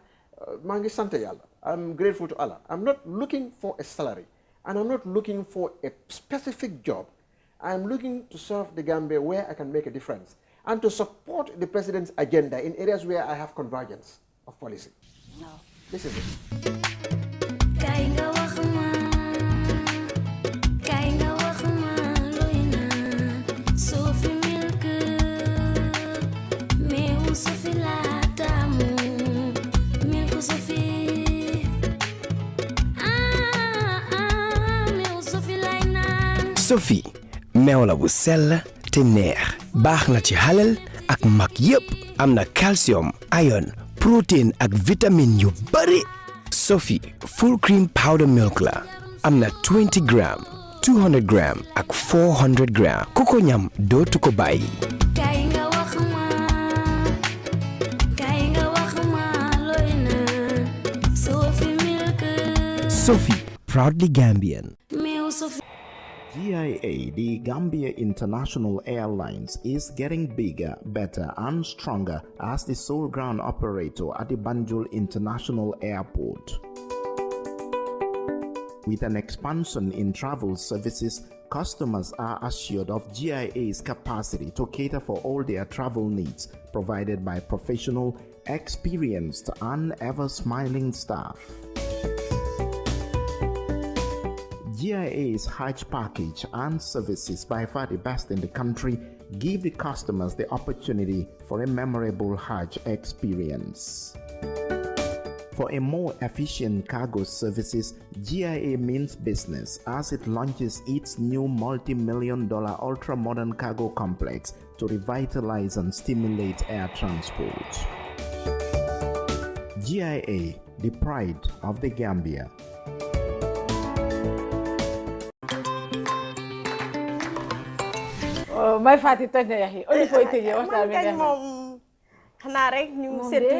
[SPEAKER 6] mangi sante yalla. I'm grateful to Allah. I'm not looking for a salary, and I'm not looking for a specific job. I'm looking to serve the Gambia where I can make a difference and to support the president's agenda in areas where I have convergence of policy.
[SPEAKER 5] No.
[SPEAKER 6] This is it.
[SPEAKER 19] Sophie meew la bu sell te neex baax na ci halal ak mag yépp am na calcium iron protein ak vitamine yu bari Sophie full cream powder milk la am na 20 gram 200 gram ak 400 gram ku ko ñam dootu ko bàyyi Sophie proudly Gambian.
[SPEAKER 20] GIA, the Gambia International Airlines, is getting bigger, better, and stronger as the sole ground operator at the Banjul International Airport. With an expansion in travel services, customers are assured of GIA's capacity to cater for all their travel needs, provided by professional, experienced, and ever-smiling staff. GIA's Hajj package and services, by far the best in the country, give the customers the opportunity for a memorable Hajj experience. For a more efficient cargo services, GIA means business as it launches its new multi-million-dollar ultra-modern cargo complex to revitalize and stimulate air transport. GIA, the pride of the Gambia.
[SPEAKER 5] may fàtti toj na yax yi oli fooy tëjee waxtaan bi
[SPEAKER 7] neex moom xanaa rek ñu seetu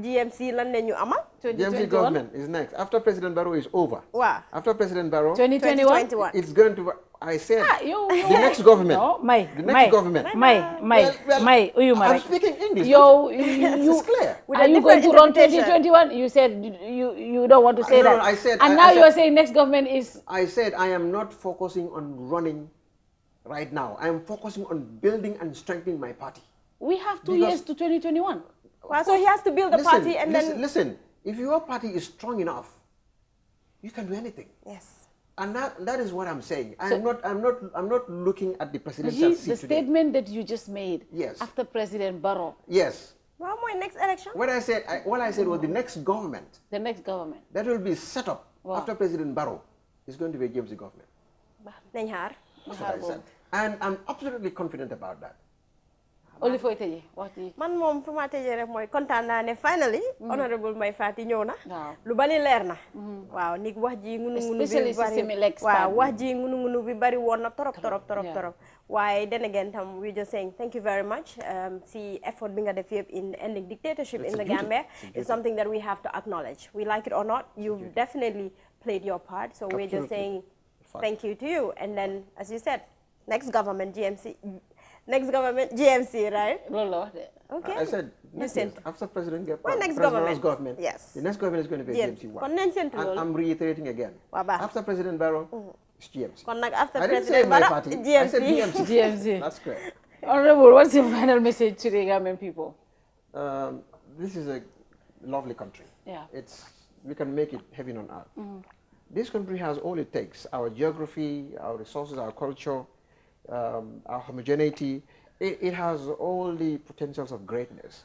[SPEAKER 7] GMC lan la ñu amal.
[SPEAKER 6] GMC government is next after President Barrow is over.
[SPEAKER 7] Wow.
[SPEAKER 6] After President Barrow
[SPEAKER 5] 2021
[SPEAKER 6] it's going to I said
[SPEAKER 5] the
[SPEAKER 6] next government.
[SPEAKER 5] No, may
[SPEAKER 6] government.
[SPEAKER 5] May uyuma
[SPEAKER 6] I'm
[SPEAKER 5] rek.
[SPEAKER 6] speaking English.
[SPEAKER 5] It's
[SPEAKER 6] clear.
[SPEAKER 5] Are you going to run 2021? You said you don't want to say that.
[SPEAKER 6] No, I said,
[SPEAKER 5] and now you're saying next government is.
[SPEAKER 6] I said I am not focusing on running right now. I am focusing on building and strengthening my party.
[SPEAKER 5] We have 2 years to 2021.
[SPEAKER 7] Well, so he has to build the party and then.
[SPEAKER 6] Listen, if your party is strong enough, you can do anything.
[SPEAKER 7] Yes.
[SPEAKER 6] And that is what I'm saying. I'm not looking at the presidential seat
[SPEAKER 5] the
[SPEAKER 6] today.
[SPEAKER 5] statement that you just made.
[SPEAKER 6] Yes.
[SPEAKER 5] After President Barrow.
[SPEAKER 6] Yes.
[SPEAKER 7] Well, my next election.
[SPEAKER 6] What I said was the next government.
[SPEAKER 5] The next government.
[SPEAKER 6] That will be set up after President Barrow is going to be a GMC government. That's what I said. And I'm absolutely confident about that.
[SPEAKER 5] Oli fooy tëjee wax ji.
[SPEAKER 7] Man moom fu ma tëjee rek mooy kontaan naa ne finally. honorable Mai Fatty ñëw na. lu bari leer na. waaw ni wax ji ngunu bi bari. waaw wax ji ngunu bi bari woon na torop. waaye then again tam we just saying thank you very much. si effort bi nga def yëpp in ending dictatorship in the Gambia is something that we have to acknowledge. We like it or not, you've definitely played your part. So we're just saying thank you to you. And then as you said, next government GMC, right? Okay.
[SPEAKER 6] I said after President
[SPEAKER 7] next
[SPEAKER 6] government.
[SPEAKER 7] Yes.
[SPEAKER 6] The next government is going to be GMC one. And I'm reiterating again. After President Barrow, it's GMC.
[SPEAKER 7] After
[SPEAKER 6] I didn't
[SPEAKER 7] President
[SPEAKER 6] say my
[SPEAKER 7] Barrow,
[SPEAKER 6] party.
[SPEAKER 7] GMC.
[SPEAKER 6] I said GMC.
[SPEAKER 5] GMC.
[SPEAKER 6] That's correct.
[SPEAKER 5] Honorable, what's your final message to the Gambian people?
[SPEAKER 6] This is a lovely country.
[SPEAKER 5] Yeah.
[SPEAKER 6] We can make it heaven on earth. This country has all it takes: our geography, our resources, our culture, our homogeneity. It has all the potentials of greatness,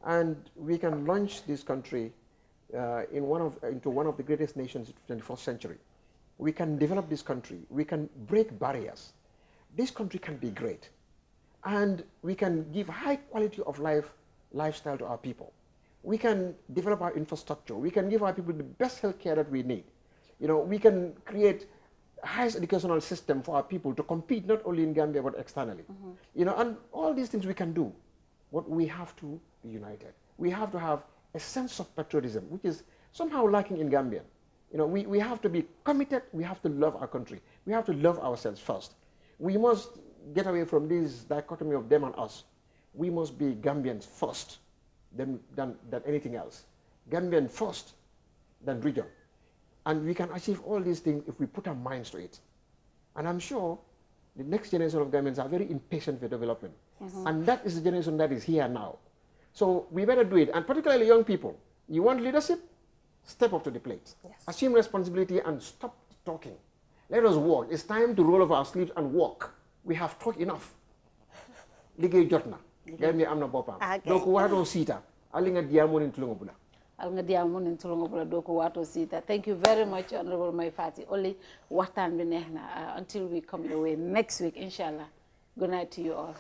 [SPEAKER 6] and we can launch this country into one of the greatest nations of the 21st century. We can develop this country. We can break barriers. This country can be great, and we can give high quality of lifestyle to our people. We can develop our infrastructure. We can give our people the best health care that we need. We can create highest educational system for our people to compete not only in Gambia but externally. And all these things we can do, but we have to be united. We have to have a sense of patriotism, which is somehow lacking in Gambia. We have to be committed. We have to love our country. We have to love ourselves first. We must get away from this dichotomy of them and us. We must be Gambians first, than anything else. Gambian first, than region. And we can achieve all these things if we put our minds to it. And I'm sure The next generation of Gambians are very impatient for development. And that is the generation that is here now. So we better do it. And particularly young people, you want leadership? Step up to the plate. Assume responsibility and stop talking. Let us work. It's time to roll up our sleeves and work. We have talked enough. Ligay jotna. Gambia amna bopam. Donc wato sita. Alinga diamon in tulungobula.
[SPEAKER 5] Alnga diamon in tulungobula doko wato sita. Thank you very much, Honorable Mai Fati. Only watan bi neexna until we come your way next week, inshallah. Good night to you all.